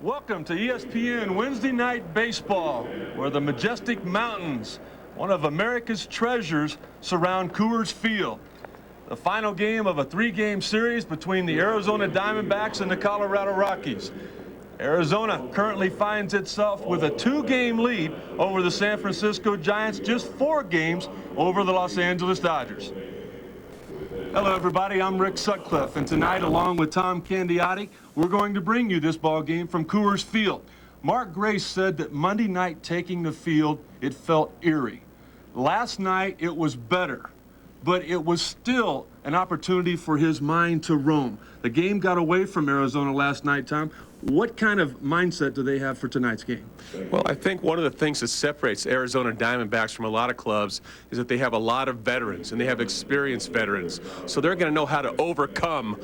Welcome to ESPN Wednesday Night Baseball, where the majestic mountains, one of America's treasures, surround Coors Field. The final game of a three-game series between the Arizona Diamondbacks and the Colorado Rockies. Arizona currently finds itself with a two-game lead over the San Francisco Giants, just 4 games over the Los Angeles Dodgers. Hello, everybody. I'm Rick Sutcliffe, and tonight, along with Tom Candiotti, we're going to bring you this ball game from Coors Field. Mark Grace said that Monday night taking the field, it felt eerie. Last night, it was better, but it was still an opportunity for his mind to roam. The game got away from Arizona last night, Tom. What kind of mindset do they have for tonight's game? Well, I think one of the things that separates Arizona Diamondbacks from a lot of clubs is that they have a lot of veterans, and they have experienced veterans. So they're going to know how to overcome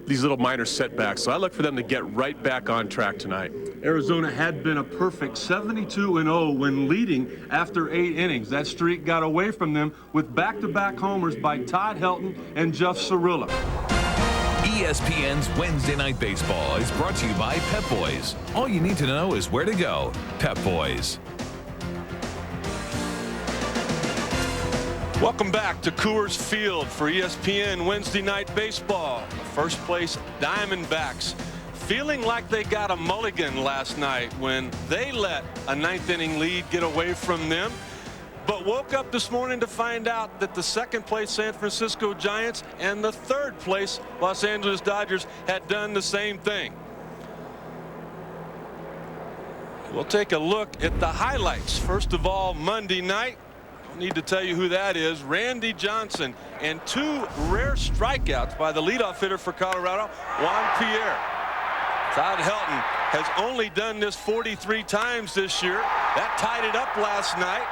these little minor setbacks. So I look for them to get right back on track tonight. Arizona had been a perfect 72-0 when leading after 8 innings. That streak got away from them with back-to-back homers by Todd Helton and Jeff Cirillo. ESPN's Wednesday Night Baseball is brought to you by Pep Boys. All you need to know is where to go. Pep Boys. Welcome back to Coors Field for ESPN Wednesday Night Baseball. The first place Diamondbacks feeling like they got a mulligan last night when they let a 9th inning lead get away from them, but woke up this morning to find out that the second place San Francisco Giants and the third place Los Angeles Dodgers had done the same thing. We'll take a look at the highlights. First of all, Monday night, don't need to tell you who that is. Randy Johnson and 2 rare strikeouts by the leadoff hitter for Colorado, Juan Pierre. Todd Helton has only done this 43 times this year. That tied it up last night.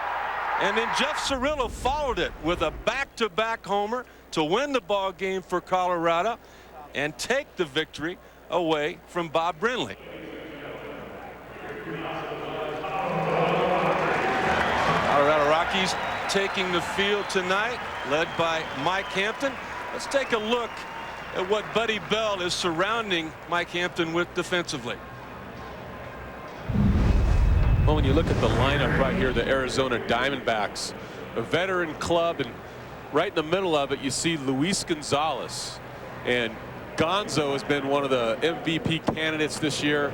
And then Jeff Cirillo followed it with a back-to-back homer to win the ball game for Colorado and take the victory away from Bob Brenly. Colorado Rockies taking the field tonight, led by Mike Hampton. Let's take a look at what Buddy Bell is surrounding Mike Hampton with defensively. Well, when you look at the lineup right here, the Arizona Diamondbacks, a veteran club, and right in the middle of it, you see Luis Gonzalez. And Gonzo has been one of the MVP candidates this year.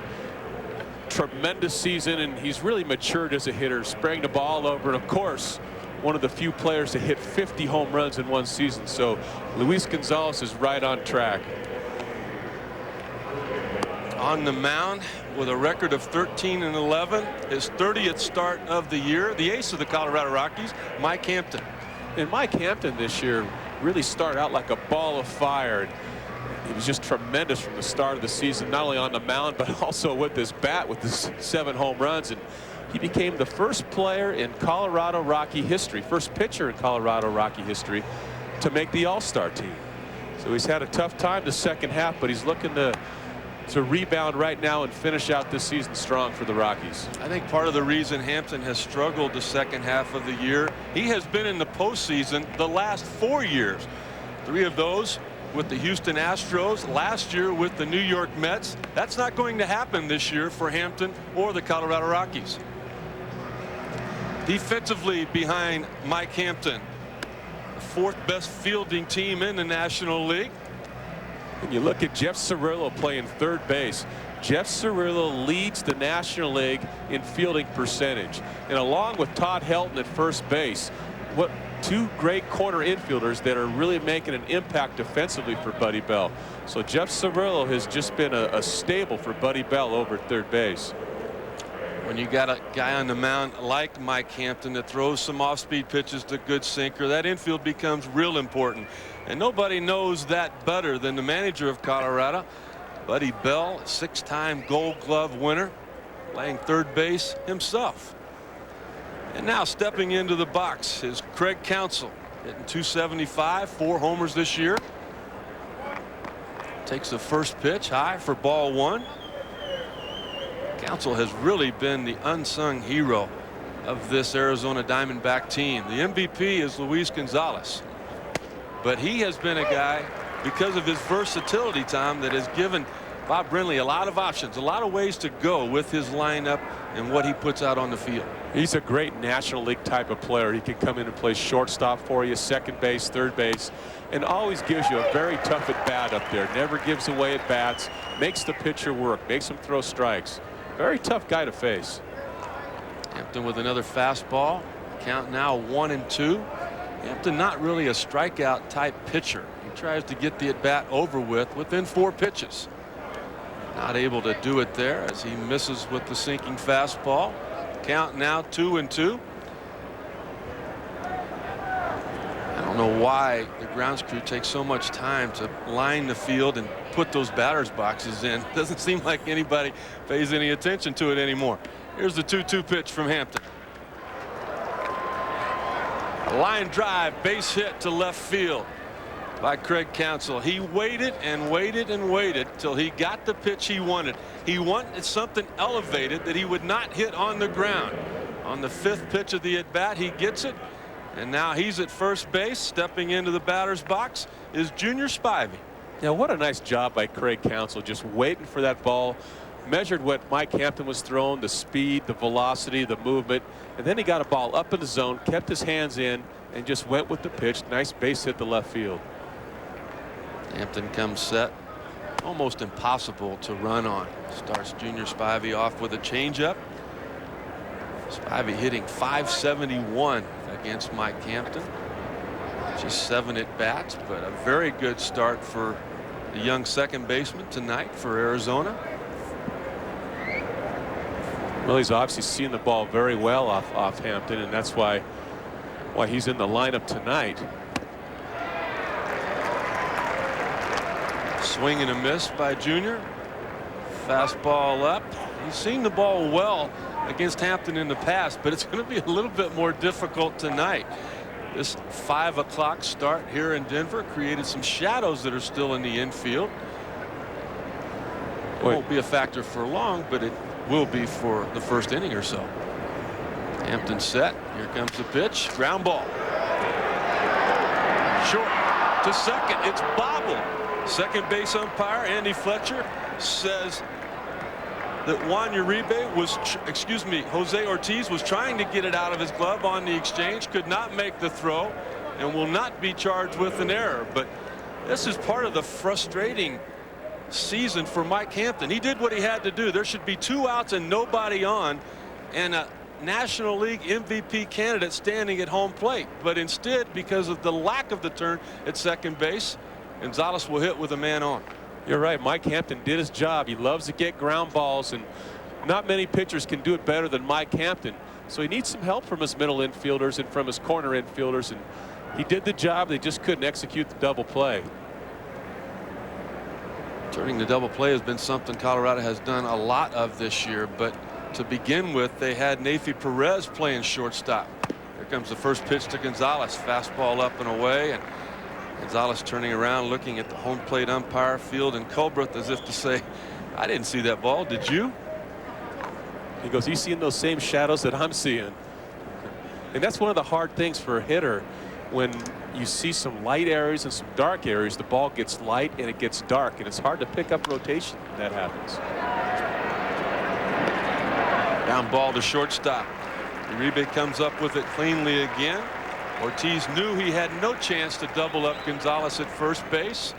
Tremendous season, and he's really matured as a hitter, spraying the ball over, and of course, one of the few players to hit 50 home runs in one season. So Luis Gonzalez is right on track. On the mound with a record of 13-11, his 30th start of the year, the ace of the Colorado Rockies, Mike Hampton. And Mike Hampton this year really started out like a ball of fire. He was just tremendous from the start of the season, not only on the mound, but also with his bat with his 7 home runs. And he became the first player in Colorado Rocky history, first pitcher in Colorado Rocky history to make the All-Star team. So he's had a tough time the second half, but he's looking to rebound right now and finish out this season strong for the Rockies. I think part of the reason Hampton has struggled the second half of the year, he has been in the postseason the last 4 years. 3 of those with the Houston Astros, last year with the New York Mets. That's not going to happen this year for Hampton or the Colorado Rockies. Defensively behind Mike Hampton, the 4th best fielding team in the National League. When you look at Jeff Cirillo playing third base, Jeff Cirillo leads the National League in fielding percentage. And along with Todd Helton at first base, what 2 great corner infielders that are really making an impact defensively for Buddy Bell. So Jeff Cirillo has just been a staple for Buddy Bell over at third base. When you got a guy on the mound like Mike Hampton that throws some off-speed pitches to good sinker, that infield becomes real important. And nobody knows that better than the manager of Colorado, Buddy Bell, 6-time Gold Glove winner, playing third base himself. And now stepping into the box is Craig Counsell, hitting .275, 4 homers this year. Takes the first pitch high for ball 1. Counsell has really been the unsung hero of this Arizona Diamondback team. The MVP is Luis Gonzalez, but he has been a guy, because of his versatility, Tom, that has given Bob Brenly, a lot of options, a lot of ways to go with his lineup and what he puts out on the field. He's a great National League type of player. He can come in and play shortstop for you, second base, third base, and always gives you a very tough at bat up there. Never gives away at bats, makes the pitcher work, makes him throw strikes. Very tough guy to face. Hampton with another fastball. Count now 1-2. Hampton not really a strikeout type pitcher. He tries to get the at bat over with within 4 pitches. Not able to do it there as he misses with the sinking fastball. Count now 2-2. I don't know why the grounds crew takes so much time to line the field and put those batters boxes in. Doesn't seem like anybody pays any attention to it anymore. Here's the 2-2 pitch from Hampton. A line drive, base hit to left field by Craig Counsell. He waited and waited and waited till he got the pitch he wanted. He wanted something elevated that he would not hit on the ground. On the 5th pitch of the at bat, he gets it, and now he's at first base. Stepping into the batter's box is Junior Spivey. Yeah, what a nice job by Craig Counsell, just waiting for that ball. Measured what Mike Hampton was throwing, the speed, the velocity, the movement, and then he got a ball up in the zone, kept his hands in, and just went with the pitch. Nice base hit to left field. Hampton comes set. Almost impossible to run on. Starts Junior Spivey off with a changeup. Spivey hitting .571 against Mike Hampton. Just 7 at bats, but a very good start for the young second baseman tonight for Arizona. Well, he's obviously seen the ball very well off Hampton, and that's why he's in the lineup tonight. Swing and a miss by Junior. Fastball up. He's seen the ball well against Hampton in the past, but it's going to be a little bit more difficult tonight. This 5 o'clock start here in Denver created some shadows that are still in the infield. It won't be a factor for long, but it will be for the first inning or so. Hampton set. Here comes the pitch. Ground ball. Short to second. It's bobbled. Second base umpire Andy Fletcher says that Jose Ortiz was trying to get it out of his glove on the exchange, could not make the throw, and will not be charged with an error. But this is part of the frustrating season for Mike Hampton. He did what he had to do. There should be 2 outs and nobody on, and a National League MVP candidate standing at home plate. But instead, because of the lack of the turn at second base, Gonzalez will hit with a man on. You're right. Mike Hampton did his job. He loves to get ground balls, and not many pitchers can do it better than Mike Hampton. So he needs some help from his middle infielders and from his corner infielders, and he did the job. They just couldn't execute the double play. Turning the double play has been something Colorado has done a lot of this year, but to begin with, they had Nafi Perez playing shortstop. Here comes the first pitch to Gonzalez. Fastball up and away, and Gonzalez turning around, looking at the home plate umpire, Field, and Culbreth as if to say, I didn't see that ball. Did you? He goes, you seeing those same shadows that I'm seeing? And that's one of the hard things for a hitter. When you see some light areas and some dark areas, the ball gets light and it gets dark, and it's hard to pick up rotation when that happens. Down ball to shortstop. Uribe comes up with it cleanly again. Ortiz knew he had no chance to double up Gonzalez at first base.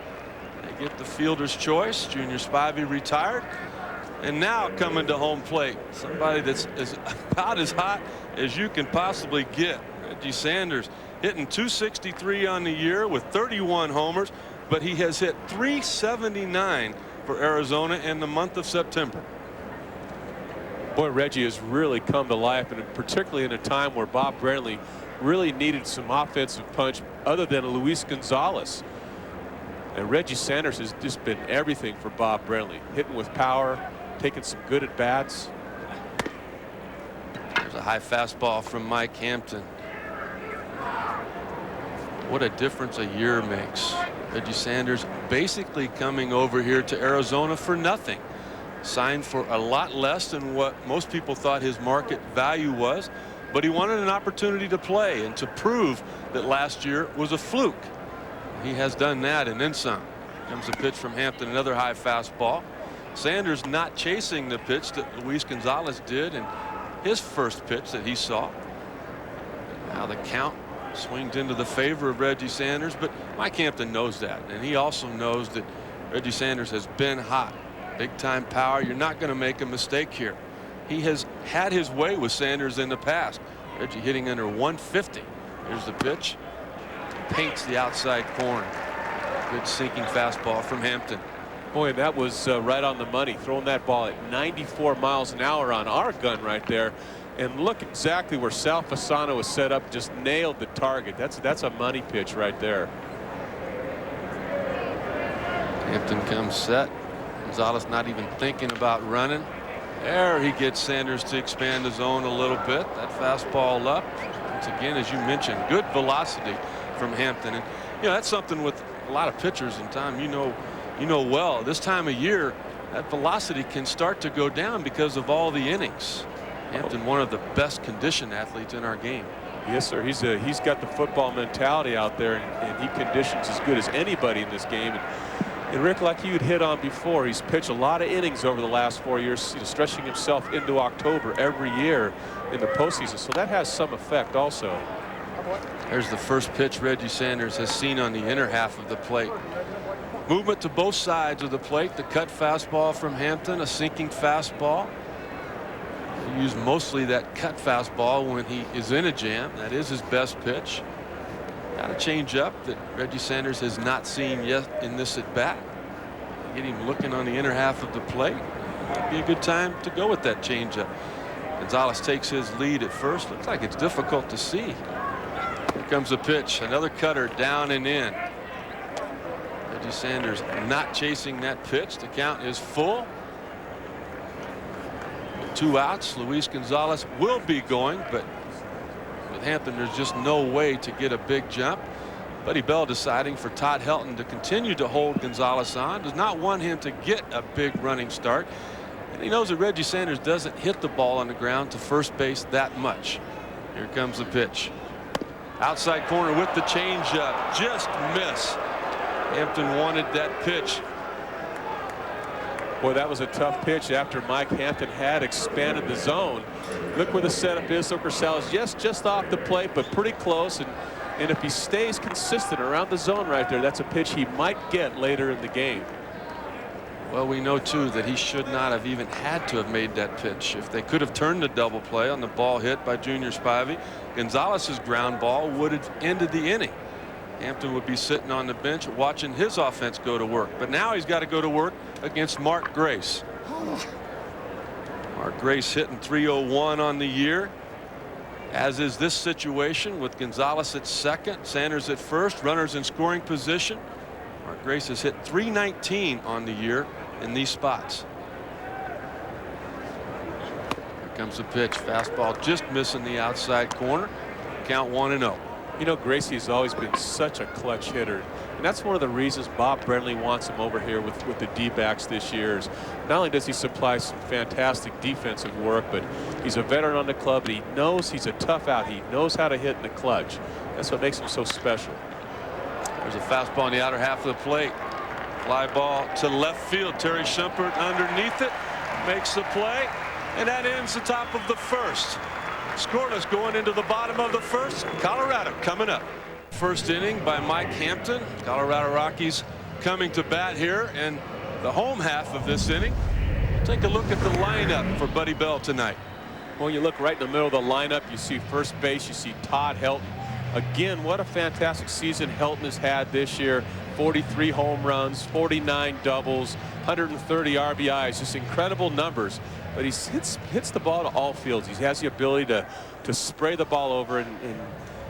They get the fielder's choice. Junior Spivey retired, and now coming to home plate, somebody that's about as hot as you can possibly get. Reggie Sanders hitting .263 on the year with 31 homers, but he has hit .379 for Arizona in the month of September. Boy, Reggie has really come to life, and particularly in a time where Bob Brenly really needed some offensive punch other than Luis Gonzalez. And Reggie Sanders has just been everything for Bob Brenly, hitting with power, taking some good at bats. There's a high fastball from Mike Hampton. What a difference a year makes. Reggie Sanders basically coming over here to Arizona for nothing. Signed for a lot less than what most people thought his market value was, but he wanted an opportunity to play and to prove that last year was a fluke. He has done that and then some. Comes a pitch from Hampton, another high fastball. Sanders not chasing the pitch that Luis Gonzalez did in his first pitch that he saw. Now the count swings into the favor of Reggie Sanders, but Mike Hampton knows that, and he also knows that Reggie Sanders has been hot. Big time power. You're not going to make a mistake here. He has had his way with Sanders in the past. Reggie hitting under 150. Here's the pitch. Paints the outside corner. Good sinking fastball from Hampton. Boy, that was right on the money. Throwing that ball at 94 miles an hour on our gun right there. And look exactly where Sal Fasano was set up. Just nailed the target. That's a money pitch right there. Hampton comes set. Gonzalez not even thinking about running. There he gets Sanders to expand the zone a little bit. That fastball up. Once again, as you mentioned, good velocity from Hampton. And you know, that's something with a lot of pitchers in time. You know well, this time of year, that velocity can start to go down because of all the innings. Hampton, one of the best conditioned athletes in our game. Yes, sir. He's got the football mentality out there, and he conditions as good as anybody in this game. And Rick, like you'd hit on before, he's pitched a lot of innings over the last 4 years, stretching himself into October every year in the postseason. So that has some effect also. There's the first pitch Reggie Sanders has seen on the inner half of the plate. Movement to both sides of the plate. The cut fastball from Hampton, a sinking fastball. He used mostly that cut fastball when he is in a jam. That is his best pitch. Got a change up that Reggie Sanders has not seen yet in this at bat. Get him looking on the inner half of the plate. Might be a good time to go with that change up. Gonzalez takes his lead at first. Looks like it's difficult to see. Here comes a pitch. Another cutter down and in. Reggie Sanders not chasing that pitch. The count is full. 2 outs. Luis Gonzalez will be going, but with Hampton, there's just no way to get a big jump. Buddy Bell deciding for Todd Helton to continue to hold Gonzalez on. Does not want him to get a big running start. And he knows that Reggie Sanders doesn't hit the ball on the ground to first base that much. Here comes the pitch. Outside corner with the changeup. Just miss. Hampton wanted that pitch. Boy, that was a tough pitch after Mike Hampton had expanded the zone. Look where the setup is. So Corsal's just off the plate, but pretty close. And if he stays consistent around the zone right there, that's a pitch he might get later in the game. Well, we know, too, that he should not have even had to have made that pitch. If they could have turned the double play on the ball hit by Junior Spivey, Gonzalez's ground ball would have ended the inning. Hampton would be sitting on the bench watching his offense go to work. But now he's got to go to work against Mark Grace. Mark Grace hitting .301 on the year, as is this situation with Gonzalez at second, Sanders at first, runners in scoring position. Mark Grace has hit .319 on the year in these spots. Here comes the pitch. Fastball just missing the outside corner. Count 1-0. You know, Gracie has always been such a clutch hitter, and that's one of the reasons Bob Brenly wants him over here with the D-backs this year. Is not only does he supply some fantastic defensive work, but he's a veteran on the club, and he knows he's a tough out. He knows how to hit in the clutch. That's what makes him so special. There's a fastball in the outer half of the plate. Fly ball to left field. Terry Shumpert underneath it, makes the play, and that ends the top of the first. Scoreless going into the bottom of the first. Colorado coming up. First inning by Mike Hampton. Colorado Rockies coming to bat here in the home half of this inning. Take a look at the lineup for Buddy Bell tonight. Well, you look right in the middle of the lineup. You see first base. You see Todd Helton. Again, what a fantastic season Helton has had this year. 43 home runs, 49 doubles, 130 RBIs. Just incredible numbers. But he hits the ball to all fields. He has the ability to spray the ball over. And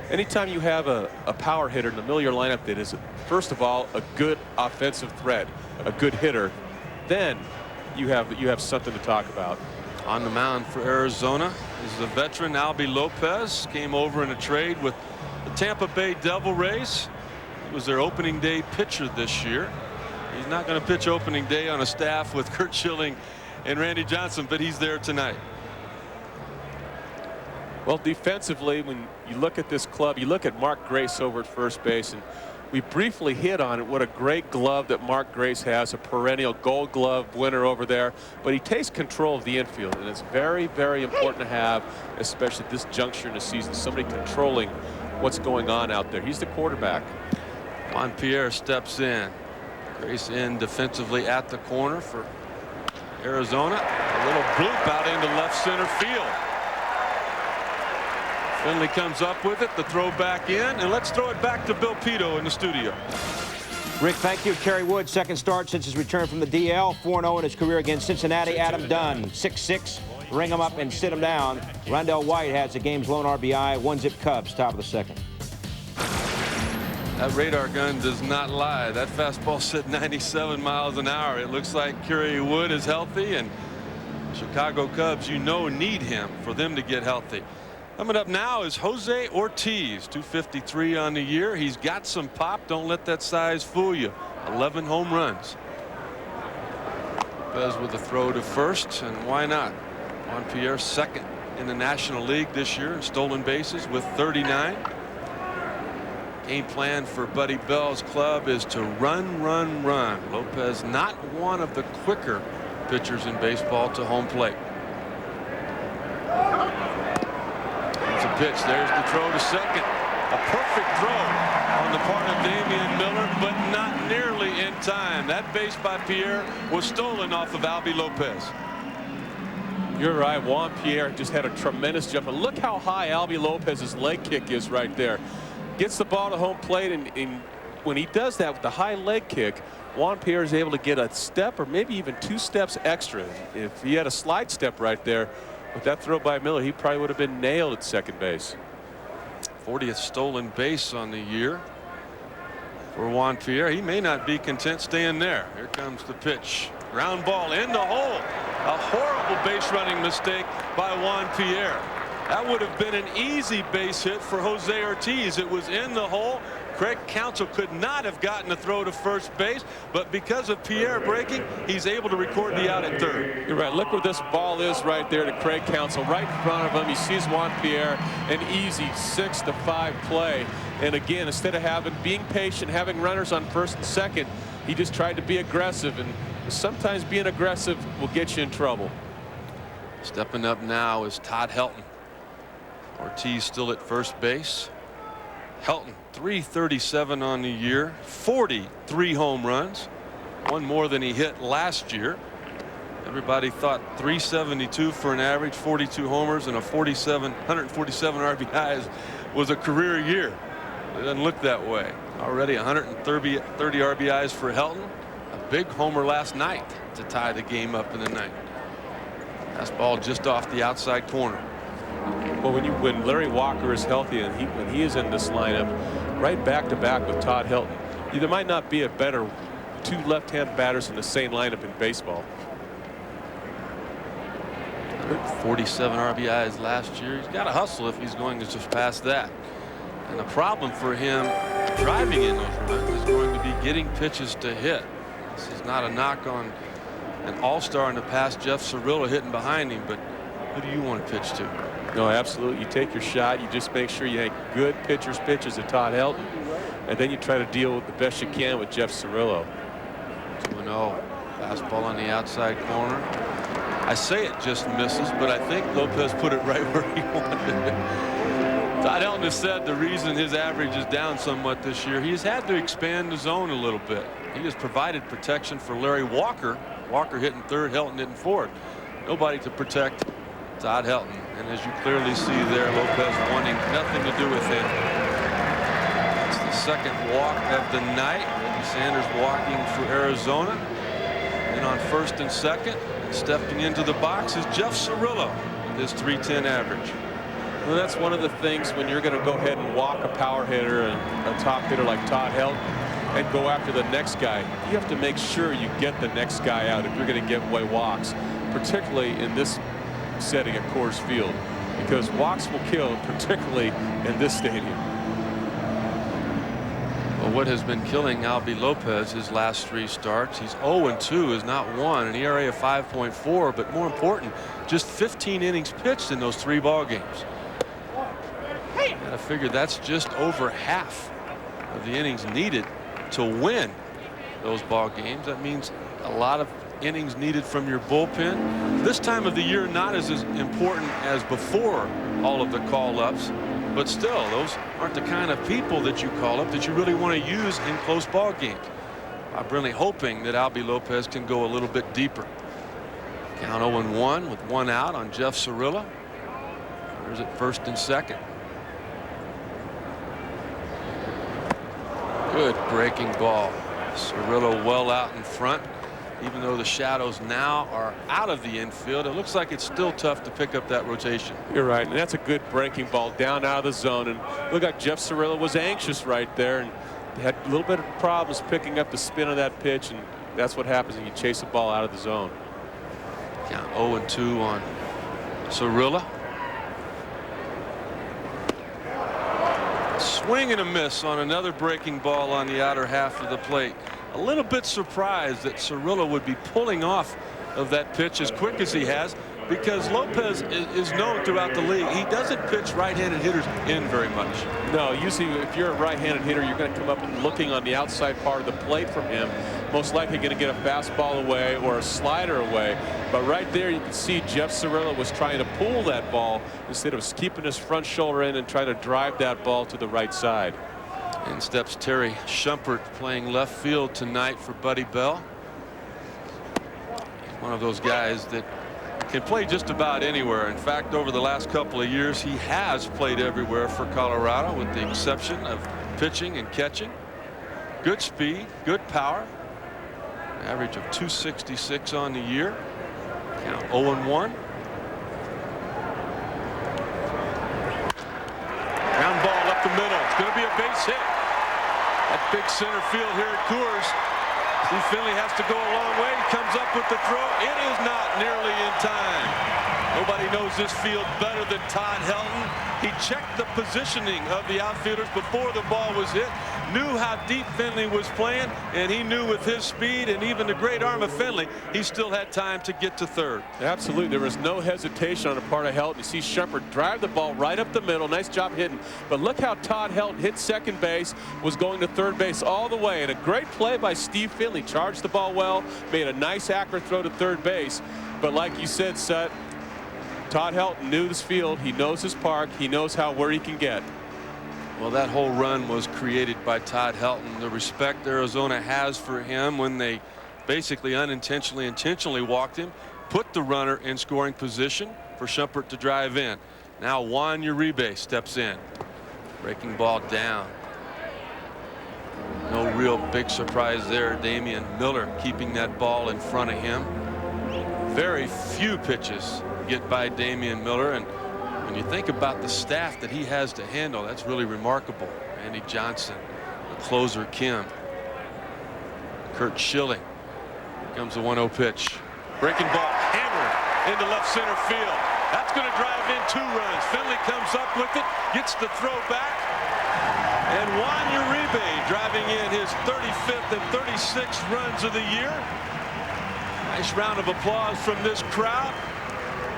anytime you have a power hitter in the middle of your lineup that is, first of all, a good offensive threat, a good hitter, then you have something to talk about. On the mound for Arizona is the veteran Albie Lopez. Came over in a trade with the Tampa Bay Devil Rays. He was their opening day pitcher this year. He's not going to pitch opening day on a staff with Kurt Schilling and Randy Johnson, but he's there tonight. Well, defensively, when you look at this club, you look at Mark Grace over at first base, and We briefly hit on it. What a great glove that Mark Grace has, a perennial Gold Glove winner over there. But he takes control of the infield, and it's very, very important to have, especially at this juncture in the season, somebody controlling what's going on out there. He's the quarterback. Juan Pierre steps in. Grace in defensively at the corner for Arizona. A little bloop out into left center field. Finley comes up with it, the throw back in, and let's throw it back to Bill Pito in the studio. Rick, thank you. Kerry Wood, second start since his return from the DL. 4-0 in his career against Cincinnati. Adam Dunn, 6'6", ring him up and sit him down. Rondell White has the game's lone RBI. 1-zip Cubs, top of the second. That radar gun does not lie. That fastball hit 97 miles an hour. It looks like Kerry Wood is healthy, and Chicago Cubs, you know, need him for them to get healthy. Coming up now is Jose Ortiz, 253 on the year. He's got some pop. Don't let that size fool you. 11 home runs. Lopez with a throw to first, and why not? Juan Pierre second in the National League this year in stolen bases with 39. Game plan for Buddy Bell's club is to run, run, run. Lopez not one of the quicker pitchers in baseball to home plate. It's a pitch. There's the throw to second. A perfect throw on the part of Damian Miller, but not nearly in time. That base by Pierre was stolen off of Albie Lopez. You're right. Juan Pierre just had a tremendous jump. And look how high Albie Lopez's leg kick is right there. Gets the ball to home plate, and when he does that with the high leg kick, Juan Pierre is able to get a step or maybe even 2 steps extra. If he had a slide step right there with that throw by Miller, he probably would have been nailed at second base. 40th stolen base on the year for Juan Pierre. He may not be content staying there. Here comes the pitch. Ground ball in the hole. A horrible base running mistake by Juan Pierre. That would have been an easy base hit for Jose Ortiz. It was in the hole. Craig Counsell could not have gotten a throw to first base, but because of Pierre breaking, he's able to record the out at third. You're right. Look where this ball is right there to Craig Counsell, right in front of him. He sees Juan Pierre, an easy 6-5 play. And again, instead of being patient, having runners on first and second, he just tried to be aggressive, and sometimes being aggressive will get you in trouble. Stepping up now is Todd Helton. Ortiz still at first base. Helton 337 on the year, 43 home runs, one more than he hit last year. Everybody thought 372 for an average, 42 homers, and 147 RBIs was a career year. It doesn't look that way. Already 130 RBIs for Helton. A big homer last night to tie the game up in the ninth. Fastball just off the outside corner. Well, when Larry Walker is healthy and when he is in this lineup, right back to back with Todd Helton, there might not be a better 2 left-hand batters in the same lineup in baseball. 47 RBIs last year. He's got to hustle if he's going to surpass that. And the problem for him driving in those runs is going to be getting pitches to hit. This is not a knock on an all-star in the past, Jeff Cirillo, hitting behind him, but who do you want to pitch to? No, absolutely. You take your shot. You just make sure you have good pitchers at Todd Helton, and then you try to deal with the best you can with Jeff Cirillo. 2-0. Fastball on the outside corner. I say it just misses, but I think Lopez put it right where he wanted it. Todd Helton has said the reason his average is down somewhat this year, he's had to expand the zone a little bit. He has provided protection for Larry Walker. Walker hitting third, Helton hitting fourth. Nobody to protect Todd Helton. And as you clearly see there, Lopez wanting nothing to do with him. It's the second walk of the night. Reggie Sanders walking for Arizona. And on first and second, and stepping into the box is Jeff Cirillo with his .310 average. Well, that's one of the things when you're going to go ahead and walk a power hitter and a top hitter like Todd Helton and go after the next guy. You have to make sure you get the next guy out if you're going to give away walks, particularly in this setting at Coors Field, because walks will kill, particularly in this stadium. Well, what has been killing Albie Lopez his last 3 starts? He's 0-2, is not 1, an ERA of 5.4, but more important, just 15 innings pitched in those 3 ball games. I figure that's just over half of the innings needed to win those ball games. That means a lot of innings needed from your bullpen. This time of the year not as important as before all of the call-ups, but still, those aren't the kind of people that you call up that you really want to use in close ball games. I'm really hoping that Albie Lopez can go a little bit deeper. Count 0-1 with one out on Jeff Cirilla. There's at first and second. Good breaking ball. Cirilla well out in front. Even though the shadows now are out of the infield, it looks like it's still tough to pick up that rotation. You're right, and that's a good breaking ball down out of the zone. And look like Jeff Cirilla was anxious right there and had a little bit of problems picking up the spin of that pitch, and that's what happens when you chase a ball out of the zone. Count 0-2 on Cirilla. Swing and a miss on another breaking ball on the outer half of the plate. A little bit surprised that Cirilla would be pulling off of that pitch as quick as he has, because Lopez is known throughout the league. He doesn't pitch right-handed hitters in very much. No, usually if you're a right-handed hitter, you're going to come up and looking on the outside part of the plate from him. Most likely going to get a fastball away or a slider away. But right there you can see Jeff Cirilla was trying to pull that ball instead of keeping his front shoulder in and trying to drive that ball to the right side. In steps Terry Shumpert, playing left field tonight for Buddy Bell. He's one of those guys that can play just about anywhere. In fact, over the last couple of years, he has played everywhere for Colorado, with the exception of pitching and catching. Good speed, good power. Average of 266 on the year. Count 0-1. Ground ball up the middle. It's going to be a base hit. That big center field here at Coors. Steve Finley has to go a long way. He comes up with the throw. It is not nearly in time. Nobody knows this field better than Todd Helton. He checked the positioning of the outfielders before the ball was hit, knew how deep Finley was playing, and he knew with his speed and even the great arm of Finley, he still had time to get to third. Absolutely. There was no hesitation on the part of Helton. You see Shumpert drive the ball right up the middle. Nice job hitting. But look how Todd Helton hit second base, was going to third base all the way. And a great play by Steve Finley. Charged the ball well, made a nice accurate throw to third base. But like you said, Sut, Todd Helton knew this field. He knows his park. He knows where he can get. Well, that whole run was created by Todd Helton. The respect Arizona has for him when they basically intentionally walked him, put the runner in scoring position for Shumpert to drive in. Now Juan Uribe steps in. Breaking ball down. No real big surprise there. Damian Miller keeping that ball in front of him. Very few pitches get by Damian Miller, and when you think about the staff that he has to handle, that's really remarkable. Randy Johnson, the closer Kim, Kurt Schilling. Here comes the 1-0 pitch. Breaking ball hammered into left center field. That's going to drive in 2 runs. Finley comes up with it, gets the throw back, and Juan Uribe driving in his 35th and 36th runs of the year. Nice round of applause from this crowd.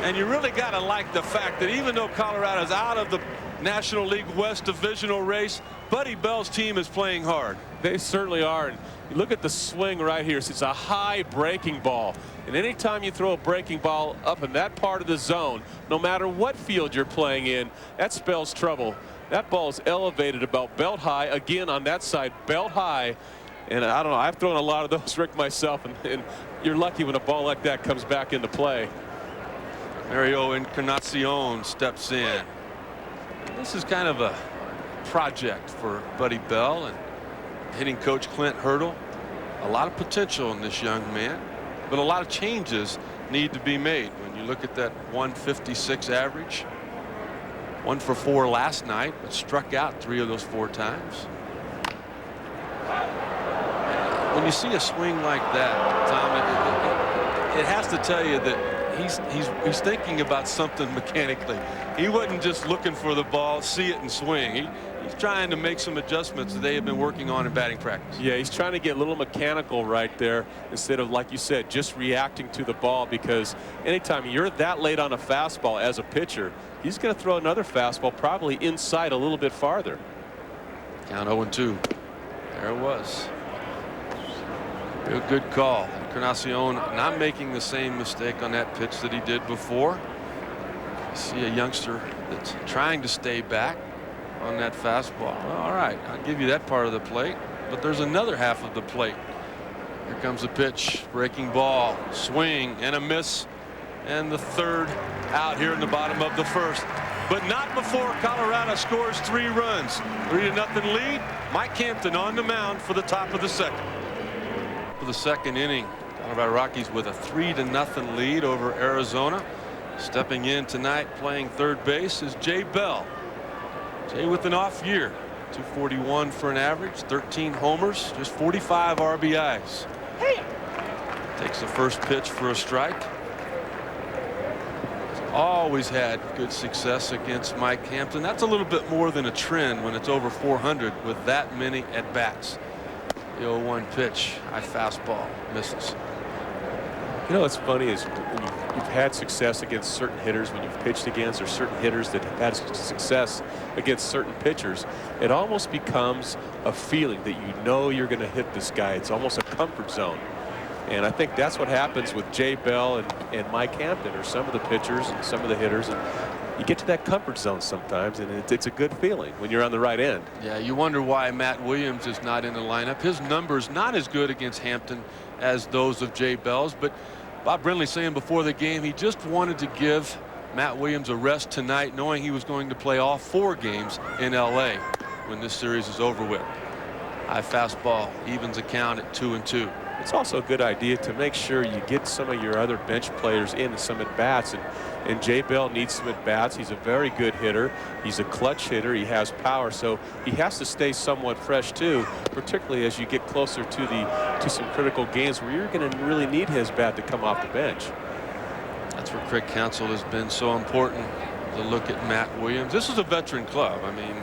And you really got to like the fact that even though Colorado's out of the National League West divisional race, Buddy Bell's team is playing hard. They certainly are. And you look at the swing right here. It's a high breaking ball. And anytime you throw a breaking ball up in that part of the zone, no matter what field you're playing in, that spells trouble. That ball is elevated about belt high. Again, on that side, belt high. And I don't know, I've thrown a lot of those, Rick, myself. And you're lucky when a ball like that comes back into play. Mario Encarnacion steps in. This is kind of a project for Buddy Bell and hitting coach Clint Hurdle. A lot of potential in this young man, but a lot of changes need to be made. When you look at that 156 average, 1 for 4 last night, but struck out 3 of those 4 times. When you see a swing like that, Tom, it has to tell you that he's thinking about something mechanically. He wasn't just looking for the ball, see it and swing. He's trying to make some adjustments that they have been working on in batting practice. Yeah, he's trying to get a little mechanical right there instead of, like you said, just reacting to the ball, because anytime you're that late on a fastball as a pitcher, he's going to throw another fastball probably inside a little bit farther. Count 0-2. There it was. Real good call. Encarnacion not making the same mistake on that pitch that he did before. See a youngster that's trying to stay back on that fastball. Well, all right, I'll give you that part of the plate, but there's another half of the plate. Here comes the pitch, breaking ball, swing and a miss, and the third out here in the bottom of the first. But not before Colorado scores 3 runs. 3-0 lead. Mike Hampton on the mound for the top of the second. For the second inning, Colorado Rockies with a 3-0 lead over Arizona. Stepping in tonight playing third base is Jay Bell. Jay with an off year. 241 for an average, 13 homers, just 45 RBIs. Takes the first pitch for a strike. Always had good success against Mike Hampton. That's a little bit more than a trend when it's over 400 with that many at bats. The 0-1 pitch, high fastball, misses. You know what's funny is when you've had success against certain hitters, when you've pitched against, or certain hitters that have had success against certain pitchers, it almost becomes a feeling that you know you're going to hit this guy. It's almost a comfort zone. And I think that's what happens with Jay Bell and Mike Hampton, or some of the pitchers and some of the hitters. And you get to that comfort zone sometimes, and it's a good feeling when you're on the right end. Yeah, you wonder why Matt Williams is not in the lineup. His numbers not as good against Hampton as those of Jay Bell's, but Bob Brenly saying before the game he just wanted to give Matt Williams a rest tonight, knowing he was going to play all 4 games in LA when this series is over with. High fastball evens the count at 2-2. It's also a good idea to make sure you get some of your other bench players in some at bats, and Jay Bell needs some at bats. He's a very good hitter. He's a clutch hitter. He has power, so he has to stay somewhat fresh too, particularly as you get closer to some critical games where you're going to really need his bat to come off the bench. That's where Craig Counsell has been so important, to look at Matt Williams. This is a veteran club. I mean,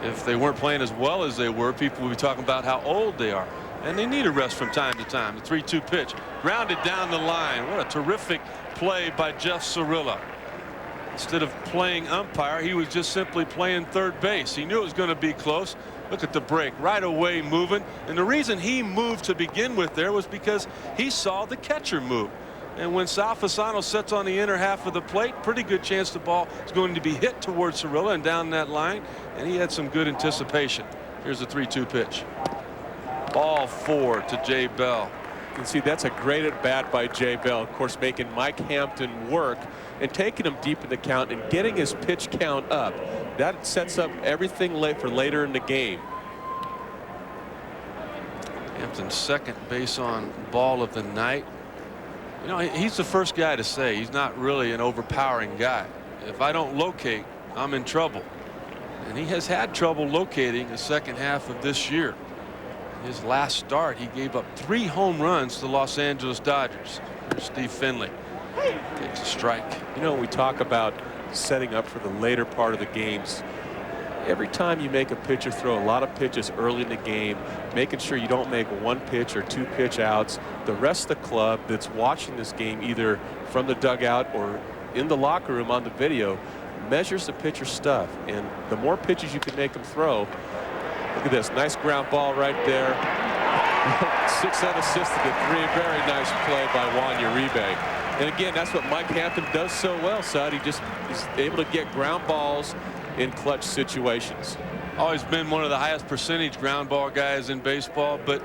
if they weren't playing as well as they were, people would be talking about how old they are. And they need a rest from time to time. The 3-2 pitch, grounded down the line. What a terrific play by Jeff Cirillo. Instead of playing umpire, he was just simply playing third base. He knew it was going to be close. Look at the break, right away moving. And the reason he moved to begin with there was because he saw the catcher move. And when Sal Fasano sets on the inner half of the plate, pretty good chance the ball is going to be hit towards Cirillo and down that line. And he had some good anticipation. Here's the 3-2 pitch. Ball 4 to Jay Bell. You can see that's a great at bat by Jay Bell, of course, making Mike Hampton work and taking him deep in the count and getting his pitch count up. That sets up everything for later in the game. Hampton's second base on ball of the night. You know, he's the first guy to say he's not really an overpowering guy. If I don't locate, I'm in trouble. And he has had trouble locating the second half of this year. His last start, he gave up 3 home runs to the Los Angeles Dodgers. Here's Steve Finley. Takes a strike. You know, we talk about setting up for the later part of the games. Every time you make a pitcher throw a lot of pitches early in the game, making sure you don't make 1 pitch or 2 pitch outs, the rest of the club that's watching this game either from the dugout or in the locker room on the video measures the pitcher's stuff. And the more pitches you can make them throw. Look at this, nice ground ball right there. 6 unassisted to 3. Very nice play by Juan Uribe. And again, that's what Mike Hampton does so well, Sud. He just is able to get ground balls in clutch situations. Always been one of the highest percentage ground ball guys in baseball, but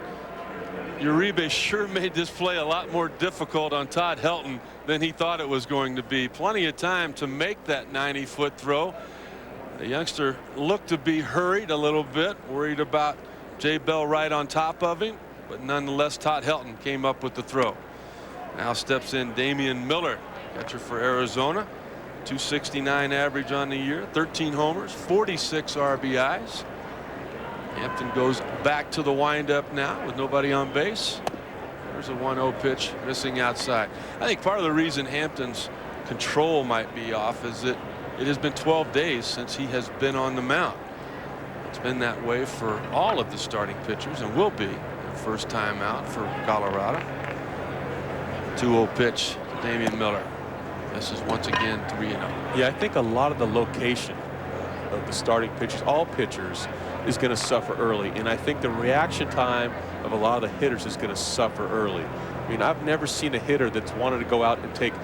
Uribe sure made this play a lot more difficult on Todd Helton than he thought it was going to be. Plenty of time to make that 90-foot throw. The youngster looked to be hurried a little bit, worried about Jay Bell right on top of him, but nonetheless Todd Helton came up with the throw. Now steps in Damian Miller, catcher for Arizona. 269 average on the year, 13 homers, 46 RBIs. Hampton goes back to the windup now with nobody on base. There's a 1-0 pitch missing outside. I think part of the reason Hampton's control might be off is that it has been 12 days since he has been on the mound. It's been that way for all of the starting pitchers and will be the first time out for Colorado. 2-0 pitch to Damian Miller. This is once again 3-0. Yeah, I think a lot of the location of the starting pitchers, all pitchers, is going to suffer early. And I think the reaction time of a lot of the hitters is going to suffer early. I mean, I've never seen a hitter that's wanted to go out and take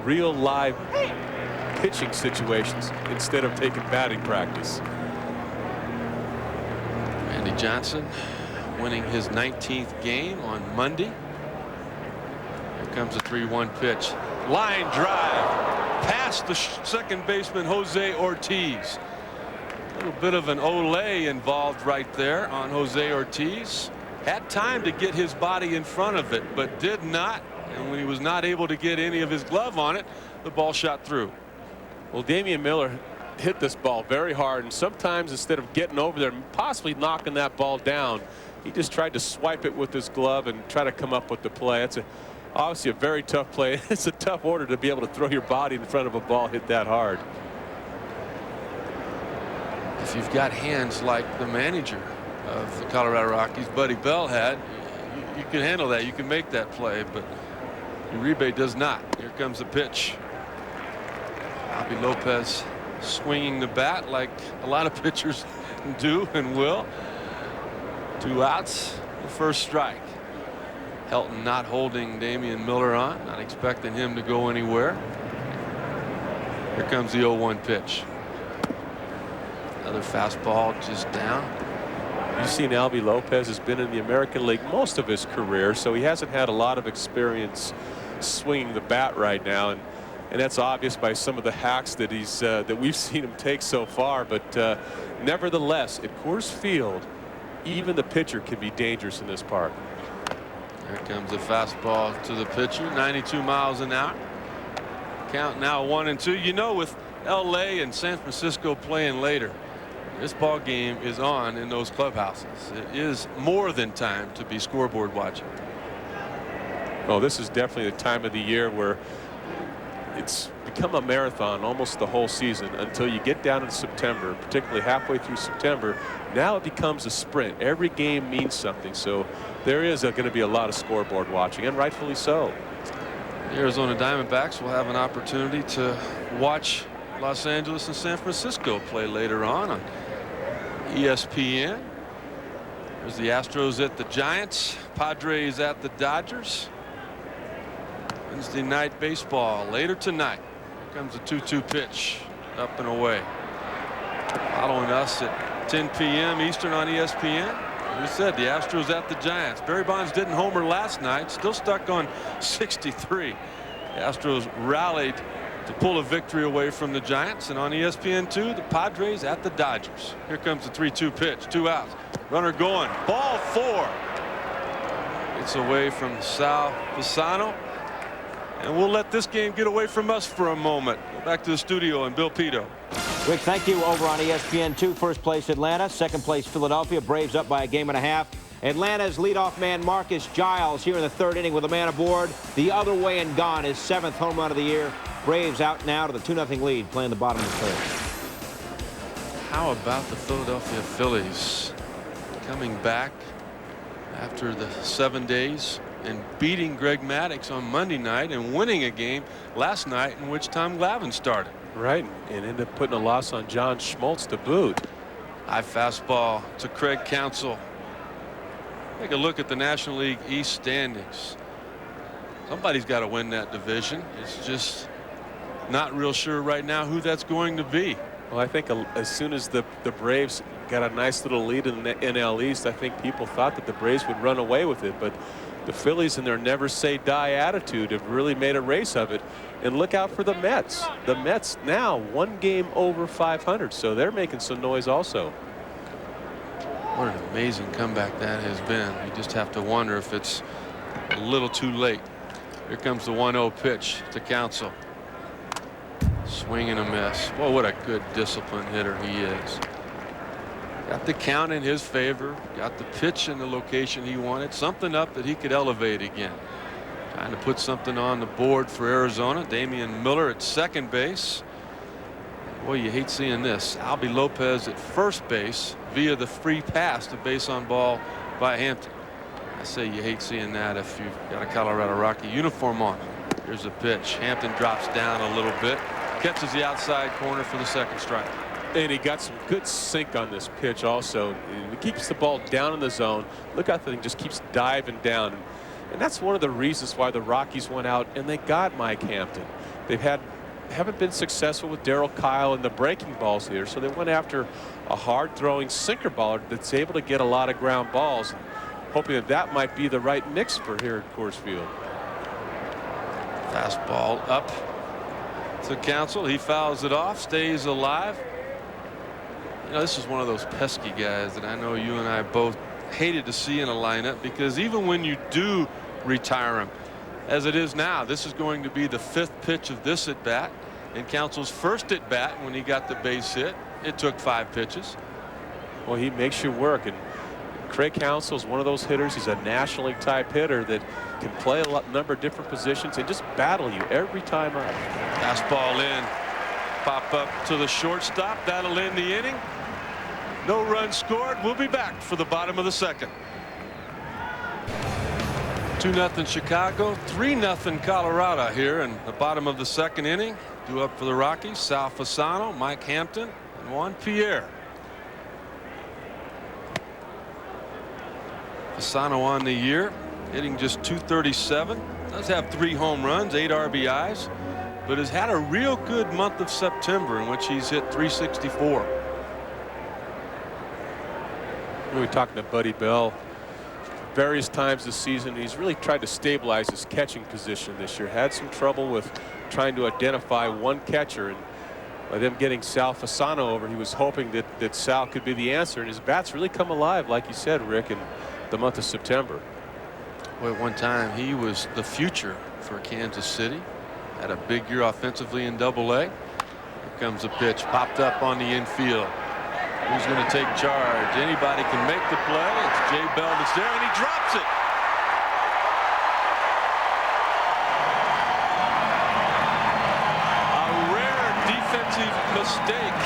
real live pitching situations instead of taking batting practice. Randy Johnson winning his 19th game on Monday. Here comes a 3-1 pitch. Line drive past the second baseman Jose Ortiz. A little bit of an Olay involved right there on Jose Ortiz. Had time to get his body in front of it, but did not. And when he was not able to get any of his glove on it, the ball shot through. Well, Damian Miller hit this ball very hard, and sometimes instead of getting over there and possibly knocking that ball down, he just tried to swipe it with his glove and try to come up with the play. It's obviously a very tough play. It's a tough order to be able to throw your body in front of a ball hit that hard. If you've got hands like the manager of the Colorado Rockies, Buddy Bell, had, you can handle that. You can make that play, but Uribe does not. Here comes the pitch. Albie Lopez swinging the bat like a lot of pitchers do and will. 2 outs, the first strike. Helton not holding Damian Miller on, not expecting him to go anywhere. Here comes the 0-1 pitch. Another fastball just down. You've seen Albie Lopez has been in the American League most of his career, so he hasn't had a lot of experience swinging the bat right now, and that's obvious by some of the hacks that that we've seen him take so far. But nevertheless, at Coors Field, even the pitcher can be dangerous in this park. Here comes the fastball to the pitcher, 92 miles an hour. Count now 1-2. You know, with LA and San Francisco playing later, this ball game is on in those clubhouses. It is more than time to be scoreboard watching. Oh, this is definitely the time of the year where it's become a marathon almost the whole season until you get down in September, particularly halfway through September. Now it becomes a sprint. Every game means something. So there is going to be a lot of scoreboard watching, and rightfully so. The Arizona Diamondbacks will have an opportunity to watch Los Angeles and San Francisco play later on ESPN. There's the Astros at the Giants, Padres at the Dodgers. Wednesday night baseball later tonight. Here comes a 2-2 pitch, up and away. Following us at 10 p.m. Eastern on ESPN. We said the Astros at the Giants. Barry Bonds didn't homer last night, still stuck on 63. The Astros rallied to pull a victory away from the Giants, and on ESPN2, the Padres at the Dodgers. Here comes the 3-2 pitch, 2 outs. Runner going, ball 4. It's away from Sal Pisano. And we'll let this game get away from us for a moment. Go back to the studio and Bill Pito. Rick, thank you. Over on ESPN2, first place Atlanta, second place Philadelphia. Braves up by a game and a half. Atlanta's leadoff man Marcus Giles here in the 3rd inning with a man aboard. The other way and gone, his 7th home run of the year. Braves out now to the 2-0 lead, playing the bottom of the 3rd. How about the Philadelphia Phillies coming back after the 7 days and beating Greg Maddux on Monday night and winning a game last night in which Tom Glavine started. Right, and ended up putting a loss on John Schmaltz to boot. High fastball to Craig Counsell. Take a look at the National League East standings. Somebody's got to win that division. It's just not real sure right now who that's going to be. Well, I think as soon as the Braves got a nice little lead in the NL East, I think people thought that the Braves would run away with it. But the Phillies, in their never say die attitude, have really made a race of it. And look out for the Mets. The Mets now 1 game over 500, so they're making some noise also. What an amazing comeback that has been. You just have to wonder if it's a little too late. Here comes the 1-0 pitch to Counsell. Swing and a miss. Boy, what a good disciplined hitter he is. Got the count in his favor. Got the pitch in the location he wanted. Something up that he could elevate again. Trying to put something on the board for Arizona. Damian Miller at second base. Boy, you hate seeing this. Albie Lopez at first base via the free pass to base on ball by Hampton. I say you hate seeing that if you've got a Colorado Rocky uniform on. Here's a pitch. Hampton drops down a little bit. Catches the outside corner for the 2nd strike. And he got some good sink on this pitch also. And he keeps the ball down in the zone. Look how the thing just keeps diving down. And that's one of the reasons why the Rockies went out and they got Mike Hampton. Haven't been successful with Darryl Kyle and the breaking balls here, so they went after a hard throwing sinker baller that's able to get a lot of ground balls, hoping that that might be the right mix for here at Coors Field. Fastball up to Counsell. He fouls it off, stays alive. You know, this is one of those pesky guys that I know you and I both hated to see in a lineup, because even when you do retire him, as it is now, this is going to be the 5th pitch of this at bat, and Counsell's first at bat when he got the base hit. It took 5 pitches. Well, he makes you work, and Craig Counsell is one of those hitters. He's a National League type hitter that can play a number of different positions and just battle you every time up. Fastball in, pop up to the shortstop. That'll end the inning. No runs scored. We'll be back for the bottom of the 2nd. 2-0 Chicago, 3-0 Colorado here in the bottom of the 2nd inning. Due up for the Rockies, Sal Fasano, Mike Hampton, and Juan Pierre. Fasano on the year, hitting just .237. Does have 3 home runs, 8 RBIs, but has had a real good month of September in which he's hit .364. We were talking to Buddy Bell various times this season. He's really tried to stabilize his catching position this year. Had some trouble with trying to identify one catcher, and by them getting Sal Fasano over, he was hoping that Sal could be the answer, and his bat's really come alive, like you said, Rick, in the month of September. Well, at one time he was the future for Kansas City. Had a big year offensively in Double-A. Here comes a pitch popped up on the infield. Who's going to take charge? Anybody can make the play. It's Jay Bell that's there, and he drops it. A rare defensive mistake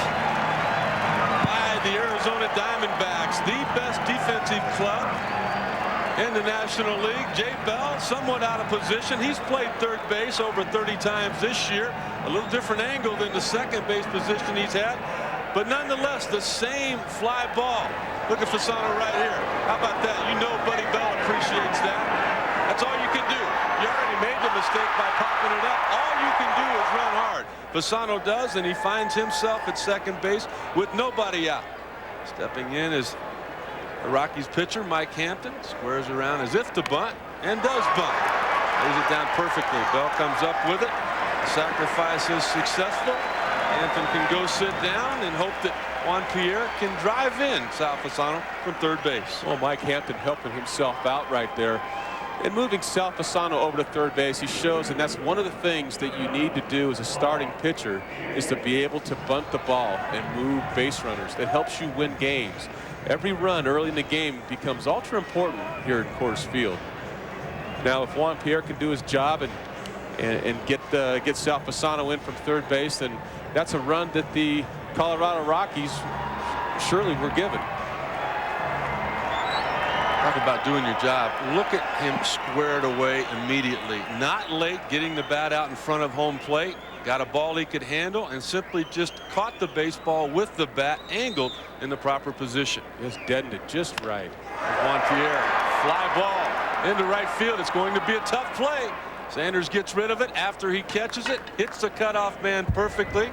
by the Arizona Diamondbacks, the best defensive club in the National League. Jay Bell somewhat out of position. He's played third base over 30 times this year. A little different angle than the second base position he's had. But nonetheless, the same fly ball. Look at Fasano right here. How about that? You know Buddy Bell appreciates that. That's all you can do. You already made the mistake by popping it up. All you can do is run hard. Fasano does, and he finds himself at second base with nobody out. Stepping in is the Rockies pitcher, Mike Hampton. Squares around as if to bunt, and does bunt. Lays it down perfectly. Bell comes up with it. The sacrifice is successful. Hampton can go sit down and hope that Juan Pierre can drive in Sal Fasano from third base. Well, Mike Hampton helping himself out right there and moving Sal Fasano over to third base. He shows, and that's one of the things that you need to do as a starting pitcher, is to be able to bunt the ball and move base runners. That helps you win games. Every run early in the game becomes ultra important here at Coors Field. Now, if Juan Pierre can do his job and get Sal Fasano in from third base, then that's a run that the Colorado Rockies surely were given. Talk about doing your job. Look at him squared away immediately. Not late getting the bat out in front of home plate. Got a ball he could handle and simply just caught the baseball with the bat angled in the proper position. Just deadened it just right. Juan Pierre, fly ball into right field. It's going to be a tough play. Sanders gets rid of it after he catches it, hits the cutoff man perfectly.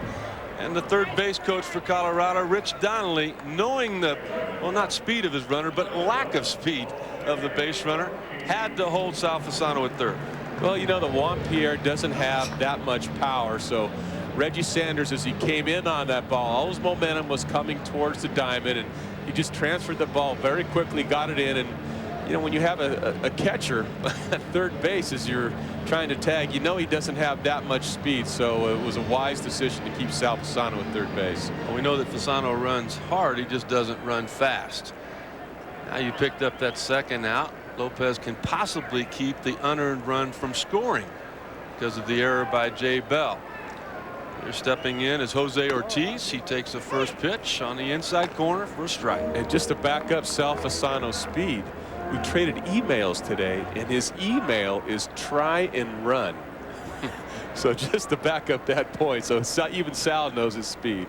And the third base coach for Colorado, Rich Donnelly, knowing the, well, not speed of his runner, but lack of speed of the base runner, had to hold Sal Fasano at third. Well, you know, the Juan Pierre doesn't have that much power, so Reggie Sanders, as he came in on that ball, all his momentum was coming towards the diamond, and he just transferred the ball very quickly, got it in. And you know, when you have a catcher at third base as you're trying to tag, you know he doesn't have that much speed, so it was a wise decision to keep Sal Fasano at third base. Well, we know that Fasano runs hard, he just doesn't run fast. Now you picked up that second out. Lopez can possibly keep the unearned run from scoring because of the error by Jay Bell. Here stepping in is Jose Ortiz. He takes the first pitch on the inside corner for a strike. And just to back up Sal Fasano's speed, we traded emails today, and his email is try and run. So just to back up that point, so even Sal knows his speed.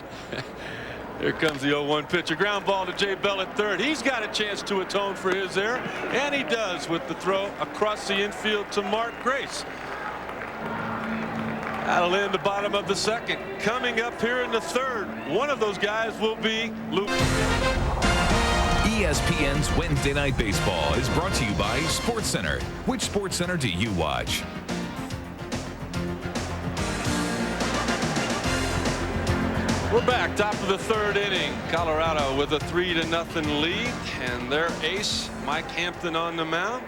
Here comes the 0-1 pitch. A ground ball to Jay Bell at third. He's got a chance to atone for his error, and he does with the throw across the infield to Mark Grace. That'll end the bottom of the second. Coming up here in the third, one of those guys will be Luke. ESPN's Wednesday Night Baseball is brought to you by SportsCenter. Which SportsCenter do you watch? We're back, top of the third inning. Colorado with a 3-0 lead, and their ace, Mike Hampton, on the mound.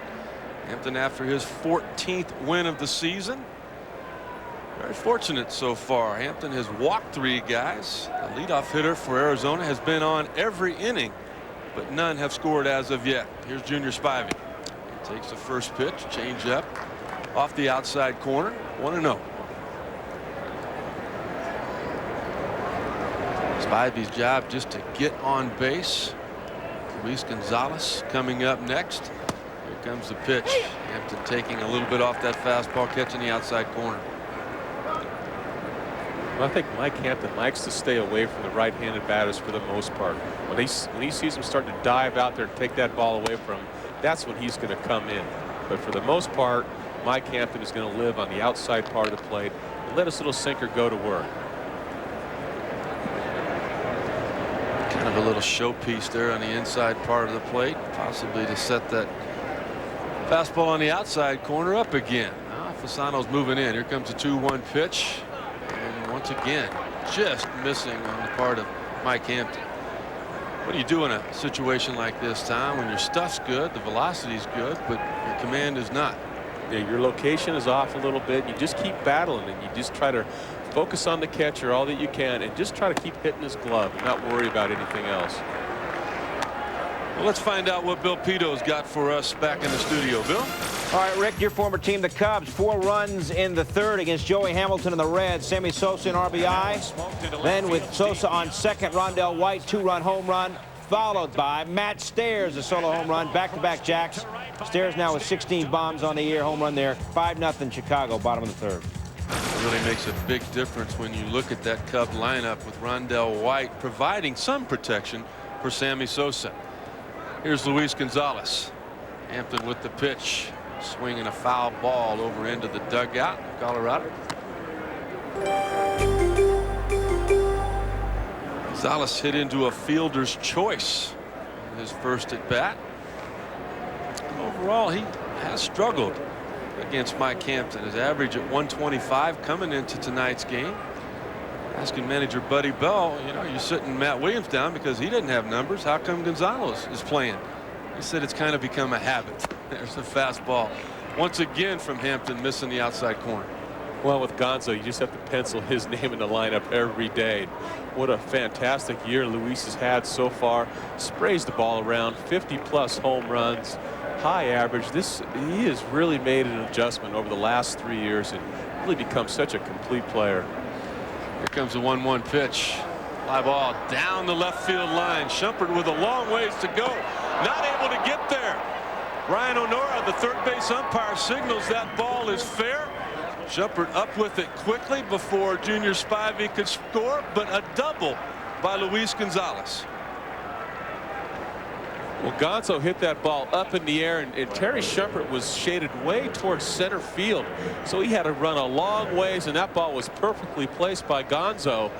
Hampton after his 14th win of the season. Very fortunate so far. Hampton has walked 3 guys. The leadoff hitter for Arizona has been on every inning, but none have scored as of yet. Here's Junior Spivey. He takes the first pitch, change up off the outside corner, 1-0. Spivey's job just to get on base. Luis Gonzalez coming up next. Here comes the pitch. Hampton taking a little bit off that fastball, catching the outside corner. Well, I think Mike Hampton likes to stay away from the right-handed batters for the most part. When he sees them start to dive out there and take that ball away from him, that's when he's going to come in. But for the most part, Mike Hampton is going to live on the outside part of the plate and let his little sinker go to work. Kind of a little showpiece there on the inside part of the plate, possibly to set that fastball on the outside corner up again. Now Fasano's moving in. Here comes a 2-1 pitch, and once again just missing on the part of Mike Hampton. What do you do in a situation like this, Tom, when your stuff's good, the velocity's good, but your command is not? Yeah, your location is off a little bit. You just keep battling, and you just try to focus on the catcher all that you can and just try to keep hitting his glove and not worry about anything else. Well, let's find out what Bill Peto's got for us back in the studio. Bill? All right, Rick, your former team, the Cubs, 4 runs in the third against Joey Hamilton and the Reds. Sammy Sosa in RBI. Then with Sosa on second, Rondell White, 2-run home run, followed by Matt Stairs, a solo home run, back-to-back jacks. Stairs now with 16 bombs on the year, home run there, 5-0 Chicago, bottom of the third. It really makes a big difference when you look at that Cub lineup with Rondell White providing some protection for Sammy Sosa. Here's Luis Gonzalez. Hampton with the pitch, swinging a foul ball over into the dugout. Colorado. Gonzalez hit into a fielder's choice in his first at bat. Overall, he has struggled against Mike Hampton. His average at 125 coming into tonight's game. Asking manager Buddy Bell, you know, you're sitting Matt Williams down because he didn't have numbers. How come Gonzalez is playing? He said it's kind of become a habit. There's the fastball once again from Hampton, missing the outside corner. Well, with Gonzo, you just have to pencil his name in the lineup every day. What a fantastic year Luis has had so far. Sprays the ball around, 50+ home runs, high average. He has really made an adjustment over the last 3 years and really become such a complete player. Here comes the 1-1 pitch. Fly ball down the left field line. Shumpert with a long ways to go. Not able to get there. Brian Onora, the third base umpire, signals that ball is fair. Shumpert up with it quickly before Junior Spivey could score, but a double by Luis Gonzalez. Well, Gonzo hit that ball up in the air, and Terry Shumpert was shaded way towards center field, so he had to run a long ways, and that ball was perfectly placed by Gonzo.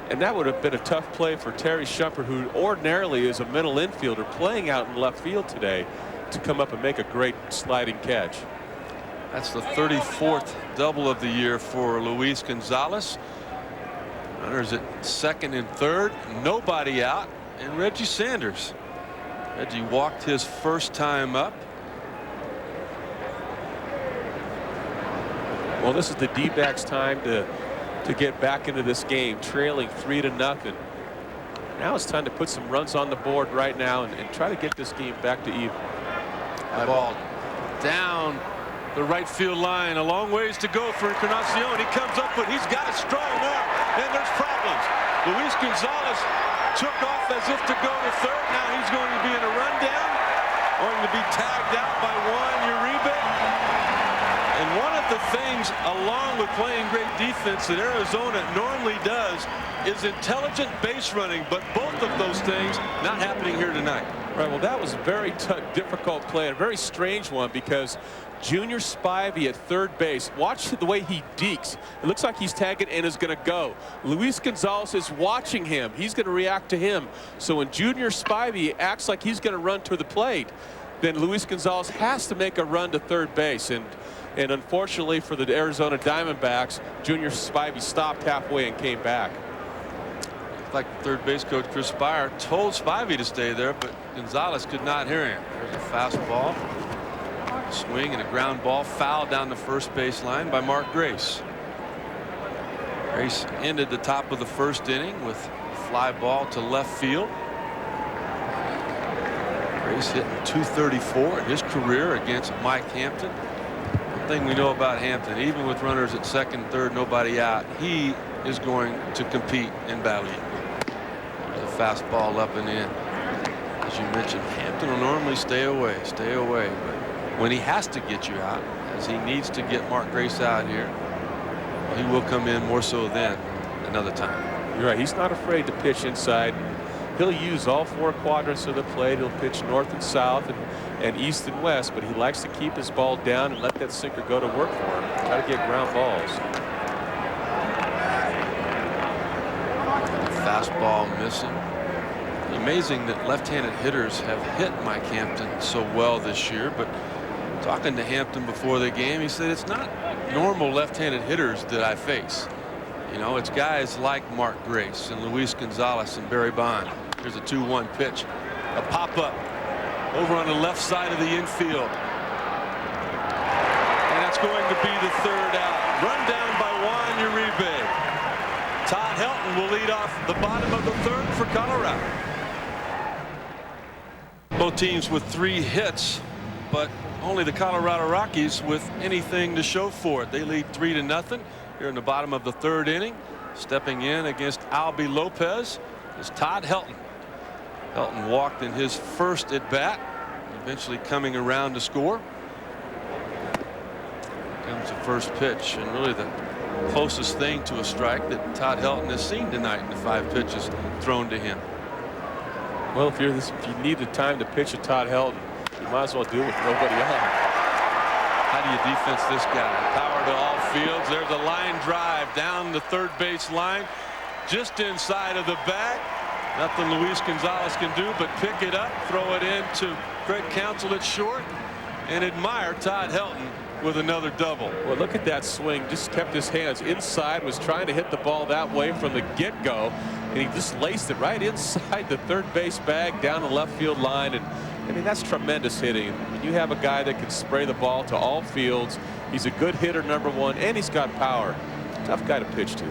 And that would have been a tough play for Terry Shumpert, who ordinarily is a middle infielder playing out in left field today, to come up and make a great sliding catch. That's the 34th double of the year for Luis Gonzalez. Runners at second and third, nobody out, and Reggie Sanders. Reggie walked his first time up. Well, this is the D-backs' time to get back into this game, trailing 3-0. Now it's time to put some runs on the board right now and try to get this game back to even. High ball down the right field line, a long ways to go for Encarnacion. He comes up, but he's got a strong arm, and there's problems. Luis Gonzalez took off as if to go to third. Now he's going to be in a rundown, going to be tagged out by Juan Uribe, And one of the things, along with playing great defense, that Arizona normally does is intelligent base running. But both of those things not happening here tonight. Right. Well, that was a very difficult play, a very strange one, because Junior Spivey at third base. Watch the way he dekes. It looks like he's tagging and is going to go. Luis Gonzalez is watching him. He's going to react to him. So when Junior Spivey acts like he's going to run to the plate, then Luis Gonzalez has to make a run to third base. And unfortunately for the Arizona Diamondbacks, Junior Spivey stopped halfway and came back. Like third base coach Chris Spire told Spivey to stay there, but Gonzalez could not hear him. There's a fastball, swing, and a ground ball foul down the first base line by Mark Grace. Grace ended the top of the first inning with a fly ball to left field. Grace hitting .234 in his career against Mike Hampton. One thing we know about Hampton, even with runners at second, third, nobody out, he is going to compete in battle. The fastball up and in. As you mentioned, Hampton will normally stay away. But when he has to get you out, as he needs to get Mark Grace out here, he will come in more so than another time. You're right. He's not afraid to pitch inside. He'll use all four quadrants of the plate. He'll pitch north and south and east and west, but he likes to keep his ball down and let that sinker go to work for him. Try to get ground balls. Fastball missing. Amazing that left-handed hitters have hit Mike Hampton so well this year, but talking to Hampton before the game, he said it's not normal left-handed hitters that I face. You know, it's guys like Mark Grace and Luis Gonzalez and Barry Bond. Here's a 2-1 pitch. A pop-up over on the left side of the infield. And that's going to be the third out. Run down by Juan Uribe. Todd Helton will lead off the bottom of the third for Colorado. Both teams with 3 hits, but only the Colorado Rockies with anything to show for it. They lead 3-0 here in the bottom of the third inning. Stepping in against Albie Lopez is Todd Helton. Helton walked in his first at bat, eventually coming around to score. Comes the first pitch, and really the closest thing to a strike that Todd Helton has seen tonight in the 5 pitches thrown to him. Well, if you need the time to pitch at Todd Helton, you might as well do it with nobody on. How do you defense this guy? Power to all fields. There's a line drive down the third base line, just inside of the bag. Nothing Luis Gonzalez can do but pick it up, throw it in to Craig Counsell at short, and admire Todd Helton with another double. Well, look at that swing. Just kept his hands inside, was trying to hit the ball that way from the get-go, and he just laced it right inside the third base bag down the left field line. And I mean, that's tremendous hitting. When you have a guy that can spray the ball to all fields, he's a good hitter, #1, and he's got power. Tough guy to pitch to.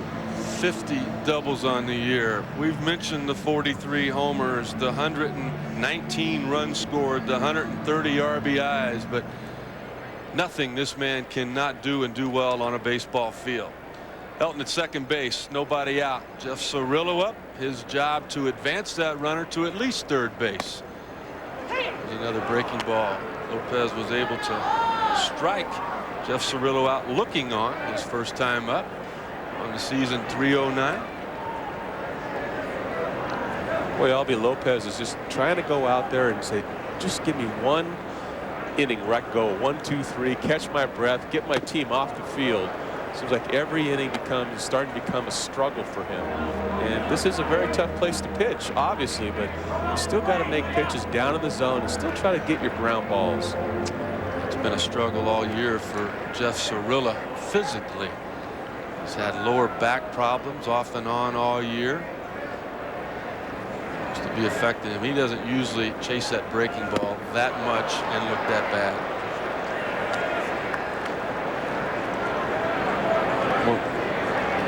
50 doubles on the year. We've mentioned the 43 homers, the 119 runs scored, the 130 RBIs, but nothing this man cannot do and do well on a baseball field. Helton at second base, nobody out. Jeff Cirillo up. His job to advance that runner to at least third base. There's another breaking ball. Lopez was able to strike Jeff Cirillo out looking on his first time up on the season. 309. Boy, Albie Lopez is just trying to go out there and say, just give me one inning where I can go 1, 2, 3, catch my breath, get my team off the field. Seems like every inning is starting to become a struggle for him. And this is a very tough place to pitch, obviously, but you still got to make pitches down in the zone and still try to get your ground balls. It's been a struggle all year for Jeff Cirillo physically. He's had lower back problems off and on all year. Seems to be affecting him. He doesn't usually chase that breaking ball that much and look that bad.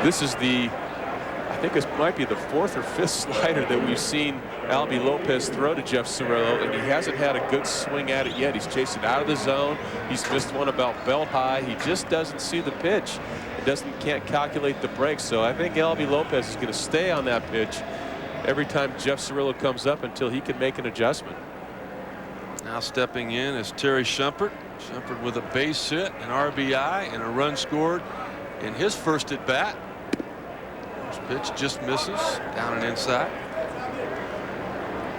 This is I think this might be the 4th or 5th slider that we've seen Albie Lopez throw to Jeff Cirillo, and he hasn't had a good swing at it yet. He's chased it out of the zone. He's missed one about belt high. He just doesn't see the pitch. Can't calculate the break. So I think Albie Lopez is going to stay on that pitch every time Jeff Cirillo comes up until he can make an adjustment. Now stepping in is Terry Shumpert. Shumpert with a base hit, an RBI, and a run scored in his first at bat. First pitch just misses down and inside.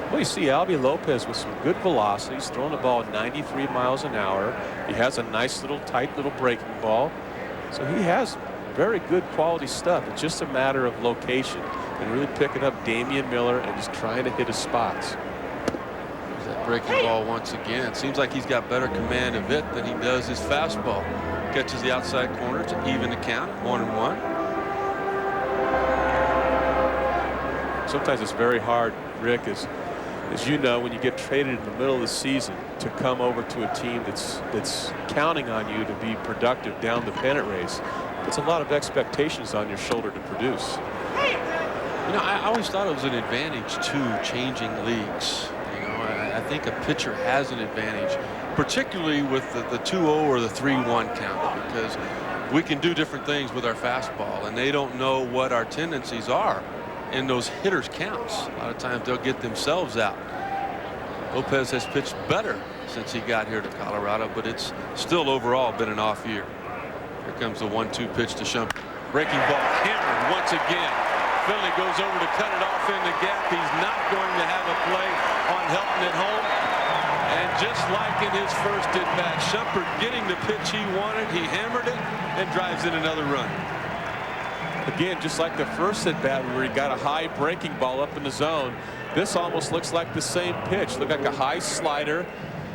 Well, you see Albie Lopez with some good velocity. He's throwing the ball 93 miles an hour. He has a nice little tight little breaking ball. So he has very good quality stuff. It's just a matter of location and really picking up Damian Miller and just trying to hit his spots. There's that breaking ball once again. Seems like he's got better command of it than he does his fastball. Catches the outside corner to even the count at 1-1. Sometimes it's very hard, Rick, as you know, when you get traded in the middle of the season to come over to a team that's counting on you to be productive down the pennant race. It's a lot of expectations on your shoulder to produce. You know, I always thought it was an advantage to changing leagues. You know, I think a pitcher has an advantage, particularly with the 2-0 or the 3-1 count, because we can do different things with our fastball, and they don't know what our tendencies are in those hitters' counts. A lot of times they'll get themselves out. Lopez has pitched better since he got here to Colorado, but it's still overall been an off year. Here comes the 1-2 pitch to Shumpert. Breaking ball hammered once again. Finley goes over to cut it off in the gap. He's not going to have a play on Helton at home. And just like in his first at bat, Shumpert getting the pitch he wanted. He hammered it and drives in another run. Again, just like the first at bat where he got a high breaking ball up in the zone, this almost looks like the same pitch. Looked like a high slider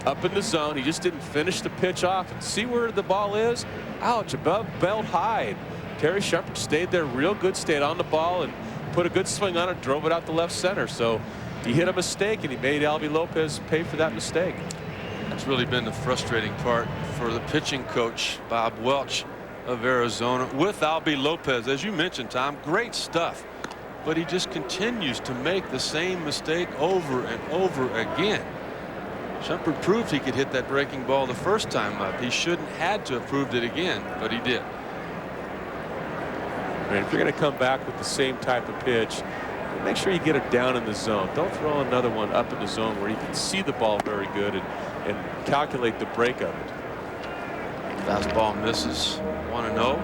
up in the zone. He just didn't finish the pitch off. And see where the ball is? Ouch, above belt high. Terry Shumpert stayed there real good, stayed on the ball and put a good swing on it, drove it out to left center. So he hit a mistake and he made Albie Lopez pay for that mistake. That's really been the frustrating part for the pitching coach, Bob Welch of Arizona, with Albie Lopez. As you mentioned, Tom, great stuff, but he just continues to make the same mistake over and over again. Shumpert proved he could hit that breaking ball the first time up. He shouldn't had to have proved it again, but he did. And if you're going to come back with the same type of pitch, make sure you get it down in the zone. Don't throw another one up in the zone where you can see the ball very good and calculate the break of it. Fastball misses. 1-0.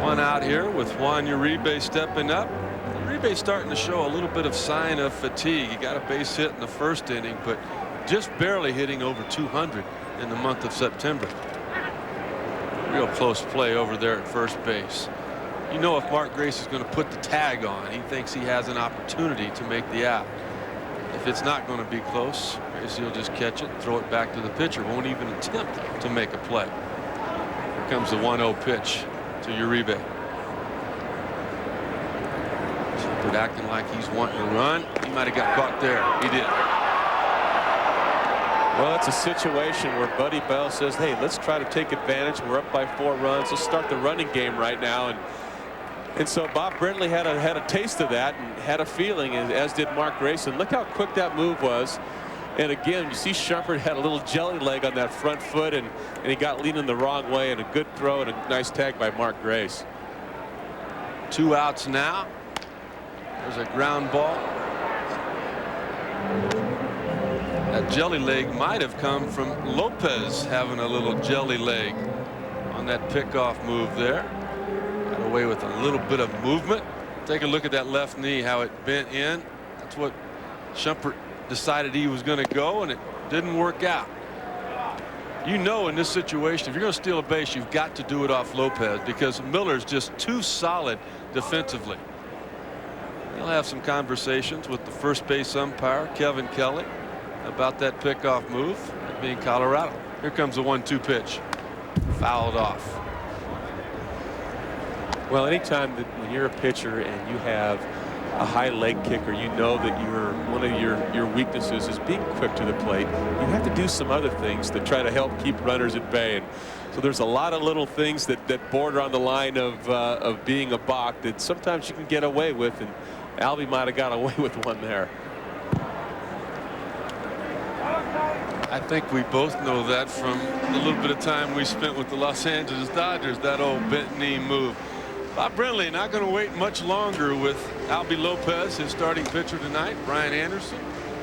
One out here with Juan Uribe stepping up. Uribe starting to show a little bit of sign of fatigue. He got a base hit in the first inning, but just barely hitting over 200 in the month of September. Real close play over there at first base. You know, if Mark Grace is going to put the tag on, he thinks he has an opportunity to make the out. If it's not going to be close, Grace will just catch it, throw it back to the pitcher. Won't even attempt to make a play. Here comes the 1-0 pitch to Uribe. Shumpert acting like he's wanting to run. He might have got caught there. He did. Well, it's a situation where Buddy Bell says, hey, let's try to take advantage. We're up by 4 runs. Let's start the running game right now. And so Bob Brentley had a taste of that and had a feeling, as did Mark Grayson. Look how quick that move was. And again, you see Shumpert had a little jelly leg on that front foot, and he got leaning the wrong way, and a good throw and a nice tag by Mark Grace. 2 outs now. There's a ground ball. That jelly leg might have come from Lopez having a little jelly leg on that pickoff move there. Got away with a little bit of movement. Take a look at that left knee, how it bent in. That's what Shumpert decided he was going to go, and it didn't work out. You know, in this situation, if you're going to steal a base, you've got to do it off Lopez, because Miller's just too solid defensively. He'll have some conversations with the first base umpire, Kevin Kelly, about that pickoff move, that being Colorado. Here comes the 1-2 pitch. Fouled off. Well, anytime that when you're a pitcher and you have a high leg kicker, you know that one of your weaknesses is being quick to the plate. You have to do some other things to try to help keep runners at bay. And so there's a lot of little things that border on the line of being a balk that sometimes you can get away with, and Albie might have got away with one there. I think we both know that from the little bit of time we spent with the Los Angeles Dodgers, that old bent knee move. Bob Brentley not going to wait much longer with Albie Lopez, his starting pitcher tonight. Brian Anderson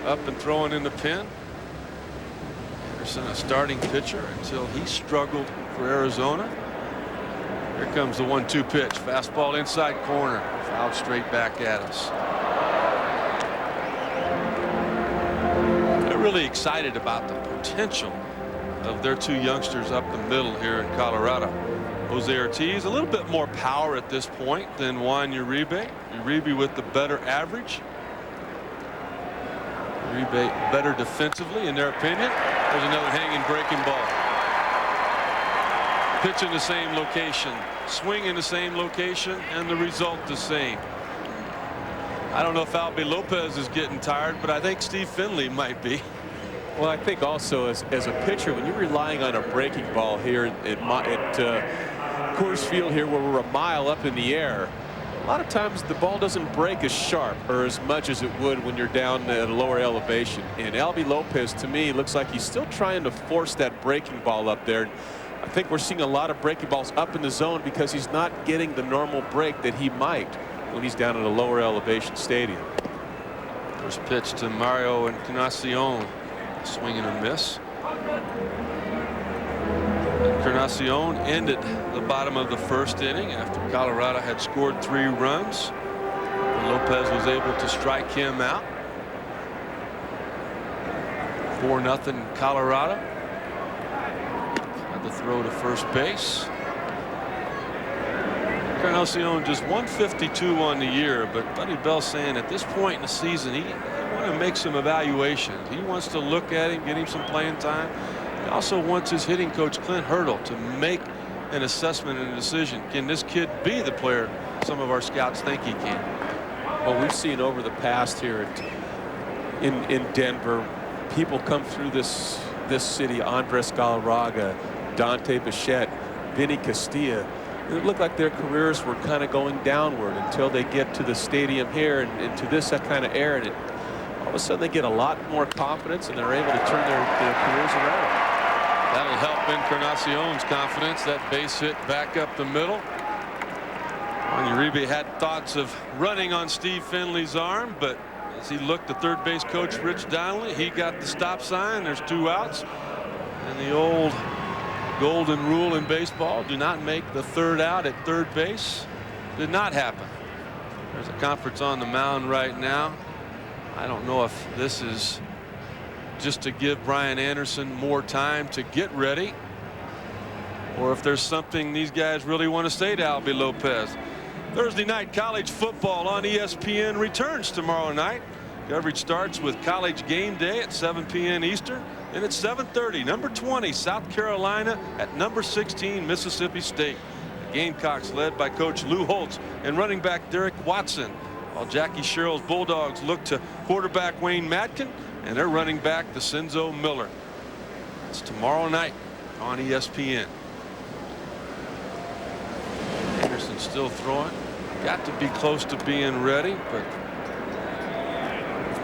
up and throwing in the pen. Anderson, a starting pitcher until he struggled for Arizona. Here comes the 1-2 pitch. Fastball inside corner. Fouled straight back at us. They're really excited about the potential of their two youngsters up the middle here in Colorado. Jose Ortiz, a little bit more power at this point than Juan Uribe. Uribe with the better average. Uribe better defensively, in their opinion. There's another hanging breaking ball. Pitch in the same location, swing in the same location, and the result the same. I don't know if Albie Lopez is getting tired, but I think Steve Finley might be. Well, I think also as a pitcher, when you're relying on a breaking ball here at Coors Field here, where we're a mile up in the air, a lot of times the ball doesn't break as sharp or as much as it would when you're down at a lower elevation. And Albie Lopez, to me, looks like he's still trying to force that breaking ball up there. I think we're seeing a lot of breaking balls up in the zone because he's not getting the normal break that he might when he's down at a lower elevation stadium. First pitch to Mario Encarnacion. Swing and a miss. Encarnacion ended the bottom of the first inning after Colorado had scored 3 runs. And Lopez was able to strike him out. 4-0 Colorado. Had the throw to first base. Encarnacion just 152 on the year, but Buddy Bell saying at this point in the season he wants to make some evaluations. He wants to look at him, get him some playing time. He also wants his hitting coach Clint Hurdle to make an assessment and a decision. Can this kid be the player some of our scouts think he can? Well, we've seen over the past here in Denver, people come through this city. Andres Galarraga, Dante Bichette, Vinny Castilla. It looked like their careers were kind of going downward until they get to the stadium here and into this kind of air, and all of a sudden they get a lot more confidence and they're able to turn their careers around. That'll help Encarnacion's confidence. That base hit back up the middle. Juan Uribe had thoughts of running on Steve Finley's arm, but as he looked at third base coach Rich Donnelly, he got the stop sign. There's 2 outs, and the old golden rule in baseball, do not make the third out at third base, did not happen. There's a conference on the mound right now. I don't know if this is just to give Brian Anderson more time to get ready, or if there's something these guys really want to say to Albie Lopez. Thursday night college football on ESPN returns tomorrow night. Coverage starts with College Game Day at 7 p.m. Eastern. And at 7:30, number 20 South Carolina at number 16 Mississippi State. The Gamecocks led by coach Lou Holtz and running back Derek Watson, while Jackie Sherrill's Bulldogs look to quarterback Wayne Madkin and their running back DeCenzo Miller. It's tomorrow night on ESPN. Anderson still throwing. Got to be close to being ready, but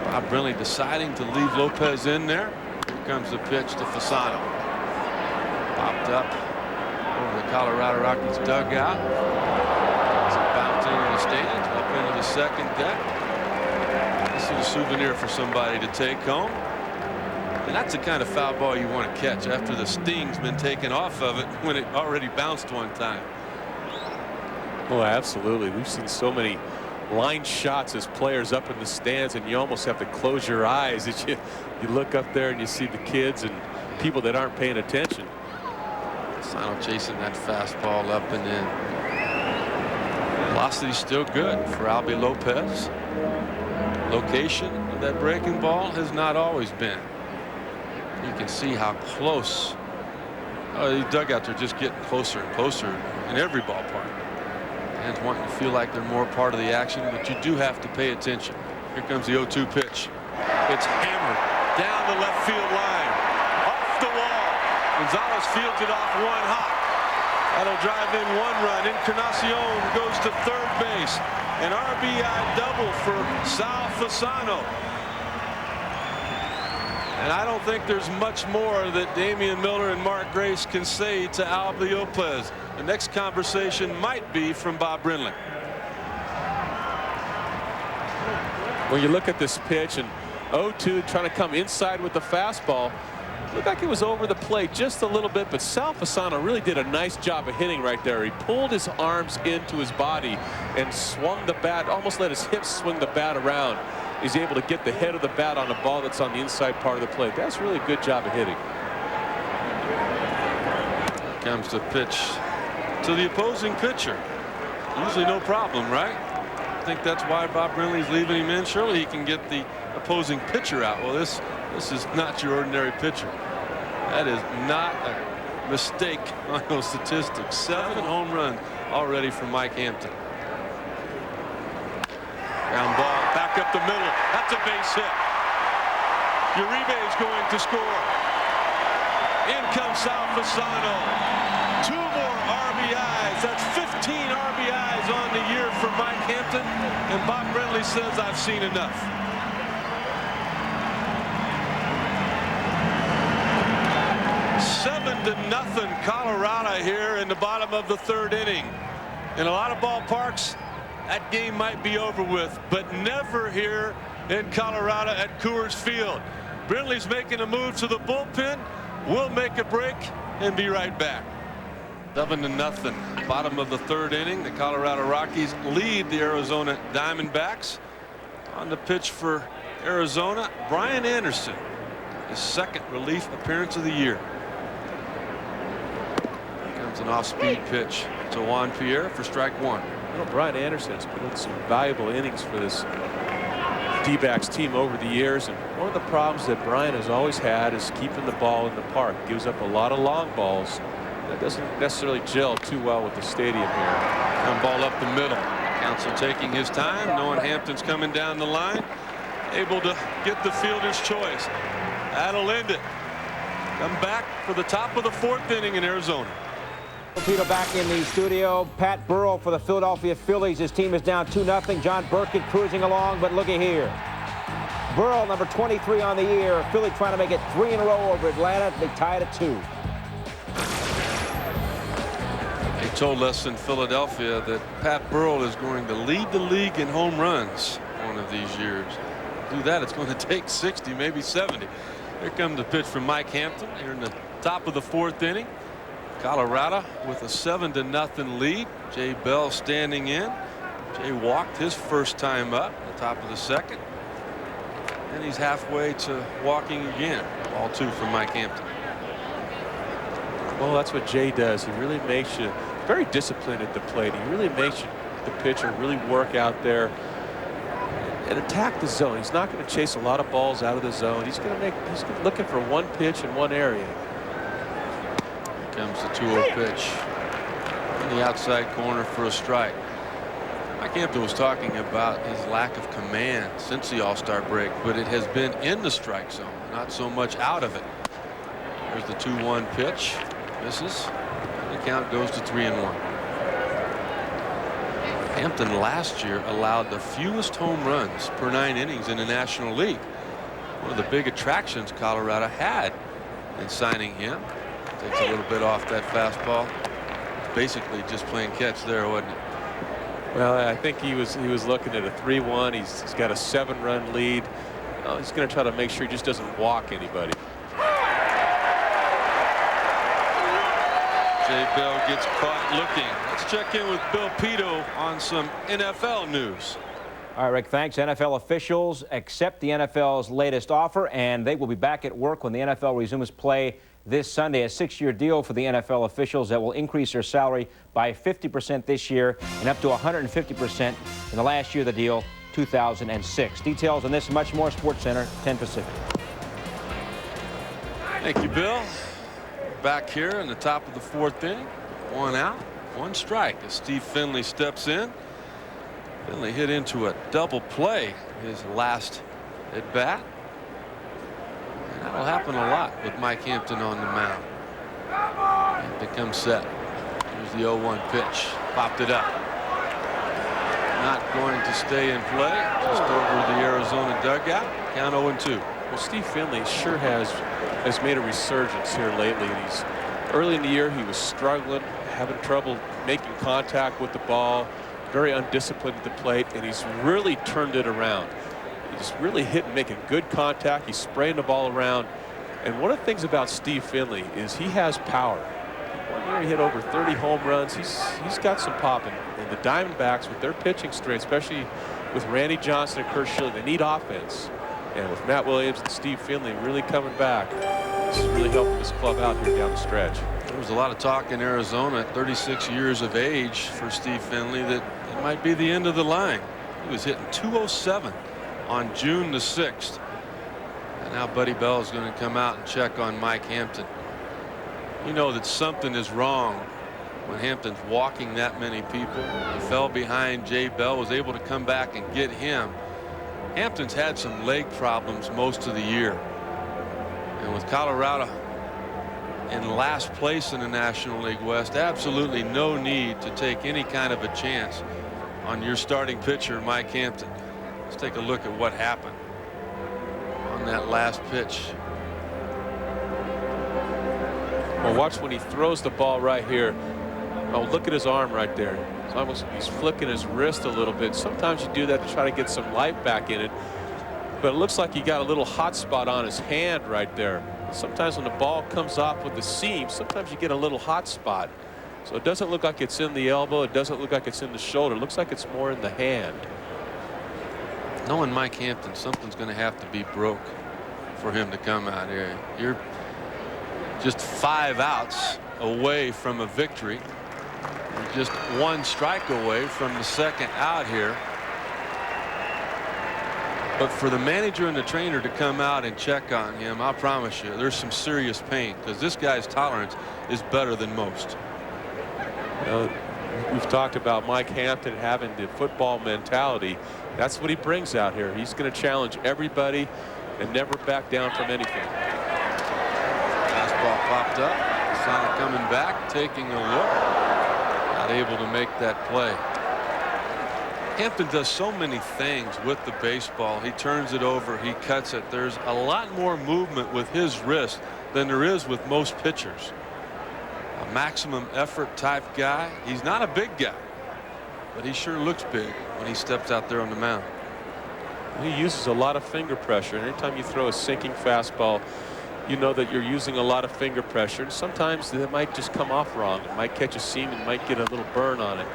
Bob Brenly deciding to leave Lopez in there. Here comes the pitch to Fasano. Popped up over the Colorado Rockies dugout. It's a bounce into the stands, up into the second deck. This is a souvenir for somebody to take home. And that's the kind of foul ball you want to catch after the sting's been taken off of it when it already bounced one time. Oh, absolutely. We've seen so many line shots as players up in the stands, and you almost have to close your eyes as you look up there and you see the kids and people that aren't paying attention. Fasano chasing that fastball up and in. Velocity still good for Albie Lopez. Location of that breaking ball has not always been. You can see how close. These dugouts are just getting closer and closer in every ballpark. Fans wanting to feel like they're more part of the action, but you do have to pay attention. Here comes the 0-2 pitch. It's hammered down the left field line, off the wall. Gonzalez fields it off one hop. That'll drive in 1 run. Encarnacion goes to third base. An RBI double for Sal Fasano. And I don't think there's much more that Damian Miller and Mark Grace can say to Albie Lopez. The next conversation might be from Bob Brenly. When you look at this pitch and 0-2 trying to come inside with the fastball, Looked like it was over the plate just a little bit, but Sal Fasano really did a nice job of hitting right there. He pulled his arms into his body and swung the bat, almost let his hips swing the bat around. He's able to get the head of the bat on a ball that's on the inside part of the plate. That's really a good job of hitting. Comes the pitch to the opposing pitcher. Usually no problem, right? I think that's why Bob Brenly's leaving him in. Surely he can get the opposing pitcher out. Well, this is not your ordinary pitcher. That is not a mistake on those statistics. 7 home runs already for Mike Hampton. Ground ball back up the middle. That's a base hit. Uribe is going to score. In comes Sal Fasano. 2 more RBIs. That's 15 RBIs on the year for Mike Hampton. And Bob Brenly says, I've seen enough. 7-0 Colorado here in the bottom of the 3rd inning. In a lot of ballparks, that game might be over with, but never here in Colorado at Coors Field. Brenly's making a move to the bullpen. We'll make a break and be right back. 7-0, bottom of the 3rd inning. The Colorado Rockies lead the Arizona Diamondbacks. On the pitch for Arizona, Brian Anderson, his 2nd relief appearance of the year. Comes an off-speed pitch to Juan Pierre for strike 1. Well, Brian Anderson has put in some valuable innings for this D-backs team over the years, and one of the problems that Brian has always had is keeping the ball in the park. Gives up a lot of long balls. That doesn't necessarily gel too well with the stadium here. Come ball up the middle. Counsell taking his time, knowing Hampton's coming down the line. Able to get the fielder's choice. That'll end it. Come back for the top of the 4th inning in Arizona. Tito back in the studio. Pat Burrell for the Philadelphia Phillies. His team is down 2-0. John Burkett cruising along, but looky here. Burrell, number 23 on the year. Philly trying to make it 3 in a row over Atlanta. They tied at 2. They told us in Philadelphia that Pat Burrell is going to lead the league in home runs one of these years. To do that, it's going to take 60, maybe 70. Here comes the pitch from Mike Hampton here in the top of the 4th inning. Colorado with a 7-0 lead. Jay Bell standing in. Jay walked his first time up at the top of the 2nd. And he's halfway to walking again. Ball 2 from Mike Hampton. Well, that's what Jay does. He really makes you very disciplined at the plate. He really makes you, the pitcher, really work out there and attack the zone. He's not going to chase a lot of balls out of the zone. He's looking for one pitch in one area. Comes the 2-0 pitch in the outside corner for a strike. Mike Hampton was talking about his lack of command since the All-Star break, but it has been in the strike zone, not so much out of it. There's the 2-1 pitch. Misses. The count goes to 3-1. Hampton last year allowed the fewest home runs per 9 innings in the National League. One of the big attractions Colorado had in signing him. Takes a little bit off that fastball. Basically just playing catch there, wasn't it? Well, I think he was looking at a 3-1. He's got a 7-run lead. He's going to try to make sure he just doesn't walk anybody. Jay Bell gets caught looking. Let's check in with Bill Pito on some NFL news. All right, Rick, thanks. NFL officials accept the NFL's latest offer, and they will be back at work when the NFL resumes play this Sunday. A 6-year deal for the NFL officials that will increase their salary by 50% this year and up to 150% in the last year of the deal, 2006. Details on this and much more, SportsCenter, 10 Pacific. Thank you, Bill. Back here in the top of the 4th inning. 1 out, 1 strike as Steve Finley steps in. Finley hit into a double play his last at bat. And that'll happen a lot with Mike Hampton on the mound. Hampton comes set. Here's the 0-1 pitch. Popped it up. Not going to stay in play. Just over the Arizona dugout. Count 0-2. Well, Steve Finley sure has made a resurgence here lately. And he's early in the year he was struggling, having trouble making contact with the ball, very undisciplined at the plate, and he's really turned it around. He's really making good contact. He's spraying the ball around, And one of the things about Steve Finley is he has power. One year he hit over 30 home runs. He's got some pop. And the Diamondbacks, with their pitching strength, especially with Randy Johnson and Kurt Schilling, they need offense. And with Matt Williams and Steve Finley really coming back, this is really helping this club out here down the stretch. There was a lot of talk in Arizona at 36 years of age for Steve Finley that it might be the end of the line. He was hitting 207 on June the 6th. And now Buddy Bell is going to come out and check on Mike Hampton. You know that something is wrong when Hampton's walking that many people. He fell behind Jay Bell, was able to come back and get him. Hampton's had some leg problems most of the year. And with Colorado in last place in the National League West, absolutely no need to take any kind of a chance on your starting pitcher, Mike Hampton. Let's take a look at what happened on that last pitch. Well, watch when he throws the ball right here. Oh, look at his arm right there. It's almost he's flicking his wrist a little bit. Sometimes you do that to try to get some life back in it. But it looks like he got a little hot spot on his hand right there. Sometimes when the ball comes off with the seam, sometimes you get a little hot spot. So it doesn't look like it's in the elbow. It doesn't look like it's in the shoulder. It looks like it's more in the hand. Knowing Mike Hampton, something's going to have to be broke for him to come out here. You're just 5 outs away from a victory. You're just 1 strike away from the second out here. But for the manager and the trainer to come out and check on him, I promise you there's some serious pain, because this guy's tolerance is better than most. We've talked about Mike Hampton having the football mentality. That's what he brings out here. He's going to challenge everybody and never back down from anything. Fastball popped up. Sonic coming back, taking a look. Not able to make that play. Hampton does so many things with the baseball. He turns it over, he cuts it. There's a lot more movement with his wrist than there is with most pitchers. A maximum effort type guy. He's not a big guy, but he sure looks big when he steps out there on the mound. He uses a lot of finger pressure. And anytime you throw a sinking fastball, you know that you're using a lot of finger pressure. And sometimes it might just come off wrong. It might catch a seam and might get a little burn on it.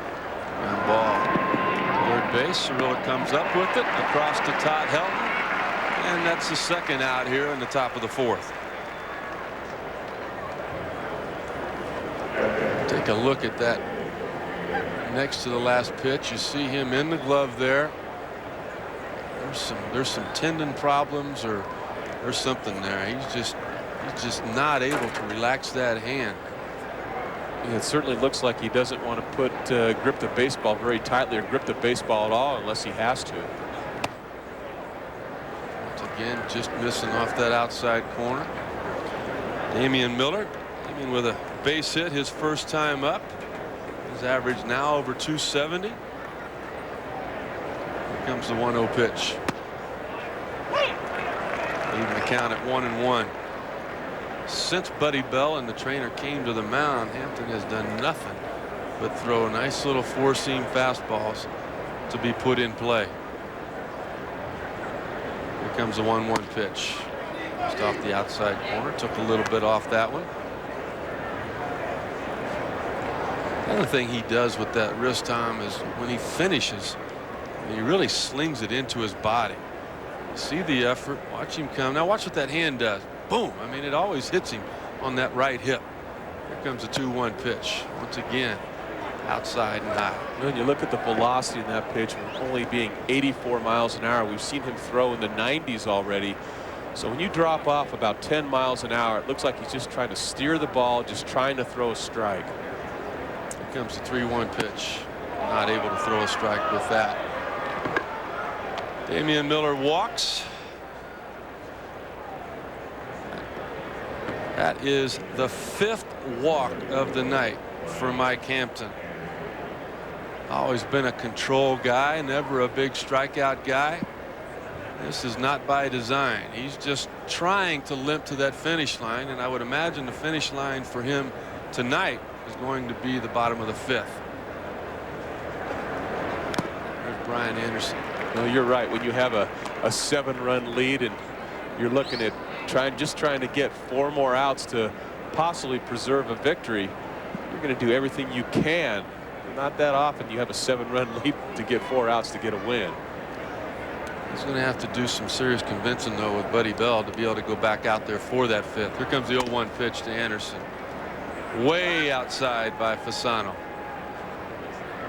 Ground ball. Third base. Cerullo comes up with it across to Todd Helton. And that's the second out here in the top of the 4th. Take a look at that next to the last pitch. You see him in the glove there. There's some tendon problems or something there. He's just not able to relax that hand. Yeah, it certainly looks like he doesn't want to grip the baseball very tightly or grip the baseball at all unless he has to. Once again, just missing off that outside corner. Damian Miller, with a base hit his first time up. His average now over 270. Here comes the 1-0 pitch. Leaving the count at 1-1. Since Buddy Bell and the trainer came to the mound, Hampton has done nothing but throw nice little 4-seam fastballs to be put in play. Here comes the 1-1 pitch. Just off the outside corner. Took a little bit off that one. Another thing he does with that wrist, Tom, is when he finishes, he really slings it into his body. You see the effort. Watch him come. Now watch what that hand does. Boom. I mean, it always hits him on that right hip. Here comes the 2-1 pitch. Once again, outside and high. When you look at the velocity in that pitch, only being 84 miles an hour, we've seen him throw in the 90s already. So when you drop off about 10 miles an hour, it looks like he's just trying to steer the ball, just trying to throw a strike. Here comes the 3-1 pitch. Not able to throw a strike with that. Damian Miller walks. That is the 5th walk of the night for Mike Hampton. Always been a control guy, never a big strikeout guy. This is not by design. He's just trying to limp to that finish line, and I would imagine the finish line for him tonight is going to be the bottom of the 5th. There's Brian Anderson. No, you're right. When you have a 7-run lead and you're looking at just trying to get 4 more outs to possibly preserve a victory, you're going to do everything you can. Not that often you have a 7-run lead to get 4 outs to get a win. He's going to have to do some serious convincing, though, with Buddy Bell to be able to go back out there for that 5th. Here comes the 0-1 pitch to Anderson. Way outside by Fasano.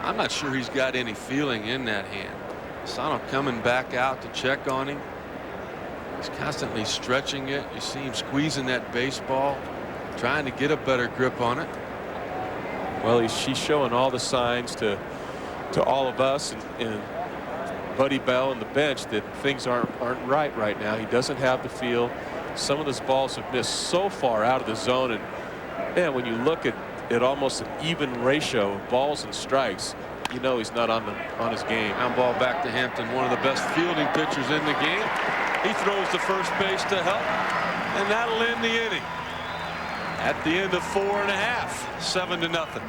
I'm not sure he's got any feeling in that hand. Fasano coming back out to check on him. He's constantly stretching it. You see him squeezing that baseball, trying to get a better grip on it. Well, she's showing all the signs to all of us and Buddy Bell and the bench that things aren't right now. He doesn't have the feel. Some of those balls have missed so far out of the zone, and man, when you look at almost an even ratio of balls and strikes, you know he's not on his game. Ground ball back to Hampton, one of the best fielding pitchers in the game. He throws to first base to help, and that'll end the inning. At the end of 4 1/2, 7-0.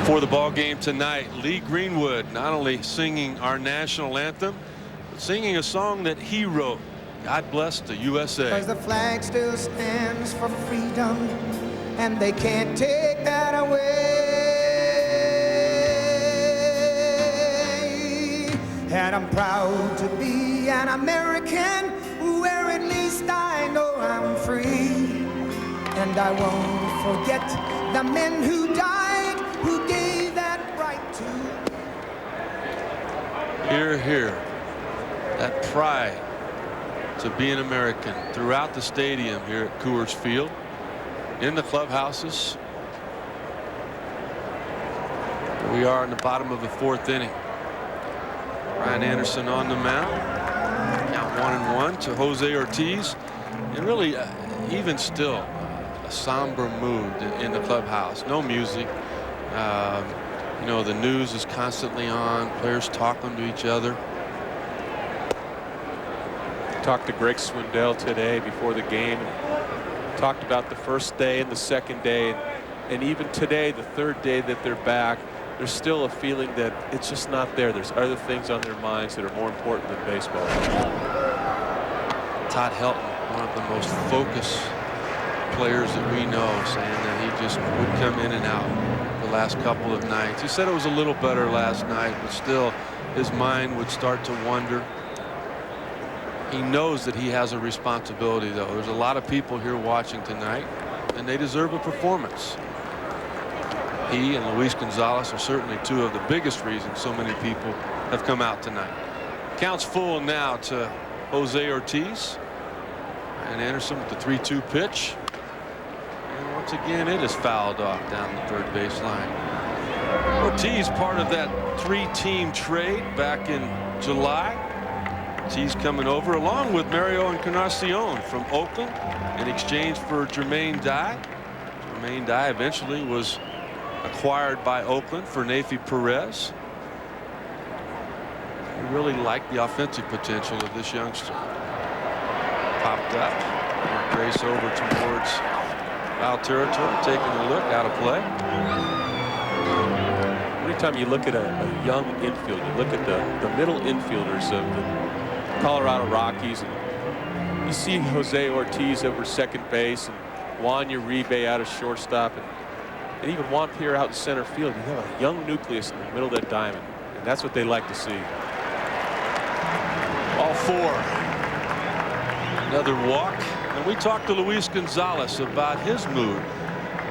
For the ball game tonight, Lee Greenwood not only singing our national anthem, but singing a song that he wrote, God Bless the USA. 'Cause the flag still stands for freedom, and they can't take that away. And I'm proud to be an American, where at least I know I'm free. And I won't forget the men who died, who gave that right to. Hear, hear. That pride to be an American throughout the stadium here at Coors Field, in the clubhouses. Here we are in the bottom of the 4th inning. Ryan Anderson on the mound. Count 1-1 to Jose Ortiz, and really even still a somber mood in the clubhouse. No music. You know, the news is constantly on, players talking to each other. Talked to Greg Swindell today before the game, and talked about the first day and the second day, and even today, the 3rd day that they're back, there's still a feeling that it's just not there. There's other things on their minds that are more important than baseball. Todd Helton, one of the most focused players that we know, saying that he just would come in and out the last couple of nights. He said it was a little better last night, but still his mind would start to wander. He knows that he has a responsibility, though. There's a lot of people here watching tonight, and they deserve a performance. He and Luis Gonzalez are certainly 2 of the biggest reasons so many people have come out tonight. Counts full now to Jose Ortiz. And Anderson with the 3-2 pitch. And once again, it is fouled off down the 3rd base line. Ortiz, part of that 3-team trade back in July. Ortiz coming over along with Mario Encarnacion from Oakland in exchange for Jermaine Dye. Jermaine Dye eventually was acquired by Oakland for Nafi Perez. We really like the offensive potential of this youngster. Popped up, race over towards foul territory, taking a look, out of play. Anytime you look at a young infield, you look at the middle infielders of the Colorado Rockies, and you see Jose Ortiz over second base, and Juan Uribe out of shortstop, and even Juan Pierre out in center field. You have a young nucleus in the middle of that diamond, and that's what they like to see. All 4. Another walk. And we talked to Luis Gonzalez about his mood,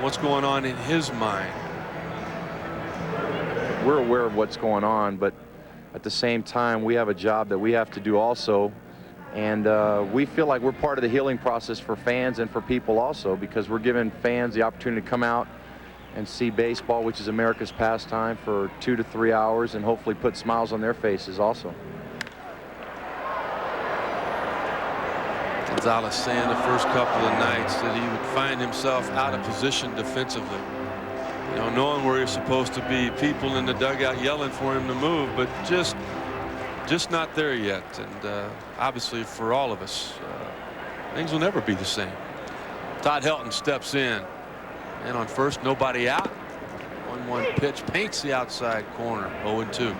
what's going on in his mind. We're aware of what's going on, but at the same time, we have a job that we have to do also. And we feel like we're part of the healing process for fans and for people also, because we're giving fans the opportunity to come out and see baseball, which is America's pastime, for 2 to 3 hours, and hopefully put smiles on their faces also. Gonzalez saying the first couple of nights that he would find himself out of position defensively. You know, knowing where he's supposed to be, people in the dugout yelling for him to move, but just not there yet. And obviously for all of us, things will never be the same. Todd Helton steps in, and on first, nobody out. 1-1 pitch paints the outside corner. 0-2.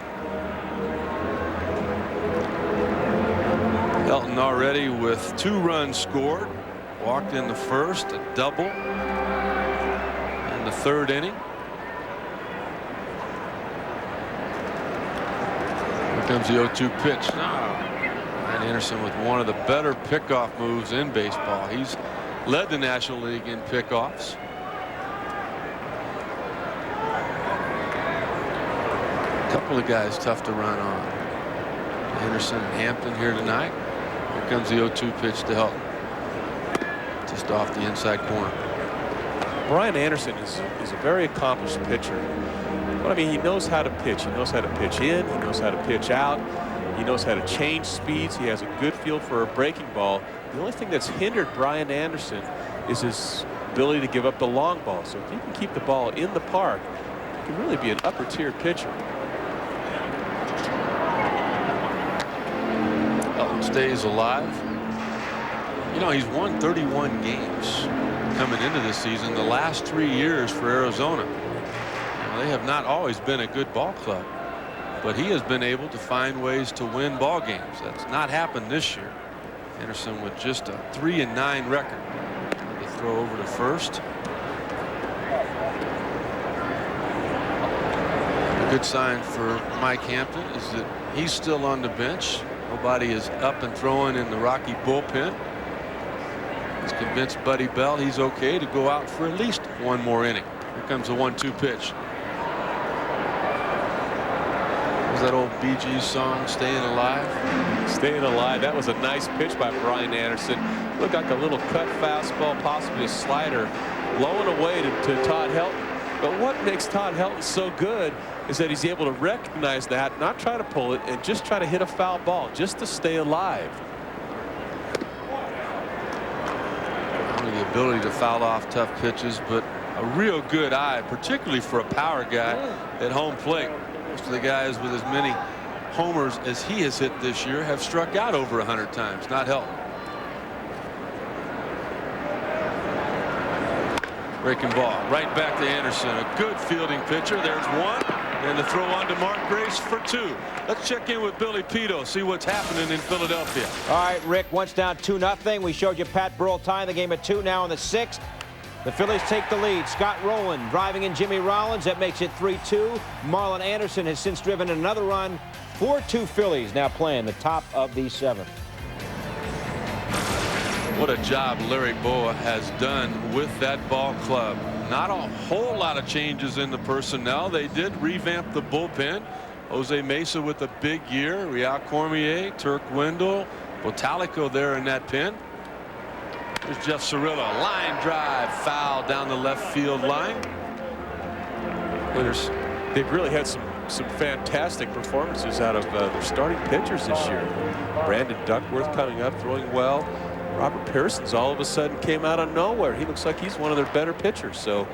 Helton already with 2 runs scored. Walked in the first, a double in the 3rd inning. Here comes the 0-2 pitch. Ryan Anderson with one of the better pickoff moves in baseball. He's led the National League in pickoffs. A couple of guys tough to run on. Anderson and Hampton here tonight. Here comes the 0-2 pitch to Helton. Just off the inside corner. Brian Anderson is a very accomplished pitcher. But I mean, he knows how to pitch. He knows how to pitch in. He knows how to pitch out. He knows how to change speeds. He has a good feel for a breaking ball. The only thing that's hindered Brian Anderson is his ability to give up the long ball. So if he can keep the ball in the park, he can really be an upper tier pitcher. Helton stays alive. You know, he's won 31 games coming into this season. The last 3 years for Arizona. Now, they have not always been a good ball club, but he has been able to find ways to win ball games. That's not happened this year. Anderson with just a 3-9 record. The throw over to first. A good sign for Mike Hampton is that he's still on the bench. Nobody is up and throwing in the Rocky bullpen. He's convinced Buddy Bell he's okay to go out for at least 1 more inning. Here comes the 1-2 pitch. Was that old Bee Gees song, Staying Alive? Staying Alive. That was a nice pitch by Brian Anderson. Looked like a little cut fastball, possibly a slider, blowing away to Todd Helton. But what makes Todd Helton so good is that he's able to recognize that, not try to pull it, and just try to hit a foul ball just to stay alive. The ability to foul off tough pitches, but a real good eye, particularly for a power guy at home plate. Most of the guys with as many homers as he has hit this year have struck out over 100 times. Not Helton. Breaking ball right back to Anderson. A good fielding pitcher. There's one, and the throw on to Mark Grace for 2. Let's check in with Billy Pito, see what's happening in Philadelphia. All right, Rick, once down 2-0. We showed you Pat Burrell tying the game at 2. Now in the 6th. The Phillies take the lead. Scott Rowland driving in Jimmy Rollins. That makes it 3-2. Marlon Anderson has since driven another run. 4-2 Phillies now playing the top of the 7th. What a job Larry Boa has done with that ball club. Not a whole lot of changes in the personnel. They did revamp the bullpen. Jose Mesa with a big year. Real Cormier, Turk Wendell, Botalico there in that pen. There's Jeff Cirillo. Line drive, foul down the left field line. They've really had some fantastic performances out of their starting pitchers this year. Brandon Duckworth coming up, throwing well. Robert Pearson's all of a sudden came out of nowhere. He looks like he's one of their better pitchers. So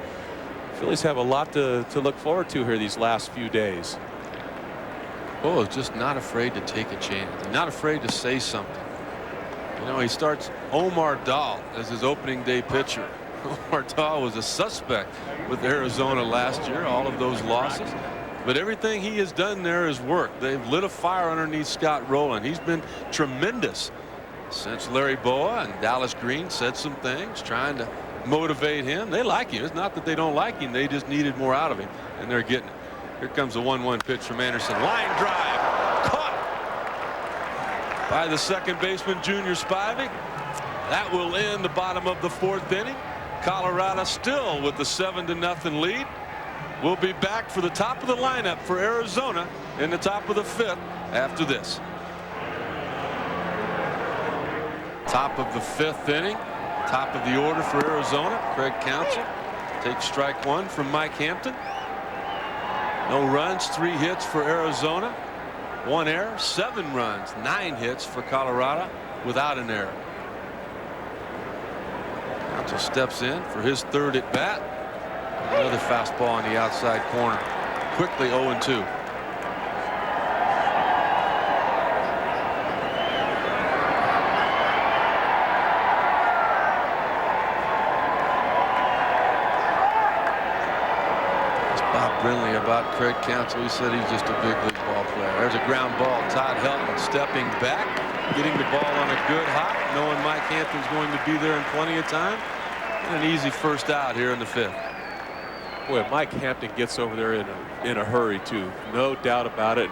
Phillies have a lot to look forward to here these last few days. Oh, just not afraid to take a chance. Not afraid to say something. You know, he starts Omar Dahl as his opening day pitcher. Omar Dahl was a suspect with Arizona last year, all of those losses. But everything he has done there is work. They've lit a fire underneath Scott Rowland. He's been tremendous since Larry Boa and Dallas Green said some things trying to motivate him. They like him. It's not that they don't like him. They just needed more out of him, and they're getting it. Here comes the 1-1 pitch from Anderson. Line drive. Caught by the second baseman, Junior Spivak. That will end the bottom of the 4th inning. Colorado still with the 7-0 lead. We'll be back for the top of the lineup for Arizona in the top of the 5th after this. Top of the 5th inning. Top of the order for Arizona. Craig Counsell takes strike 1 from Mike Hampton. No runs, 3 hits for Arizona. 1 error, 7 runs, 9 hits for Colorado without an error. Counsell steps in for his 3rd at bat. Another fastball on the outside corner. Quickly 0-2. Brindley about Craig Counsell. He said he's just a big league ball player. There's a ground ball. Todd Helton stepping back, getting the ball on a good hop, knowing Mike Hampton's going to be there in plenty of time. And an easy first out here in the 5th. Boy, Mike Hampton gets over there in a hurry too, no doubt about it.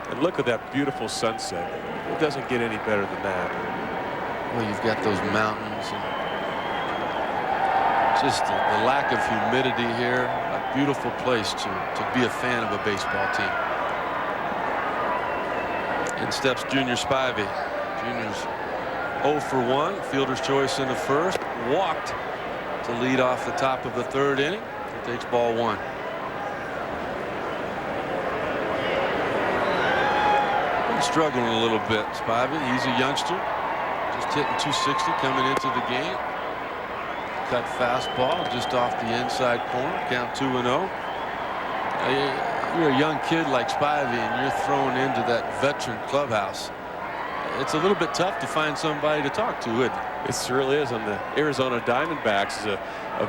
And look at that beautiful sunset. It doesn't get any better than that. Well, you've got those mountains and just the lack of humidity here. A beautiful place to be a fan of a baseball team. In steps Junior Spivey. Junior's 0 for 1. Fielder's choice in the 1st. Walked to lead off the top of the 3rd inning. He takes ball 1. Struggling a little bit, Spivey. He's a youngster, just hitting 260 coming into the game. Cut fastball just off the inside corner. Count 2-0. You're a young kid like Spivey and you're thrown into that veteran clubhouse. It's a little bit tough to find somebody to talk to, isn't it? It certainly is. On the Arizona Diamondbacks is a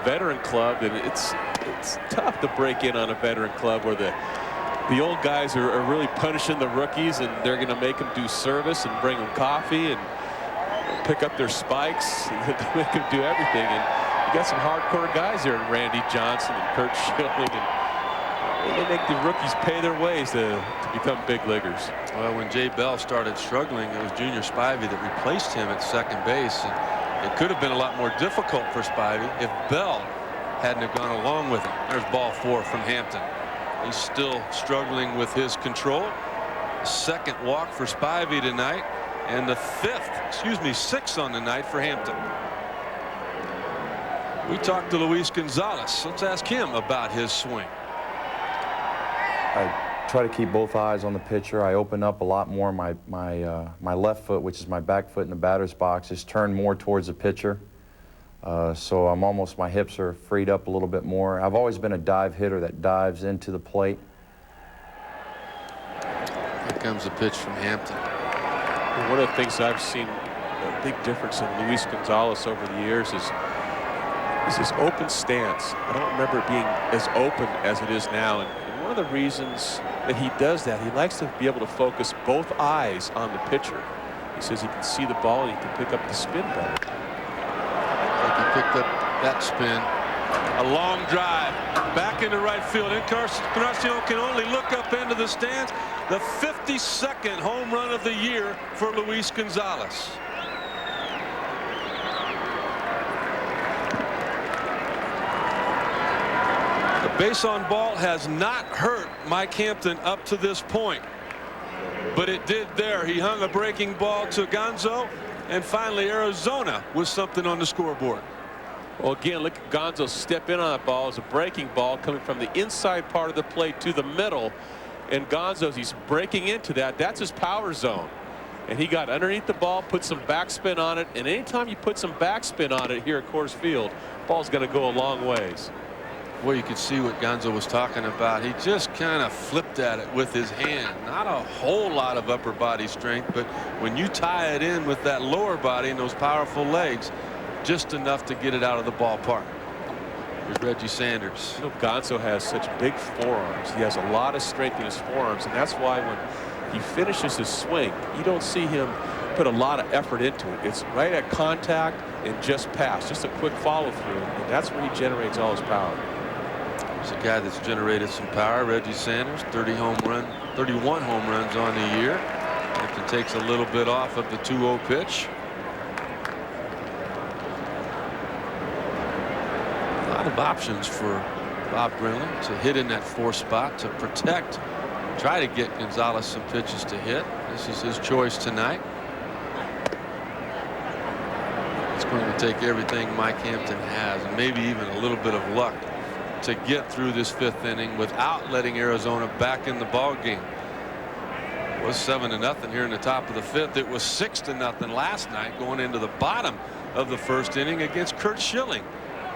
veteran club, and it's tough to break in on a veteran club where the old guys are really punishing the rookies, and they're going to make them do service and bring them coffee and pick up their spikes and make them do everything. And you got some hardcore guys here in Randy Johnson and Kurt Schilling, and they make the rookies pay their ways to become big leaguers. Well, when Jay Bell started struggling, it was Junior Spivey that replaced him at second base, and it could have been a lot more difficult for Spivey if Bell hadn't have gone along with him. There's ball 4 from Hampton. He's still struggling with his control. Second walk for Spivey tonight, and the 6th on the night for Hampton. We talked to Luis Gonzalez. Let's ask him about his swing. I try to keep both eyes on the pitcher. I open up a lot more. My left foot, which is my back foot in the batter's box, is turned more towards the pitcher. So my hips are freed up a little bit more. I've always been a dive hitter that dives into the plate. Here comes the pitch from Hampton. Well, one of the things I've seen a big difference in Luis Gonzalez over the years is his open stance. I don't remember it being as open as it is now. And one of the reasons that he does that, he likes to be able to focus both eyes on the pitcher. He says he can see the ball and he can pick up the spin better. He picked up that spin. A long drive back into right field. Encarnacion can only look up into the stands. The 52nd home run of the year for Luis Gonzalez. The base on ball has not hurt Mike Hampton up to this point, but it did there. He hung a breaking ball to Gonzo, and finally Arizona with something on the scoreboard. Well, again, look at Gonzo step in on that ball. It's a breaking ball coming from the inside part of the plate to the middle. And Gonzo, he's breaking into that. That's his power zone. And he got underneath the ball, put some backspin on it. And anytime you put some backspin on it here at Coors Field, ball's going to go a long ways. Well, you could see what Gonzo was talking about. He just kind of flipped at it with his hand. Not a whole lot of upper body strength, but when you tie it in with that lower body and those powerful legs, just enough to get it out of the ballpark. Here's Reggie Sanders. You know, Gonzo has such big forearms. He has a lot of strength in his forearms, and that's why when he finishes his swing, you don't see him put a lot of effort into it. It's right at contact and just pass, just a quick follow through, and that's where he generates all his power. There's a guy that's generated some power, Reggie Sanders, 31 home runs on the year. Hampton takes a little bit off of the 2-0 pitch. A lot of options for Bob Brindley to hit in that 4th spot, to protect, try to get Gonzalez some pitches to hit. This is his choice tonight. It's going to take everything Mike Hampton has, and maybe even a little bit of luck, to get through this 5th inning without letting Arizona back in the ball game. It was 7-0 here in the top of the 5th. It was 6-0 last night going into the bottom of the 1st inning against Kurt Schilling.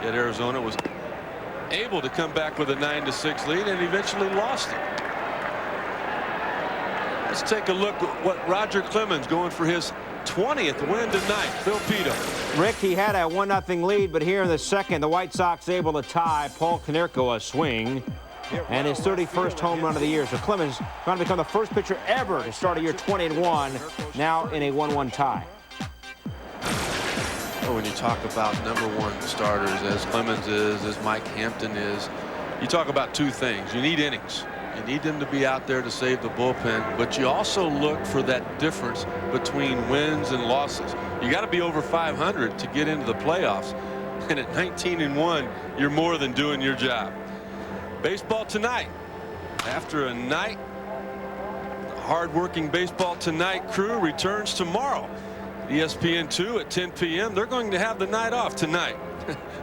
Yet Arizona was able to come back with a 9-6 lead and eventually lost it. Let's take a look at what Roger Clemens going for his 20th win tonight. Phil Pito. Rick, he had a 1-0 lead, but here in the 2nd, the White Sox able to tie. Paul Konerko a swing. and his 31st home run of the year. So Clemens going to become the first pitcher ever to start a year 20-1, now in a 1-1 tie. Well, when you talk about #1 starters, as Clemens is, as Mike Hampton is, you talk about two things. You need innings. You need them to be out there to save the bullpen, but you also look for that difference between wins and losses. You got to be over 500 to get into the playoffs, and at 19-1, you're more than doing your job. Baseball tonight. After a night, the hard-working Baseball Tonight crew returns tomorrow. ESPN2 at 10 p.m. They're going to have the night off tonight.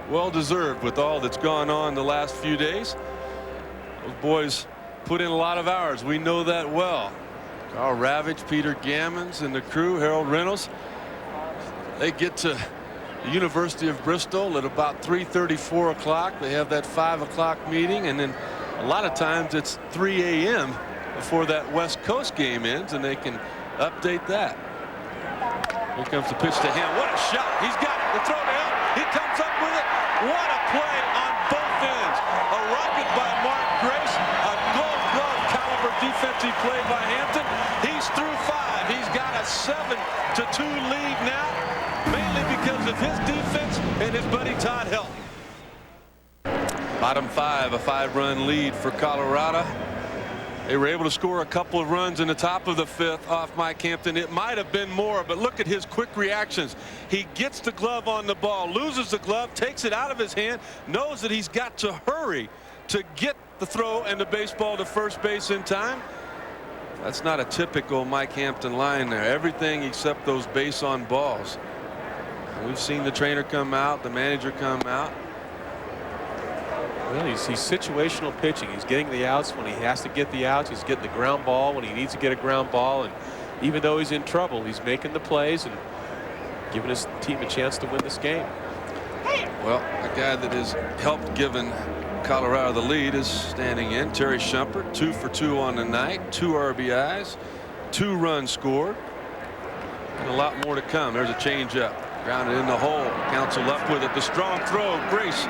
Well deserved with all that's gone on the last few days. Those boys put in a lot of hours. We know that well. Carl Ravage, Peter Gammons, and the crew, Harold Reynolds. They get to the University of Bristol at about 3:30, 4 o'clock. They have that 5 o'clock meeting, and then a lot of times it's 3 a.m. before that West Coast game ends, and they can update that. Here comes the pitch to him. What a shot. He's got it. The throw to him. He comes up with it. What a play on both ends. A rocket by Mark Grace. A Gold Glove caliber defensive play by Hampton. He's through 5. He's got a 7-2 lead now, mainly because of his defense and his buddy Todd Helton. Bottom 5, a 5-run lead for Colorado. They were able to score a couple of runs in the top of the 5th off Mike Hampton. It might have been more, but look at his quick reactions. He gets the glove on the ball, loses the glove, takes it out of his hand, knows that he's got to hurry to get the throw and the baseball to first base in time. That's not a typical Mike Hampton line there. Everything except those base on balls. And we've seen the trainer come out, the manager come out. Well, he's situational pitching. He's getting the outs when he has to get the outs. He's getting the ground ball when he needs to get a ground ball. And even though he's in trouble, he's making the plays and giving his team a chance to win this game. Well, a guy that has helped giving Colorado the lead is standing in. Terry Shumpert, 2 for 2 on the night, 2 RBIs, 2 runs scored, and a lot more to come. There's a changeup. Grounded in the hole. Counsell left with it. The strong throw. Grace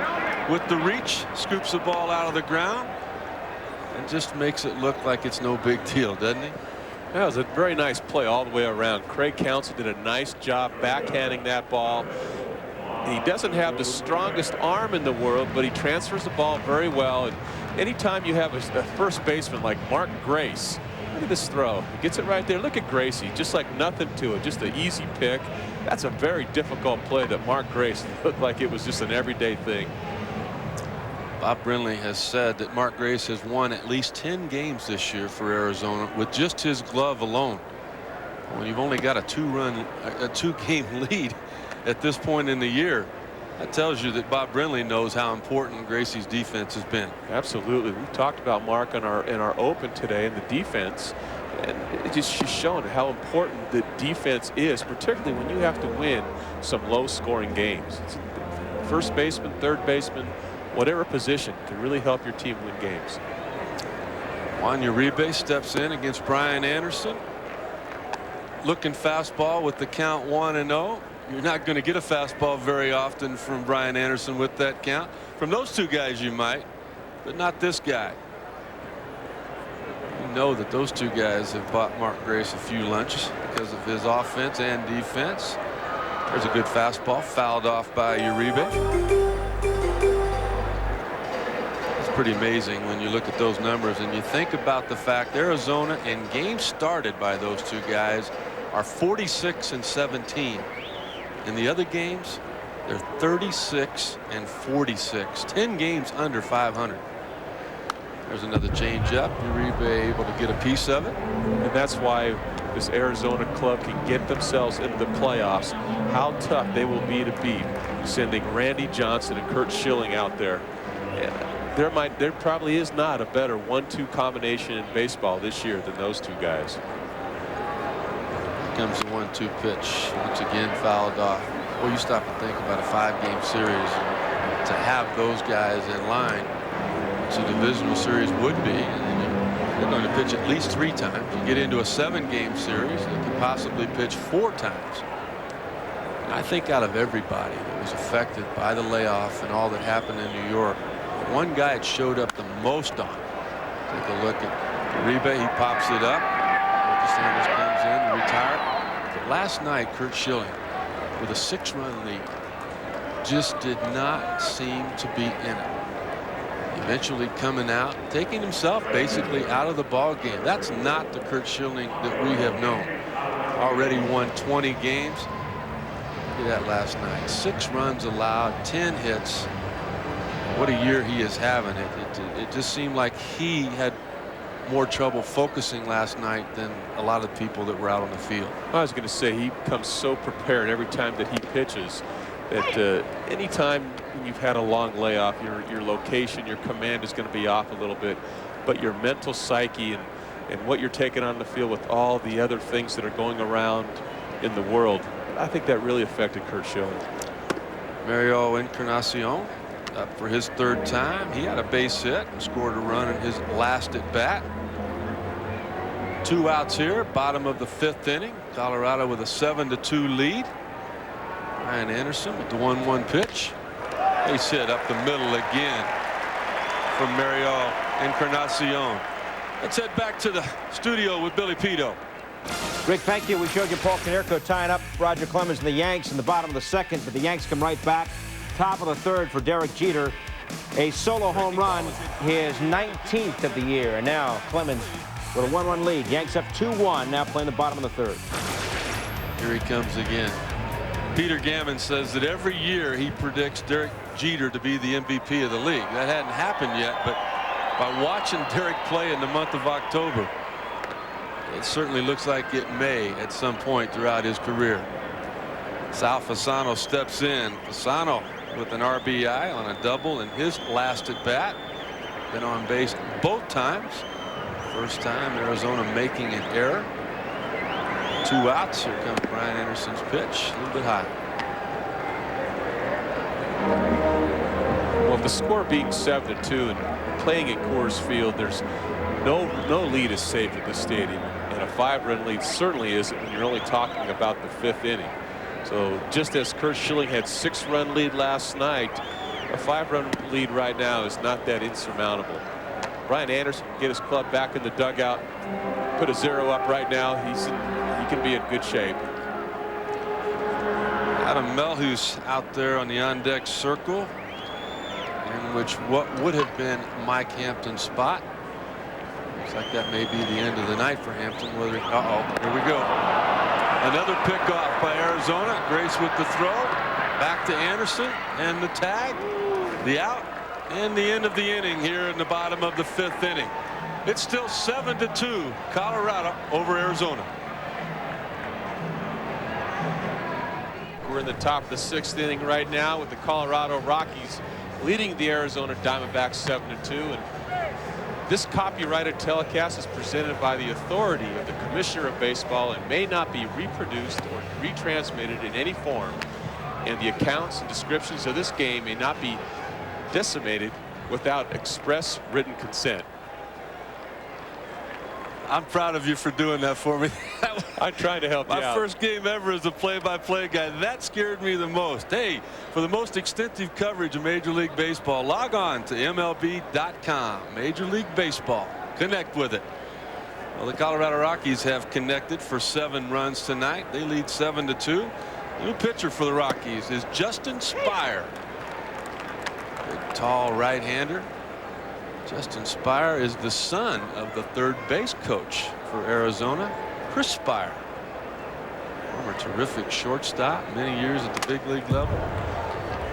with the reach. Scoops the ball out of the ground. And just makes it look like it's no big deal, doesn't he? That was a very nice play all the way around. Craig Counsell did a nice job backhanding that ball. He doesn't have the strongest arm in the world, but he transfers the ball very well. And anytime you have a first baseman like Mark Grace, look at this throw. He gets it right there. Look at Gracie. Just like nothing to it. Just an easy pick. That's a very difficult play that Mark Grace looked like it was just an everyday thing. Bob Brenly has said that Mark Grace has won at least 10 games this year for Arizona with just his glove alone. When you've only got a 2-game lead at this point in the year, that tells you that Bob Brenly knows how important Gracie's defense has been. Absolutely. We talked about Mark in our open today and the defense, and it just she's shown how important the defense is, particularly when you have to win some low-scoring games. First baseman, third baseman, whatever position can really help your team win games. Juan Uribe steps in against Brian Anderson. Looking fastball with the count 1-0. You're not going to get a fastball very often from Brian Anderson with that count. From those two guys you might, but not this guy. You know that those two guys have bought Mark Grace a few lunches because of his offense and defense. There's a good fastball fouled off by Uribe. It's pretty amazing when you look at those numbers and you think about the fact Arizona in games started by those two guys are 46-17. In the other games, they're 36-46. 10 games under 500. There's another changeup. Uribe able to get a piece of it. And that's why this Arizona club can get themselves into the playoffs. How tough they will be to beat, sending Randy Johnson and Kurt Schilling out there. There probably is not a better 1-2 combination in baseball this year than those two guys. Comes the 1-2 pitch. Once again fouled off. Well, you stop and think about a 5-game series to have those guys in line, which a divisional series would be, and they're going to pitch at least 3 times. You get into a 7-game series, they could possibly pitch 4 times. And I think out of everybody that was affected by the layoff and all that happened in New York, one guy it showed up the most on Take a look at Uribe. He pops it up. Reggie Sanders comes in, retired. But last night, Curt Schilling, with a 6-run lead, just did not seem to be in it. Eventually coming out, taking himself basically out of the ball game. That's not the Curt Schilling that we have known. Already won 20 games. Look at that last night. 6 runs allowed, 10 hits. What a year he is having. It just seemed like he had more trouble focusing last night than a lot of people that were out on the field. I was going to say he comes so prepared every time that he pitches that anytime you've had a long layoff, your location, your command is going to be off a little bit, but your mental psyche and what you're taking on the field with all the other things that are going around in the world, I think that really affected Curt Schilling. Mario Encarnacion up for his 3rd time. He had a base hit and scored a run in his last at bat. 2 outs here, bottom of the 5th inning. Colorado with a 7-2 lead. Ryan Anderson with the 1-1 pitch. Base hit up the middle again from Mario Encarnacion. Let's head back to the studio with Billy Pito. Rick, thank you. We showed you Paul Konerko tying up Roger Clemens and the Yanks in the bottom of the 2nd, but the Yanks come right back. Top of the 3rd for Derek Jeter. A solo home run, his 19th of the year. And now Clemens with a 1-1 lead. Yanks up 2-1, now playing the bottom of the 3rd. Here he comes again. Peter Gammon says that every year he predicts Derek Jeter to be the MVP of the league. That hadn't happened yet, but by watching Derek play in the month of October, it certainly looks like it may at some point throughout his career. Sal Fasano steps in. Fasano with an RBI on a double in his last at bat. Been on base both times. First time Arizona making an error. 2 outs. Here comes Brian Anderson's pitch, a little bit high. Well, the score being 7-2 and playing at Coors Field, there's no lead is safe at this stadium, and a 5-run lead certainly isn't when you're only talking about the 5th inning. So just as Curt Schilling had 6-run lead last night, a 5-run lead right now is not that insurmountable. Brian Anderson can get his club back in the dugout, put a 0 up right now. He can be in good shape. Adam Melhus out there on the on-deck circle, in which what would have been Mike Hampton's spot. Looks like that may be the end of the night for Hampton. Whether here we go. Another pickoff by Arizona. Grace with the throw. Back to Anderson and the tag, the out, and the end of the inning here in the bottom of the 5th inning. It's still 7-2 Colorado over Arizona. We're in the top of the 6th inning right now with the Colorado Rockies leading the Arizona Diamondbacks 7-2. And this copyrighted telecast is presented by the authority of the Commissioner of Baseball and may not be reproduced or retransmitted in any form. And the accounts and descriptions of this game may not be disseminated without express written consent. I'm proud of you for doing that for me. I'm trying to help you out. My first game ever as a play-by-play guy. That scared me the most. Hey, for the most extensive coverage of Major League Baseball, log on to MLB.com. Major League Baseball. Connect with it. Well, the Colorado Rockies have connected for 7 runs tonight. They lead 7-2. New pitcher for the Rockies is Justin Spire. Big, tall right-hander. Justin Spire is the son of the 3rd base coach for Arizona, Chris Spire. Former terrific shortstop, many years at the big league level.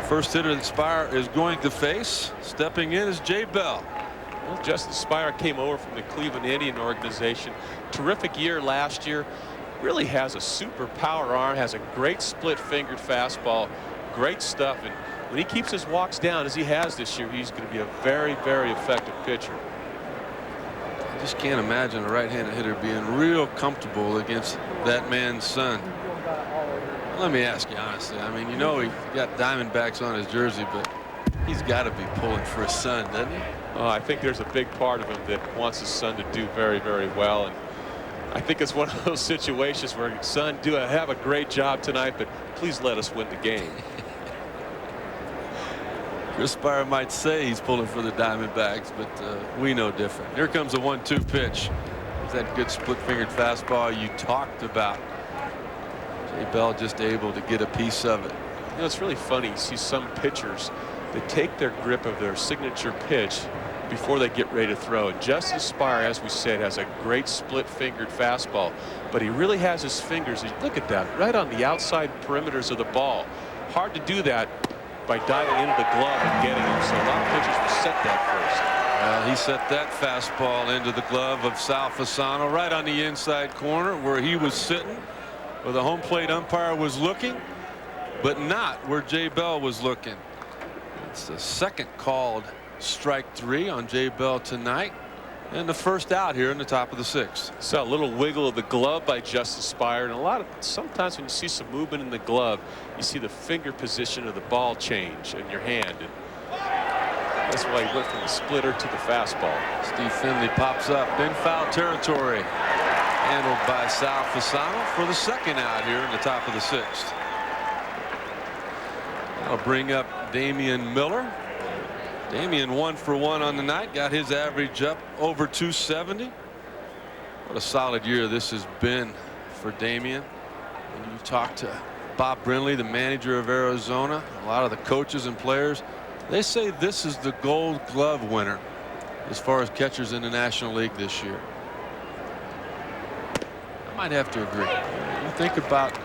First hitter that Spire is going to face, stepping in, is Jay Bell. Well, Justin Spire came over from the Cleveland Indian organization. Terrific year last year. Really has a super power arm, has a great split-fingered fastball, great stuff. And when he keeps his walks down, as he has this year, he's going to be a very, very effective pitcher. I just can't imagine a right-handed hitter being real comfortable against that man's son. Let me ask you honestly. I mean, you know, he got Diamondbacks on his jersey, but he's got to be pulling for his son, doesn't he? I think there's a big part of him that wants his son to do very, very well. And I think it's one of those situations where, son, have a great job tonight, but please let us win the game. Chris Spire might say he's pulling for the Diamondbacks, but we know different. Here comes a 1-2 pitch. There's that good split-fingered fastball you talked about. Jay Bell just able to get a piece of it. You know, it's really funny. You see some pitchers that take their grip of their signature pitch before they get ready to throw. Justin Spire, as we said, has a great split-fingered fastball, but he really has his fingers. Look at that, right on the outside perimeters of the ball. Hard to do that by diving into the glove and getting him. So a lot of pitchers will set that first. Well, he set that fastball into the glove of Sal Fasano right on the inside corner where he was sitting, where the home plate umpire was looking, but not where Jay Bell was looking. It's the second called strike 3 on Jay Bell tonight, and the first out here in the top of the 6th. So a little wiggle of the glove by Justin Spire, and sometimes when you see some movement in the glove, you see the finger position of the ball change in your hand. And that's why he went from the splitter to the fastball. Steve Finley pops up in foul territory, handled by Sal Fasano for the second out here in the top of the 6th. I'll bring up Damian Miller. Damian 1 for 1 on the night, got his average up over 270. What a solid year this has been for Damian. When you talk to Bob Brinley, the manager of Arizona, a lot of the coaches and players, they say this is the Gold Glove winner as far as catchers in the National League this year. I might have to agree. You think about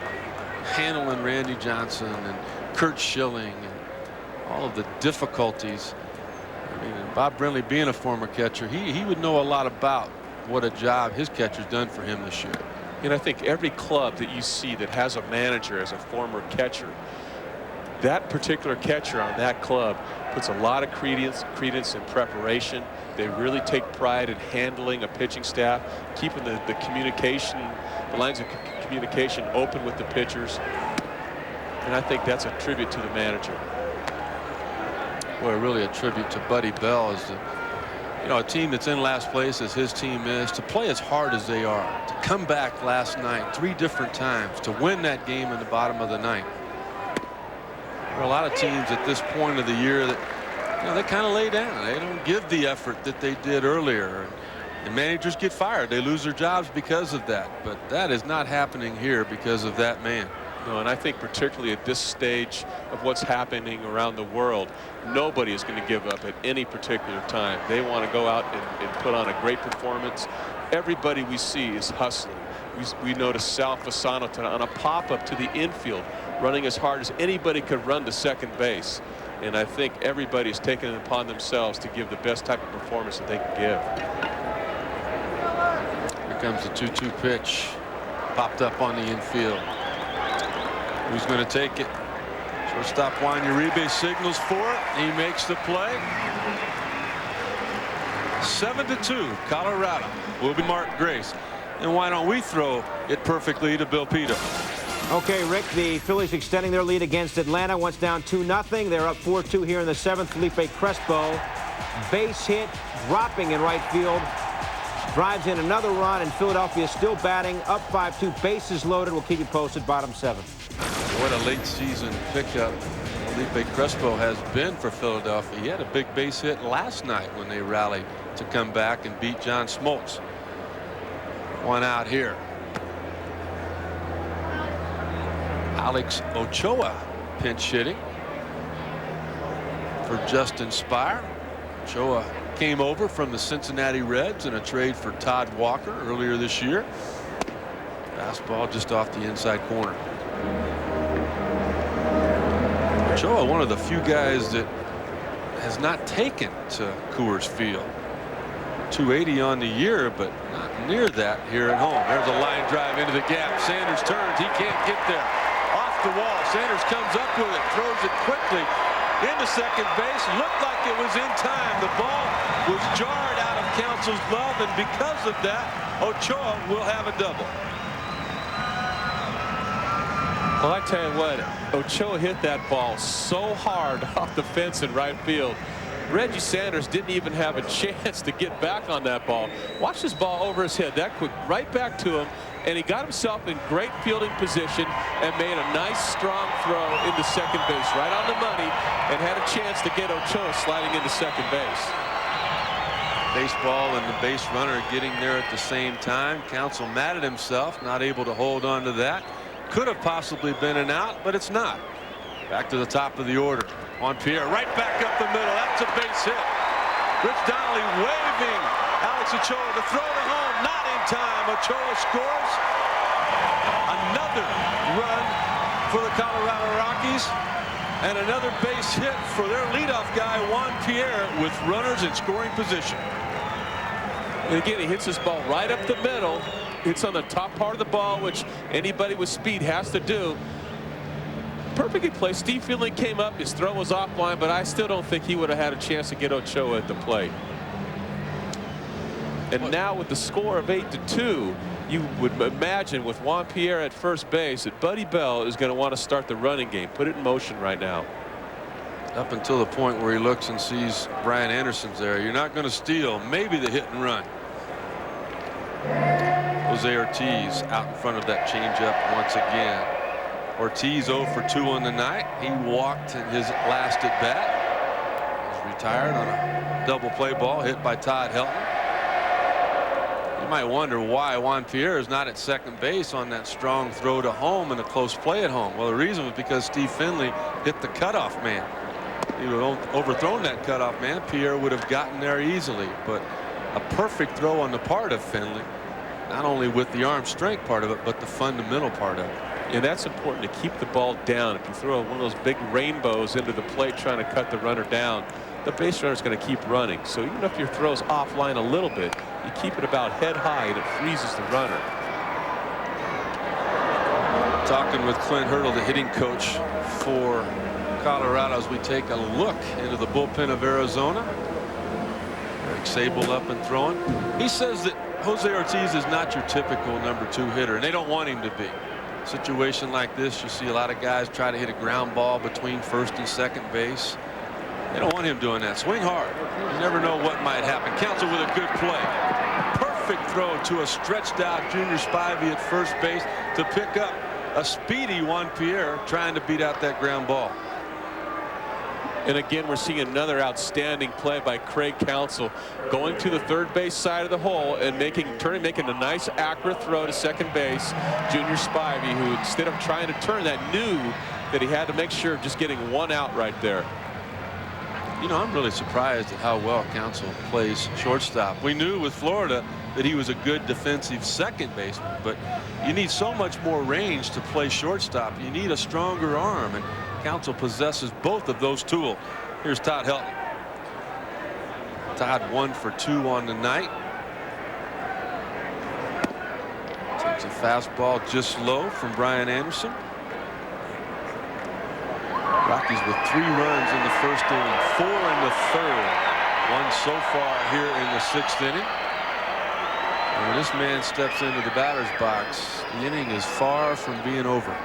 handling Randy Johnson and Kurt Schilling and all of the difficulties. I mean, Bob Brinley being a former catcher, he would know a lot about what a job his catcher's done for him this year. And I think every club that you see that has a manager as a former catcher, that particular catcher on that club puts a lot of credence and preparation. They really take pride in handling a pitching staff, keeping the communication, the lines of communication open with the pitchers. And I think that's a tribute to the manager. Boy, really a tribute to Buddy Bell as a team that's in last place as his team is, to play as hard as they are, to come back last night 3 different times, to win that game in the bottom of the 9th. There are a lot of teams at this point of the year that they kind of lay down. They don't give the effort that they did earlier. And managers get fired. They lose their jobs because of that. But that is not happening here because of that man. No, and I think particularly at this stage of what's happening around the world, nobody is going to give up at any particular time. They want to go out and put on a great performance. Everybody we see is hustling. We noticed Sal Fasano on a pop-up to the infield, running as hard as anybody could run to second base. And I think everybody is taking it upon themselves to give the best type of performance that they can give. Here comes the 2-2 pitch. Popped up on the infield. Who's going to take it? Shortstop Juan Uribe signals for it. He makes the play. 7-2, Colorado. Will be Mark Grace. And why don't we throw it perfectly to Bill Pito? Okay, Rick, the Phillies extending their lead against Atlanta. Once down 2-0. They're up 4-2 here in the 7th. Felipe Crespo, base hit, dropping in right field. Drives in another run, and Philadelphia is still batting, up 5-2, bases loaded. We'll keep you posted, bottom 7. What a late season pickup Felipe Crespo has been for Philadelphia. He had a big base hit last night when they rallied to come back and beat John Smoltz. 1 out here. Alex Ochoa pinch hitting for Justin Spire. Ochoa came over from the Cincinnati Reds in a trade for Todd Walker earlier this year. Fastball just off the inside corner. Ochoa, one of the few guys that has not taken to Coors Field. 280 on the year, but not near that here at home. There's a line drive into the gap. Sanders turns. He can't get there. Off the wall. Sanders comes up with it, throws it quickly into second base. Looked like it was in time. The ball was jarred out of Counsell's glove, and because of that, Ochoa will have a double. Well, I tell you what, Ochoa hit that ball so hard off the fence in right field. Reggie Sanders didn't even have a chance to get back on that ball. Watch this ball over his head that quick, right back to him, and he got himself in great fielding position and made a nice strong throw into second base, right on the money, and had a chance to get Ochoa sliding into second base. Baseball and the base runner getting there at the same time. Counsell mad at himself, not able to hold on to that. Could have possibly been an out, but it's not. Back to the top of the order. Juan Pierre right back up the middle. That's a base hit. Rich Donnelly waving Alex Ochoa to throw to home. Not in time. Ochoa scores. Another run for the Colorado Rockies. And another base hit for their leadoff guy, Juan Pierre, with runners in scoring position. And again, he hits this ball right up the middle. Hits on the top part of the ball, which anybody with speed has to do. Perfectly placed. Steve Finley came up. His throw was offline, but I still don't think he would have had a chance to get Ochoa at the plate. And now with the score of 8-2, you would imagine with Juan Pierre at first base that Buddy Bell is going to want to start the running game. Put it in motion right now. Up until the point where he looks and sees Brian Anderson's there. You're not going to steal. Maybe the hit and run. Jose Ortiz out in front of that changeup once again. Ortiz 0 for 2 on the night. He walked in his last at bat. He's retired on a double play ball hit by Todd Helton. You might wonder why Juan Pierre is not at second base on that strong throw to home and a close play at home. Well, the reason was because Steve Finley hit the cutoff man. He would have overthrown that cutoff man. Pierre would have gotten there easily, but a perfect throw on the part of Finley. Not only with the arm strength part of it, but the fundamental part of it. And that's important to keep the ball down. If you throw one of those big rainbows into the plate trying to cut the runner down, the base runner is going to keep running. So even if your throw's offline a little bit, you keep it about head high and it freezes the runner. Talking with Clint Hurdle, the hitting coach for Colorado, as we take a look into the bullpen of Arizona. Eric Sable up and throwing. He says that Jose Ortiz is not your typical #2 hitter, and they don't want him to be. Situation like this, you see a lot of guys try to hit a ground ball between first and second base. They don't want him doing that. Swing hard. You never know what might happen. Counsell with a good play. Perfect throw to a stretched out Junior Spivey at first base to pick up a speedy Juan Pierre trying to beat out that ground ball. And again, we're seeing another outstanding play by Craig Counsell, going to the third base side of the hole and making a nice accurate throw to second base. Junior Spivey, who instead of trying to turn that, knew that he had to make sure of just getting one out right there. You know, I'm really surprised at how well Counsell plays shortstop. We knew with Florida that he was a good defensive second baseman, but you need so much more range to play shortstop. You need a stronger arm, and Counsell possesses both of those tools. Here's Todd Helton. Todd 1 for 2 on the night. Takes a fastball just low from Brian Anderson. Rockies with 3 runs in the first inning, 4 in the third, 1 so far here in the 6th inning. And when this man steps into the batter's box, the inning is far from being over.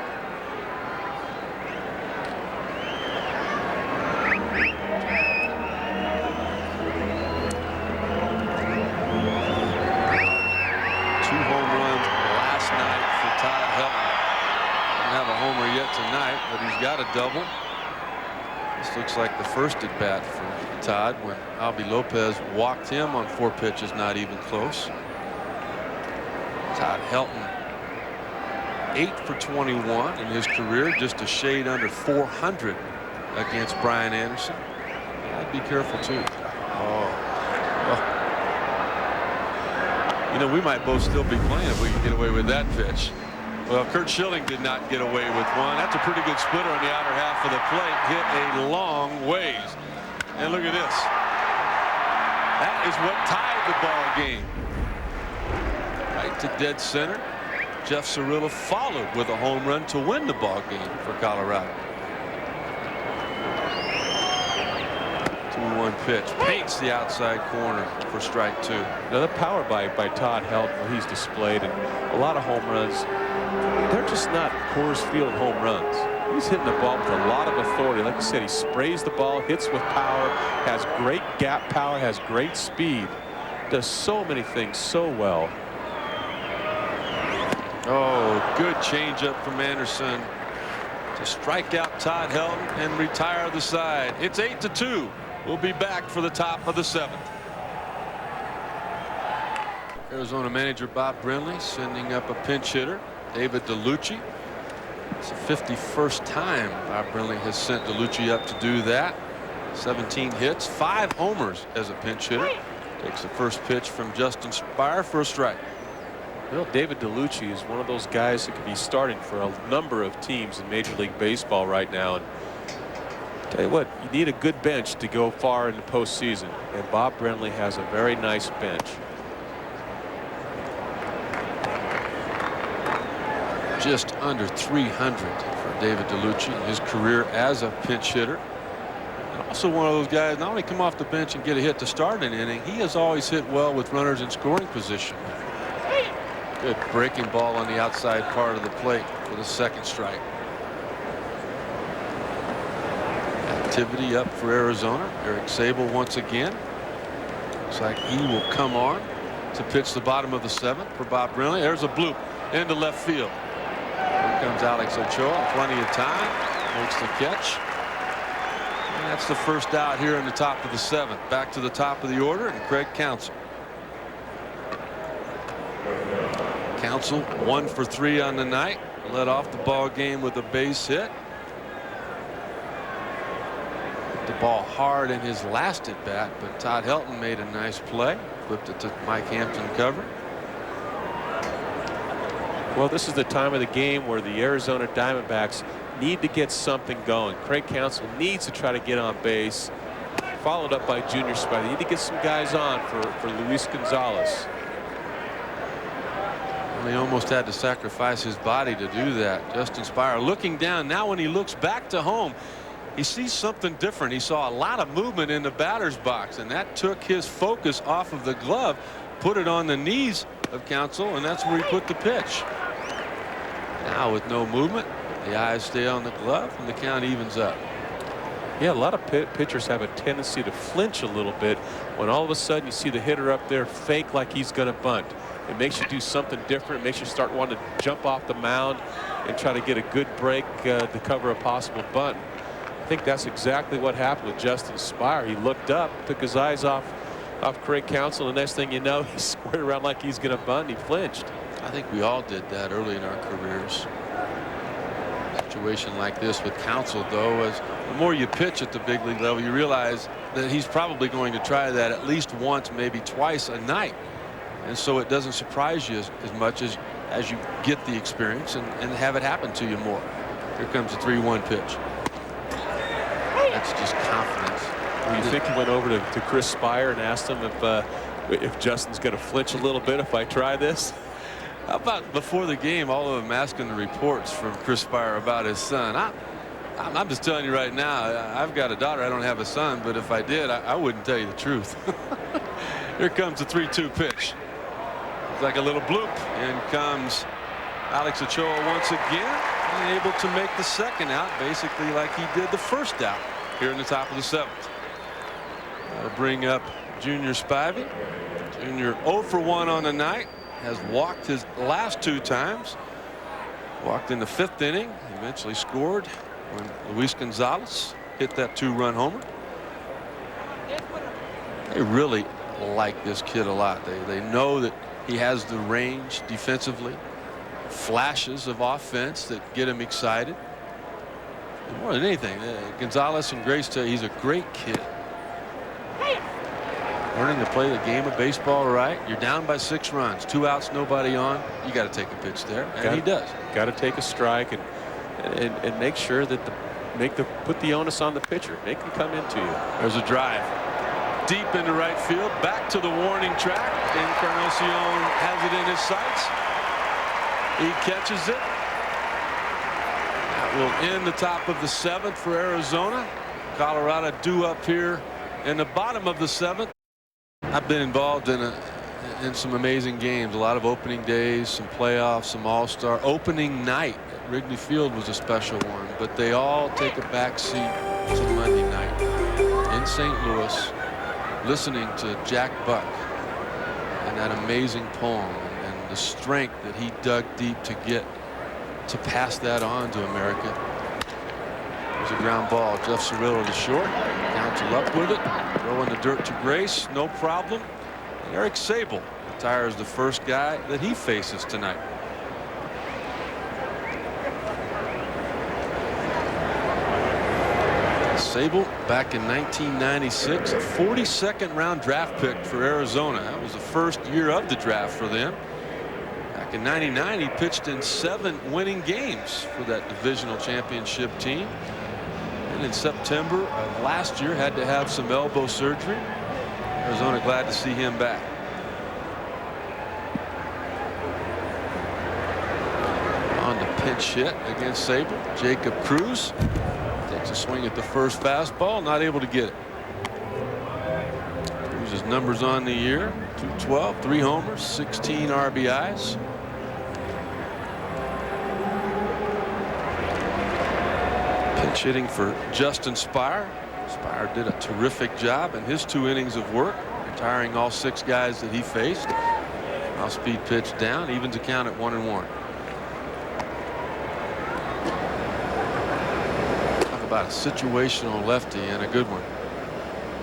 Tonight, but he's got a double. This looks like the first at bat for Todd when Albi Lopez walked him on 4 pitches, not even close. Todd Helton 8 for 21 in his career, just a shade under 400 against Brian Anderson. I'd be careful too. You know, we might both still be playing if we can get away with that pitch. Well, Curt Schilling did not get away with one. That's a pretty good splitter on the outer half of the plate. Hit a long ways. And look at this. That is what tied the ball game. Right to dead center. Jeff Cirillo followed with a home run to win the ball game for Colorado. 2-1 pitch. Paints the outside corner for strike 2. Another power by Todd Helton he's displayed, and a lot of home runs. They're just not Coors Field home runs. He's hitting the ball with a lot of authority. Like I said, he sprays the ball, hits with power, has great gap power, has great speed, does so many things so well. Oh, good changeup from Anderson to strike out Todd Helton and retire the side. It's 8-2. We'll be back for the top of the 7th. Arizona manager Bob Brenly sending up a pinch hitter, David DeLucci. It's the 51st time Bob Brenly has sent DeLucci up to do that. 17 hits, 5 homers as a pinch hitter. Takes the first pitch from Justin Spire for a strike. Well, David DeLucci is one of those guys that could be starting for a number of teams in Major League Baseball right now. And tell you what, you need a good bench to go far in the postseason, and Bob Brenly has a very nice bench. Just under 300 for David DeLucci in his career as a pinch hitter. And also one of those guys, not only come off the bench and get a hit to start an inning, he has always hit well with runners in scoring position. Good breaking ball on the outside part of the plate for the second strike. Activity up for Arizona. Eric Sable once again. Looks like he will come on to pitch the bottom of the 7th for Bob Brenly. There's a bloop into left field. Here comes Alex Ochoa. Plenty of time. Makes the catch. And that's the first out here in the top of the 7th. Back to the top of the order, and Craig Counsell. Counsell 1 for 3 on the night. Led off the ball game with a base hit. Hit the ball hard in his last at bat, but Todd Helton made a nice play. Flipped it to Mike Hampton cover. Well, this is the time of the game where the Arizona Diamondbacks need to get something going. Craig Counsell needs to try to get on base. Followed up by Junior Spire. They need to get some guys on for Luis Gonzalez. He almost had to sacrifice his body to do that. Justin Spire looking down. Now when he looks back to home, he sees something different. He saw a lot of movement in the batter's box, and that took his focus off of the glove, put it on the knees of Counsell, and that's where he put the pitch. Now with no movement, the eyes stay on the glove, and the count evens up. Yeah, a lot of pitchers have a tendency to flinch a little bit when all of a sudden you see the hitter up there fake like he's going to bunt. It makes you do something different. It makes you start wanting to jump off the mound and try to get a good break to cover a possible bunt. I think that's exactly what happened with Justin Spire. He looked up, took his eyes off Craig Counsell. The next thing you know, he squared around like he's going to bunt. And he flinched. I think we all did that early in our careers. Situation like this with Counsell, though, as the more you pitch at the big league level, you realize that he's probably going to try that at least once, maybe twice a night. And so it doesn't surprise you as much as you get the experience and have it happen to you more. Here comes the 3-1 pitch. That's just confidence. Well, you think he went over to Chris Spire and asked him if Justin's going to flinch a little bit if I try this? How about before the game, all of them asking the reports from Chris Spire about his son? I'm just telling you right now, I've got a daughter. I don't have a son, but if I did, I wouldn't tell you the truth. Here comes the 3-2 pitch. It's like a little bloop. In comes Alex Ochoa once again, and able to make the second out, basically like he did the first out here in the top of the 7th. That'll bring up Junior Spivey. Junior 0 for 1 on the night. Has walked his last 2 times. Walked in the 5th inning. Eventually scored when Luis Gonzalez hit that 2-run homer. They really like this kid a lot. They know that he has the range defensively, flashes of offense that get him excited. And more than anything, Gonzalez and Grace tell you he's a great kid. Learning to play the game of baseball right. You're down by 6 runs, 2 outs, nobody on. You got to take a pitch there, and he does. Got to take a strike and make sure that put the onus on the pitcher. Make him come into you. There's a drive deep into right field, back to the warning track. Encarnacion has it in his sights. He catches it. That will end the top of the 7th for Arizona. Colorado due up here in the bottom of the 7th. I've been involved in some amazing games, a lot of opening days, some playoffs, some all-star. Opening night at Wrigley Field was a special one, but they all take a back seat to Monday night in St. Louis, listening to Jack Buck and that amazing poem, and the strength that he dug deep to get to pass that on to America. There's a ground ball. Jeff Cirillo to short. Counsel up with it. Throw in the dirt to Grace. No problem. And Eric Sable retires the first guy that he faces tonight. Sable back in 1996, a 42nd round draft pick for Arizona. That was the first year of the draft for them. Back in '99, he pitched in 7 winning games for that divisional championship team. And in September of last year, had to have some elbow surgery. Arizona glad to see him back. On the pinch hit against Sable, Jacob Cruz takes a swing at the first fastball, not able to get it. Cruz's numbers on the year: 212, 3 homers, 16 RBIs. Pinch hitting for Justin Spire. Spire did a terrific job in his 2 innings of work, retiring all 6 guys that he faced. Off speed pitch down, evens the count at 1-1. About a situational lefty and a good one.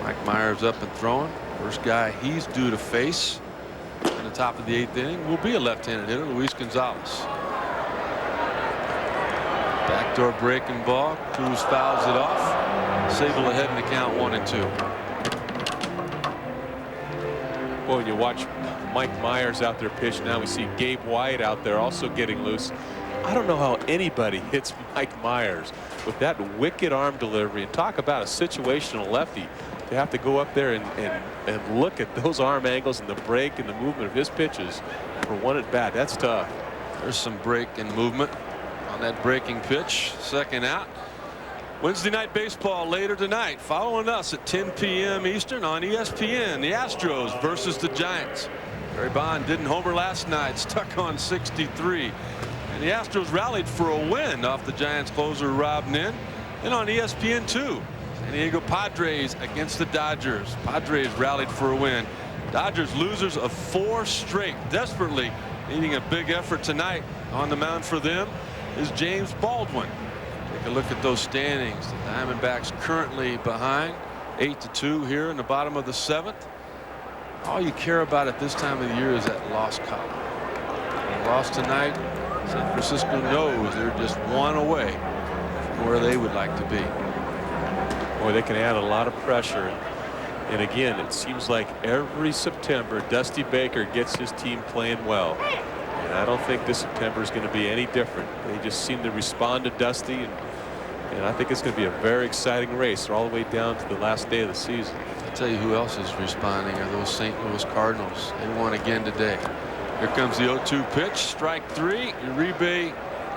Mike Myers up and throwing. First guy he's due to face in the top of the 8th inning will be a left-handed hitter, Luis Gonzalez. Backdoor breaking ball. Cruz fouls it off. Sable ahead in the count 1-2. Well, when you watch Mike Myers out there pitch, now we see Gabe White out there also getting loose. I don't know how anybody hits Mike Myers with that wicked arm delivery, and talk about a situational lefty to have to go up there and look at those arm angles and the break and the movement of his pitches for 1 at bat. That's tough. There's some break and movement on that breaking pitch. 2nd out. Wednesday night baseball later tonight. Following us at 10 p.m. Eastern on ESPN. The Astros versus the Giants. Barry Bond didn't homer last night, stuck on 63. And the Astros rallied for a win off the Giants closer Rob Nin. And on ESPN 2, San Diego Padres against the Dodgers. Padres rallied for a win. Dodgers losers of 4 straight, desperately needing a big effort tonight. On the mound for them is James Baldwin. Take a look at those standings. The Diamondbacks currently behind 8-2 here in the bottom of the 7th. All you care about at this time of the year is that loss column. They lost tonight. San Francisco knows they're just 1 away from where they would like to be. Boy, they can add a lot of pressure. And again, it seems like every September Dusty Baker gets his team playing well. And I don't think this September is going to be any different. They just seem to respond to Dusty. And I think it's going to be a very exciting race all the way down to the last day of the season. I'll tell you who else is responding are those St. Louis Cardinals. They won again today. Here comes the 0-2 pitch. Strike 3. Uribe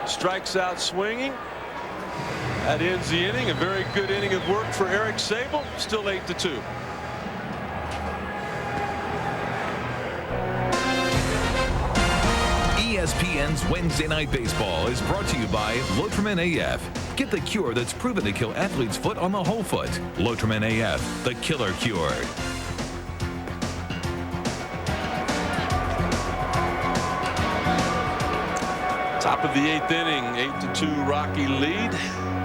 strikes out swinging. That ends the inning. A very good inning of work for Eric Sable. Still 8-2. ESPN's Wednesday Night Baseball is brought to you by Lotrimin AF. Get the cure that's proven to kill athlete's foot on the whole foot. Lotrimin AF, the killer cure. Top of the 8th inning, 8-2 Rocky lead.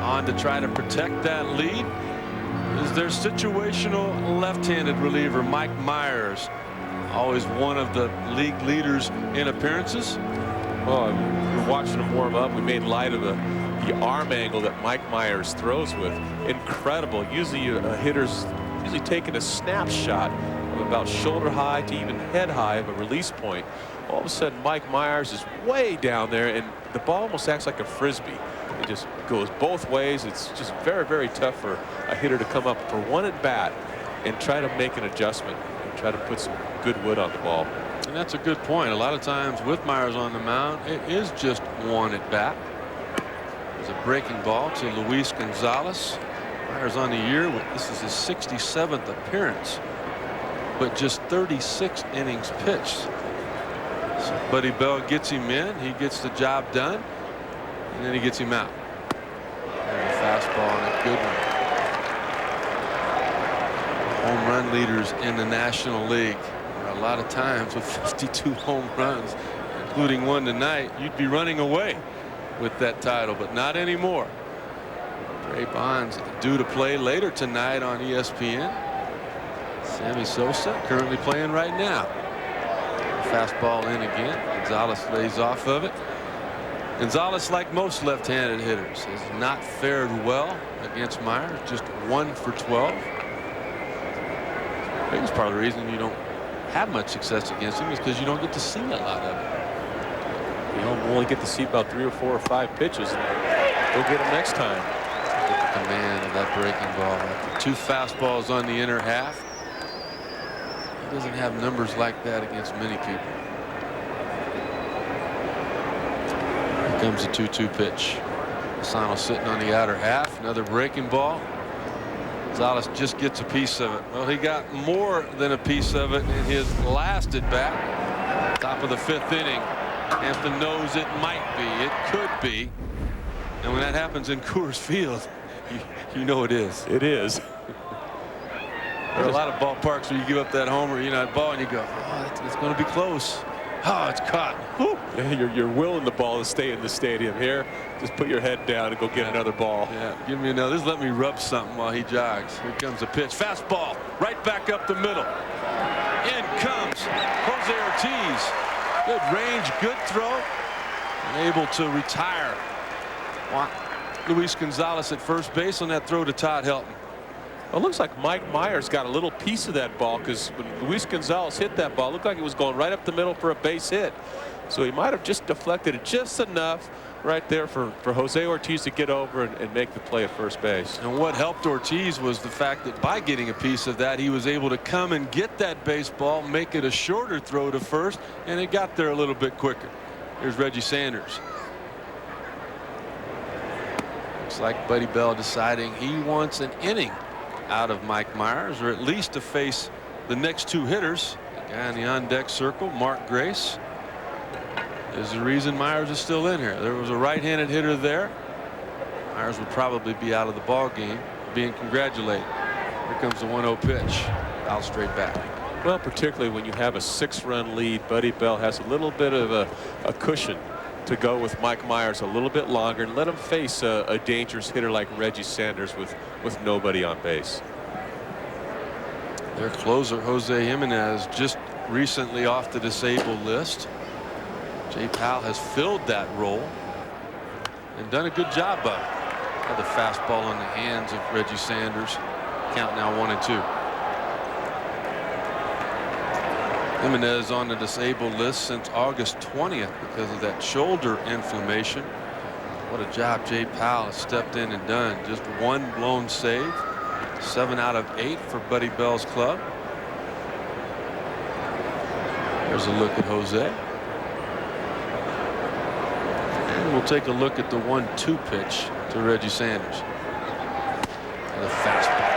On to try to protect that lead is their situational left-handed reliever Mike Myers. Always one of the league leaders in appearances. Well, we're watching him warm up. We made light of the arm angle that Mike Myers throws with. Incredible. Usually a hitter's usually taking a snapshot of about shoulder high to even head high of a release point. All of a sudden Mike Myers is way down there and the ball almost acts like a frisbee. It just goes both ways. It's just very, very tough for a hitter to come up for 1 at bat and try to make an adjustment and try to put some good wood on the ball. And that's a good point. A lot of times with Myers on the mound, it is just 1 at bat. There's a breaking ball to Luis Gonzalez. Myers on the year. This is his 67th appearance, but just 36 innings pitched. So Buddy Bell gets him in. He gets the job done. And then he gets him out. And a fastball and a good one. Home run leaders in the National League. There are a lot of times with 52 home runs. including one tonight, you'd be running away with that title, but not anymore. Ray Bonds due to play later tonight on ESPN. Sammy Sosa currently playing right now. Fastball in again. Gonzalez lays off of it. Gonzalez, like most left-handed hitters, has not fared well against Myers. Just 1 for 12. I think it's part of the reason you don't have much success against him is because you don't get to see a lot of it. You only get to see about 3 or 4 or 5 pitches, and go get him next time. Get the command of that breaking ball. 2 fastballs on the inner half. He doesn't have numbers like that against many people. Here comes the 2-2 pitch. Asano sitting on the outer half. Another breaking ball. Gonzalez just gets a piece of it. Well, he got more than a piece of it in his last at bat. Top of the 5th inning. Hampton knows it might be. It could be. And when that happens in Coors Field, you know it is. It is. There are a lot of ballparks where you give up that homer, that ball, and you go, oh, it's going to be close. Oh, it's caught. Yeah, you're willing the ball to stay in the stadium. Here, just put your head down and go get another ball. Yeah, give me another. Just let me rub something while he jogs. Here comes a pitch. Fastball right back up the middle. In comes Jose Ortiz. Good range, good throw. And able to retire Luis Gonzalez at first base on that throw to Todd Helton. Well, it looks like Mike Myers got a little piece of that ball, because when Luis Gonzalez hit that ball, it looked like it was going right up the middle for a base hit. So he might have just deflected it just enough right there for Jose Ortiz to get over and make the play at first base. And what helped Ortiz was the fact that by getting a piece of that, he was able to come and get that baseball, make it a shorter throw to first, and it got there a little bit quicker. Here's Reggie Sanders. Looks like Buddy Bell deciding he wants an inning out of Mike Myers, or at least to face the next 2 hitters. The guy in the on-deck circle, Mark Grace, is the reason Myers is still in here. There was a right-handed hitter there. Myers would probably be out of the ball game, being congratulated. Here comes the 1-0 pitch. Foul straight back. Well, particularly when you have a 6-run lead, Buddy Bell has a little bit of a cushion to go with Mike Myers a little bit longer and let him face a dangerous hitter like Reggie Sanders with nobody on base. Their closer, Jose Jimenez, just recently off the disabled list. Jay Powell has filled that role and done a good job of it. Had the fastball in the hands of Reggie Sanders. Count now 1-2. Jimenez on the disabled list since August 20th because of that shoulder inflammation. What a job Jay Powell has stepped in and done. Just 1 blown save. 7 out of 8 for Buddy Bell's club. There's a look at Jose. And we'll take a look at the 1-2 pitch to Reggie Sanders. And a fastball.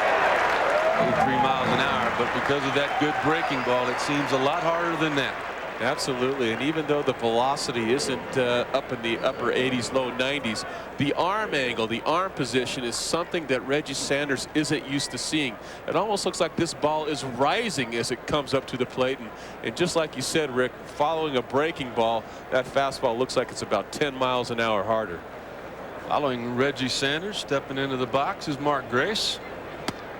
83 miles an hour, but because of that good breaking ball, it seems a lot harder than that. Absolutely, and even though the velocity isn't up in the upper 80s, low 90s, the arm angle, the arm position is something that Reggie Sanders isn't used to seeing. It almost looks like this ball is rising as it comes up to the plate, and just like you said, Rick, following a breaking ball, that fastball looks like it's about 10 miles an hour harder. Following Reggie Sanders, stepping into the box is Mark Grace.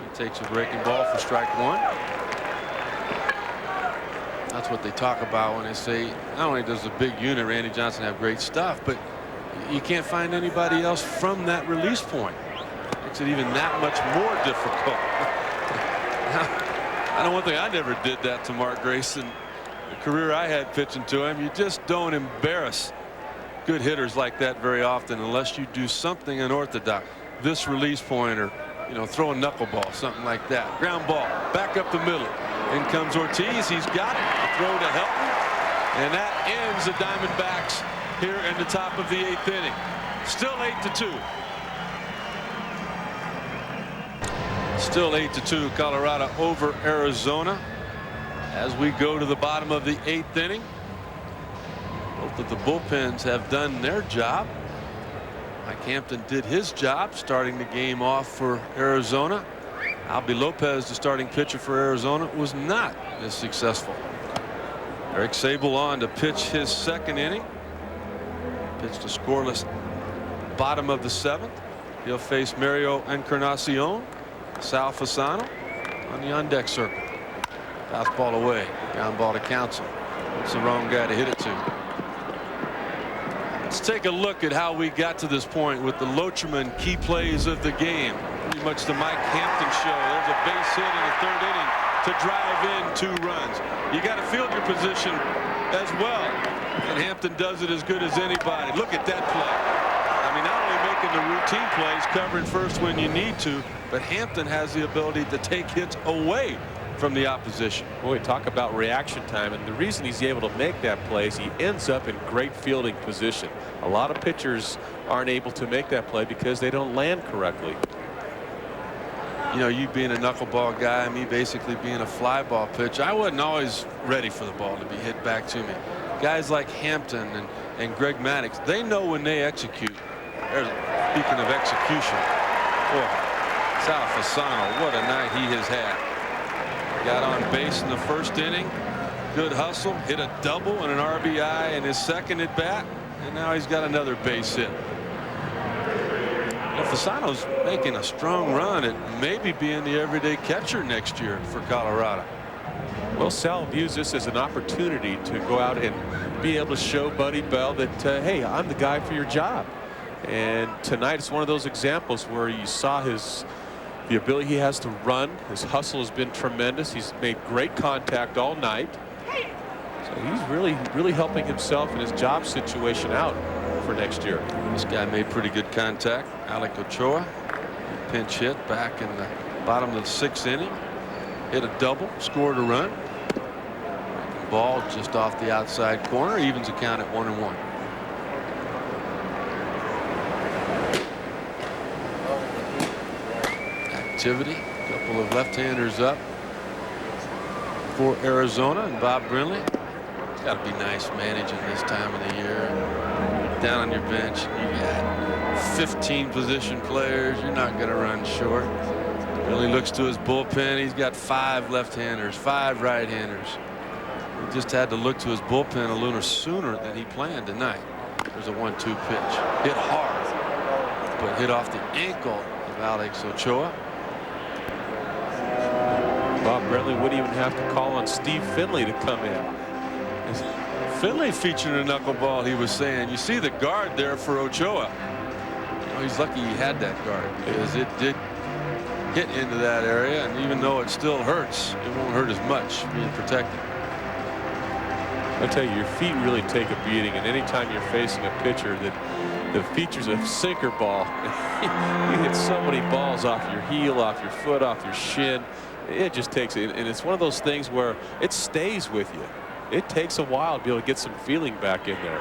He takes a breaking ball for strike 1. That's what they talk about when they say not only does the big unit Randy Johnson have great stuff, but you can't find anybody else from that release point. Makes it even that much more difficult. I know one thing, I never did that to Mark Grace in the career I had pitching to him. You just don't embarrass good hitters like that very often unless you do something unorthodox. This release point, or throw a knuckleball, something like that. Ground ball back up the middle. In comes Ortiz. He's got it. Throw to Helton. And that ends the Diamondbacks here in the top of the 8th inning. Still 8-2. Still 8-2. Colorado over Arizona. As we go to the bottom of the 8th inning. Both of the bullpens have done their job. Mike Hampton did his job starting the game off for Arizona. Albie Lopez, the starting pitcher for Arizona, was not as successful. Eric Sable on to pitch his second inning. Pitched a scoreless bottom of the 7th. He'll face Mario Encarnacion. Sal Fasano on the on-deck circle. Fastball away. Ground ball to Counsell. It's the wrong guy to hit it to. Let's take a look at how we got to this point with the Lotriman key plays of the game. Pretty much the Mike Hampton show. There's a base hit in the 3rd inning to drive in 2 runs. You got to field your position as well. And Hampton does it as good as anybody. Look at that play. I mean, not only making the routine plays, covering first when you need to, but Hampton has the ability to take hits away from the opposition. Boy, talk about reaction time, and the reason he's able to make that play is he ends up in great fielding position. A lot of pitchers aren't able to make that play because they don't land correctly. You know, you being a knuckleball guy, me basically being a fly ball pitcher, I wasn't always ready for the ball to be hit back to me. Guys like Hampton and Greg Maddux, they know when they execute. Speaking of execution, boy, Sal Fasano, what a night he has had. Got on base in the 1st inning. Good hustle. Hit a double and an RBI in his 2nd at bat. And now he's got another base hit. Well, Fasano's making a strong run at maybe being the everyday catcher next year for Colorado. Well, Sal views this as an opportunity to go out and be able to show Buddy Bell that, hey, I'm the guy for your job. And tonight it's one of those examples where you saw the ability he has to run. His hustle has been tremendous. He's made great contact all night. So he's really helping himself in his job situation out for next year. This guy made pretty good contact. Alec Ochoa, pinch hit back in the bottom of the 6th inning. Hit a double, scored a run. Ball just off the outside corner, evens the count at 1-1. Activity, a couple of left-handers up for Arizona, and Bob Brenly. It's got to be nice managing this time of the year. Down on your bench, you got 15 position players. You're not going to run short. Brenly looks to his bullpen. He's got 5 left-handers, 5 right-handers. He just had to look to his bullpen a little sooner than he planned tonight. There's a 1-2 pitch. Hit hard, but hit off the ankle of Alex Ochoa. Bob Brenly wouldn't even have to call on Steve Finley to come in. Finley featured a knuckleball, he was saying. You see the guard there for Ochoa. You know, he's lucky he had that guard because it did hit into that area, and even though it still hurts, it won't hurt as much being protected. I tell you, your feet really take a beating, and anytime you're facing a pitcher that features a sinker ball, you hit so many balls off your heel, off your foot, off your shin. It just takes it, and it's one of those things where it stays with you. It takes a while to be able to get some feeling back in there.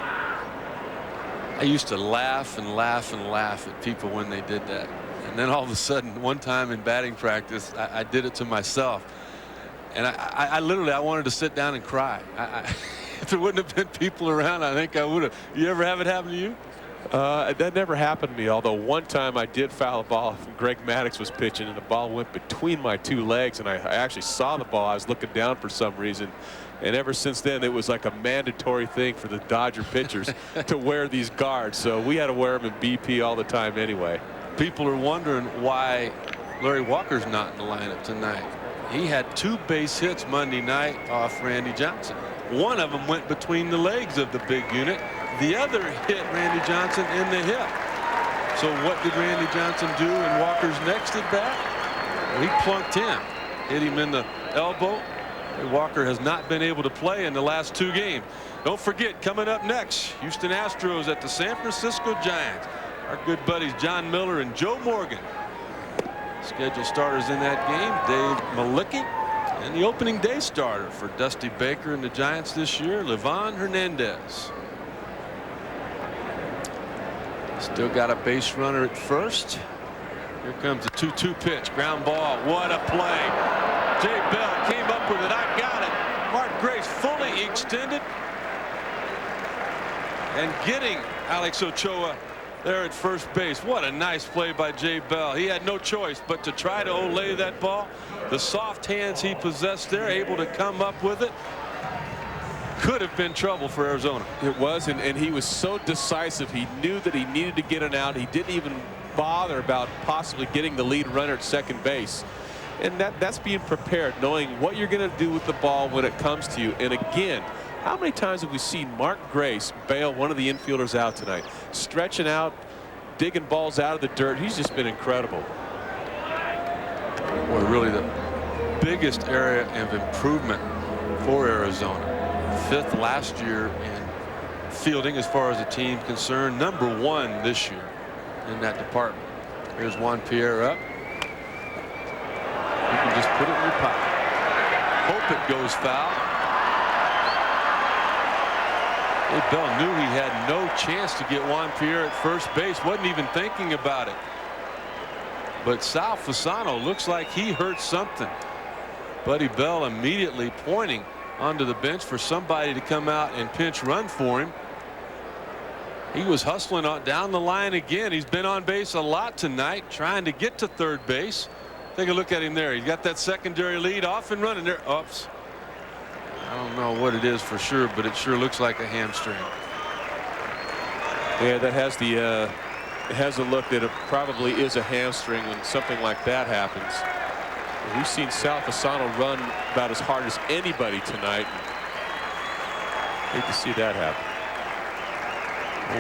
I used to laugh and laugh and laugh at people when they did that, and then all of a sudden, one time in batting practice, I did it to myself, and I literally wanted to sit down and cry. If there wouldn't have been people around, I think I would have. You ever have it happen to you? That never happened to me, although one time I did foul a ball. Greg Maddux was pitching, and the ball went between my 2 legs, and I actually saw the ball. I was looking down for some reason, and ever since then it was like a mandatory thing for the Dodger pitchers to wear these guards. So we had to wear them in BP all the time anyway. People are wondering why Larry Walker's not in the lineup tonight. He had 2 base hits Monday night off Randy Johnson. One of them went between the legs of the big unit. The other hit Randy Johnson in the hip. So what did Randy Johnson do in Walker's next at bat? Well, he plunked him, hit him in the elbow. Walker has not been able to play in the last 2 games. Don't forget, coming up next, Houston Astros at the San Francisco Giants. Our good buddies John Miller and Joe Morgan. Scheduled starters in that game, Dave Malicki, and the opening day starter for Dusty Baker and the Giants this year, Livan Hernandez. Still got a base runner at first. Here comes the 2-2 pitch. Ground ball. What a play. Jay Bell came up with it. I got it. Mark Grace fully extended. And getting Alex Ochoa there at first base. What a nice play by Jay Bell. He had no choice but to try to olay that ball. The soft hands he possessed there, able to come up with it. could have been trouble for Arizona. It was, and he was so decisive. He knew that he needed to get an out. He didn't even bother about possibly getting the lead runner at second base. And that's being prepared, knowing what you're going to do with the ball when it comes to you. And again, how many times have we seen Mark Grace bail one of the infielders out tonight? Stretching out, digging balls out of the dirt. He's just been incredible. Boy, really the biggest area of improvement for Arizona. 5th last year in fielding as far as the team concerned. Number 1 this year in that department. Here's Juan Pierre up. You can just put it in your pocket. Hope it goes foul. Bell knew he had no chance to get Juan Pierre at first base. Wasn't even thinking about it. But Sal Fasano looks like he heard something. Buddy Bell immediately pointing onto the bench for somebody to come out and pinch run for him. He was hustling down the line again. He's been on base a lot tonight, trying to get to third base. Take a look at him there. He's got that secondary lead, off and running there. Oops. I don't know what it is for sure, but it sure looks like a hamstring. Yeah, that has the it has a look that it probably is a hamstring when something like that happens. And we've seen Sal Fasano run about as hard as anybody tonight. Hate to see that happen.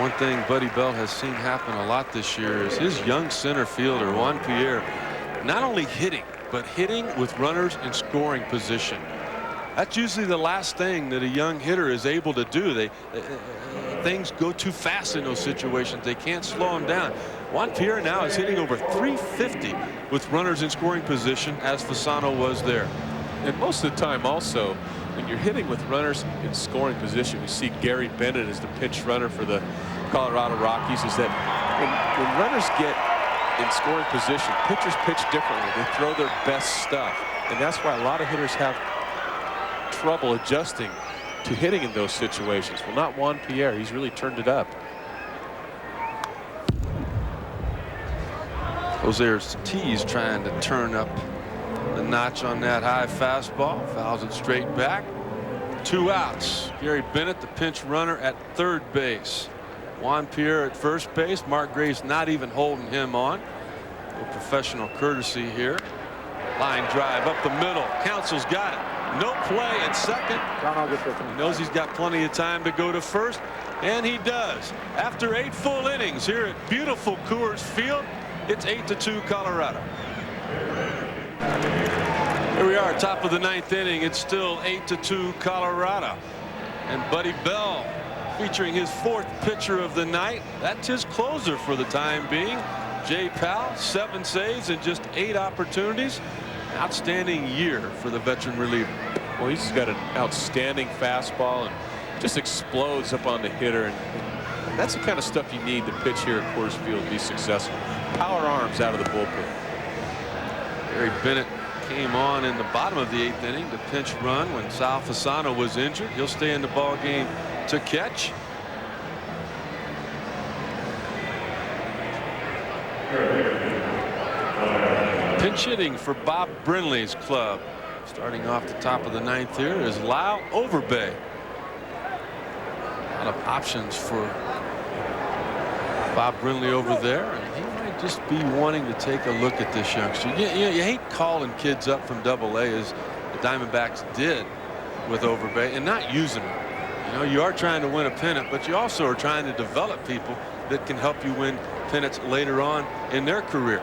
One thing Buddy Bell has seen happen a lot this year is his young center fielder Juan Pierre not only hitting, but hitting with runners in scoring position. That's usually the last thing that a young hitter is able to do. Things go too fast in those situations. They can't slow him down. Juan Pierre now is hitting over 350 with runners in scoring position, as Fasano was there. And most of the time also, when you're hitting with runners in scoring position, we see Gary Bennett as the pinch runner for the Colorado Rockies, is that when runners get in scoring position, pitchers pitch differently. They throw their best stuff. And that's why a lot of hitters have trouble adjusting to hitting in those situations. Well, not Juan Pierre. He's really turned it up. Jose Ortiz trying to turn up the notch on that high fastball. Fouls it straight back. 2 outs. Gary Bennett, the pinch runner, at third base. Juan Pierre at first base. Mark Grace not even holding him on. A professional courtesy here. Line drive up the middle. Council's got it. No play at second. He knows he's got plenty of time to go to first, and he does. After 8 full innings here at beautiful Coors Field, it's 8-2 Colorado. Here we are, top of the 9th inning. It's still 8-2 Colorado. And Buddy Bell featuring his 4th pitcher of the night. That's his closer for the time being. Jay Powell, 7 saves and just 8 opportunities. Outstanding year for the veteran reliever. Well, he's got an outstanding fastball and just explodes up on the hitter. And that's the kind of stuff you need to pitch here at Coors Field to be successful. Power arms out of the bullpen. Gary Bennett came on in the bottom of the 8th inning to pinch run when Sal Fasano was injured. He'll stay in the ball game to catch. Pinch hitting for Bob Brinley's club. Starting off the top of the 9th here is Lyle Overbay. A lot of options for Bob Brinley over there, and he might just be wanting to take a look at this youngster. You hate calling kids up from AA as the Diamondbacks did with Overbay and not using them. You know, you are trying to win a pennant, but you also are trying to develop people that can help you win pennants later on in their career.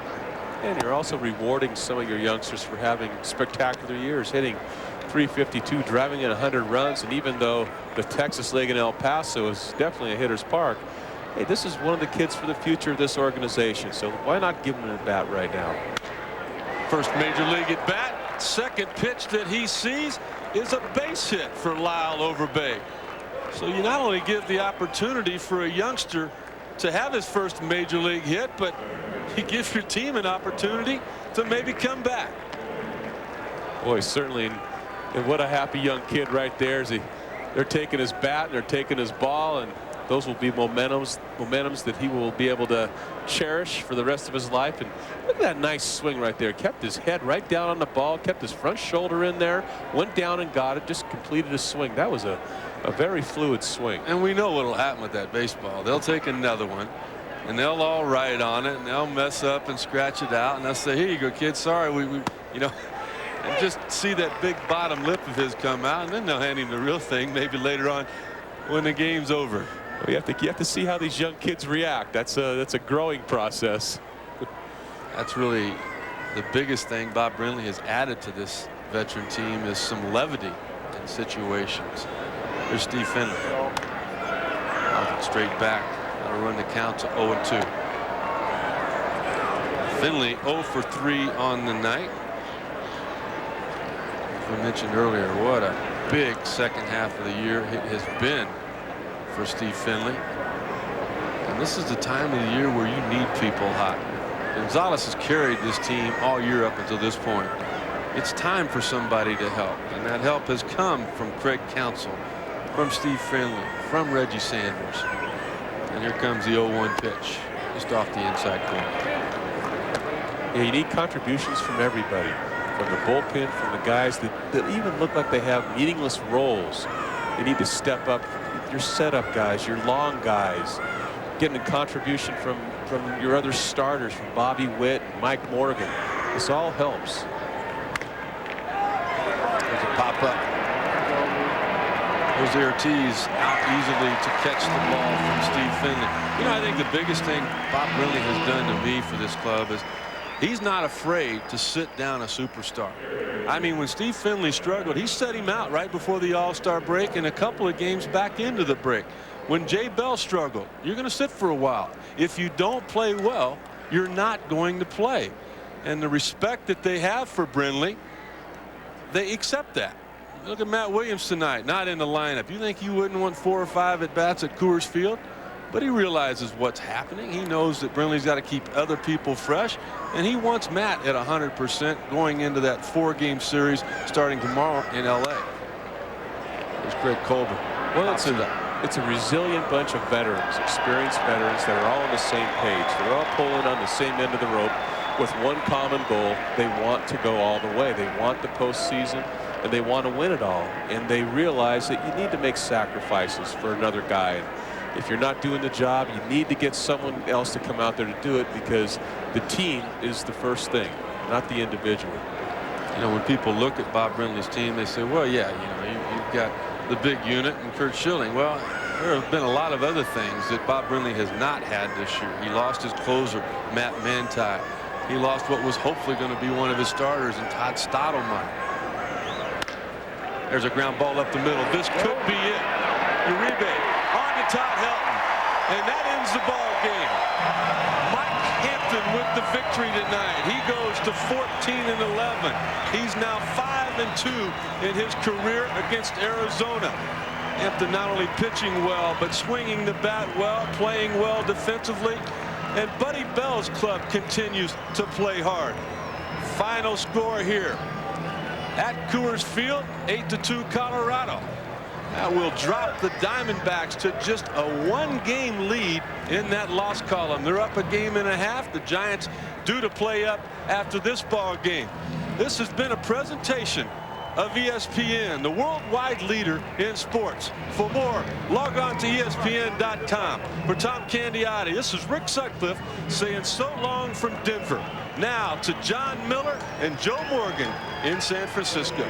And you're also rewarding some of your youngsters for having spectacular years, hitting .352, driving in 100 runs. And even though the Texas League in El Paso is definitely a hitter's park, hey, this is one of the kids for the future of this organization. So why not give him a bat right now? First major league at bat. Second pitch that he sees is a base hit for Lyle Overbay. So you not only give the opportunity for a youngster to have his first major league hit, but you give your team an opportunity to maybe come back. Boy, certainly. And what a happy young kid right there. They're taking his bat and they're taking his ball, and Those will be momentums that he will be able to cherish for the rest of his life. And look at that nice swing right there. Kept his head right down on the ball, kept his front shoulder in there, went down and got it, just completed a swing. That was a very fluid swing. And we know what will happen with that baseball. They'll take another one, and they'll all write on it, and they'll mess up and scratch it out, and they'll say, here you go, kid, sorry, we you know, and just see that big bottom lip of his come out, and then they'll hand him the real thing maybe later on when the game's over. Well, you have to see how these young kids react. That's a growing process. That's really the biggest thing Bob Brenly has added to this veteran team is some levity in situations. There's Steve Finley. Straight back. That'll run the count to 0-2. Finley 0 for 3 on the night. We mentioned earlier what a big second half of the year it has been for Steve Finley. And this is the time of the year where you need people hot. Gonzalez has carried this team all year up until this point. It's time for somebody to help, and that help has come from Craig Counsell, from Steve Finley, from Reggie Sanders. And here comes the 0-1 pitch just off the inside corner. Yeah, you need contributions from everybody, from the bullpen, from the guys that even look like they have meaningless roles. They need to step up. Your setup guys, your long guys, getting a contribution from your other starters, from Bobby Witt, Mike Morgan. This all helps. There's a pop up. Jose Ortiz out easily to catch the ball from Steve Finley. You know, I think the biggest thing Bob Brenly has done to me for this club is he's not afraid to sit down a superstar. I mean, when Steve Finley struggled, he set him out right before the All-Star break and a couple of games back into the break. When Jay Bell struggled, you're going to sit for a while. If you don't play well, you're not going to play. And the respect that they have for Brenly, they accept that. Look at Matt Williams tonight, not in the lineup. You think you wouldn't want 4 or 5 at bats at Coors Field? But he realizes what's happening. He knows that Brenly's got to keep other people fresh, and he wants Matt at 100% going into that 4-game series starting tomorrow in L.A. There's Greg Colbert. Well, it's a resilient bunch of veterans, experienced veterans that are all on the same page. They're all pulling on the same end of the rope with one common goal. They want to go all the way. They want the postseason, and they want to win it all. And they realize that you need to make sacrifices for another guy. And if you're not doing the job, you need to get someone else to come out there to do it, because the team is the first thing, not the individual. You know, when people look at Bob Brenly's team, they say, well, yeah, you know, you've got the big unit and Kurt Schilling. Well, there have been a lot of other things that Bob Brenly has not had this year. He lost his closer, Matt Manti. He lost what was hopefully going to be one of his starters in Todd Stottlemyre. There's a ground ball up the middle. This could be it. Uribe on to Todd Helton, and that ends the ball game. Mike Hampton with the victory tonight. He goes to 14-11. He's now 5-2 in his career against Arizona. Hampton not only pitching well, but swinging the bat well, playing well defensively. And Buddy Bell's club continues to play hard. Final score here at Coors Field, 8-2 Colorado. That will drop the Diamondbacks to just a 1-game lead in that loss column. They're up 1.5 games. The Giants due to play up after this ball game. This has been a presentation of ESPN, the worldwide leader in sports. For more, log on to ESPN.com. For Tom Candiotti, this is Rick Sutcliffe saying so long from Denver. Now to John Miller and Joe Morgan in San Francisco.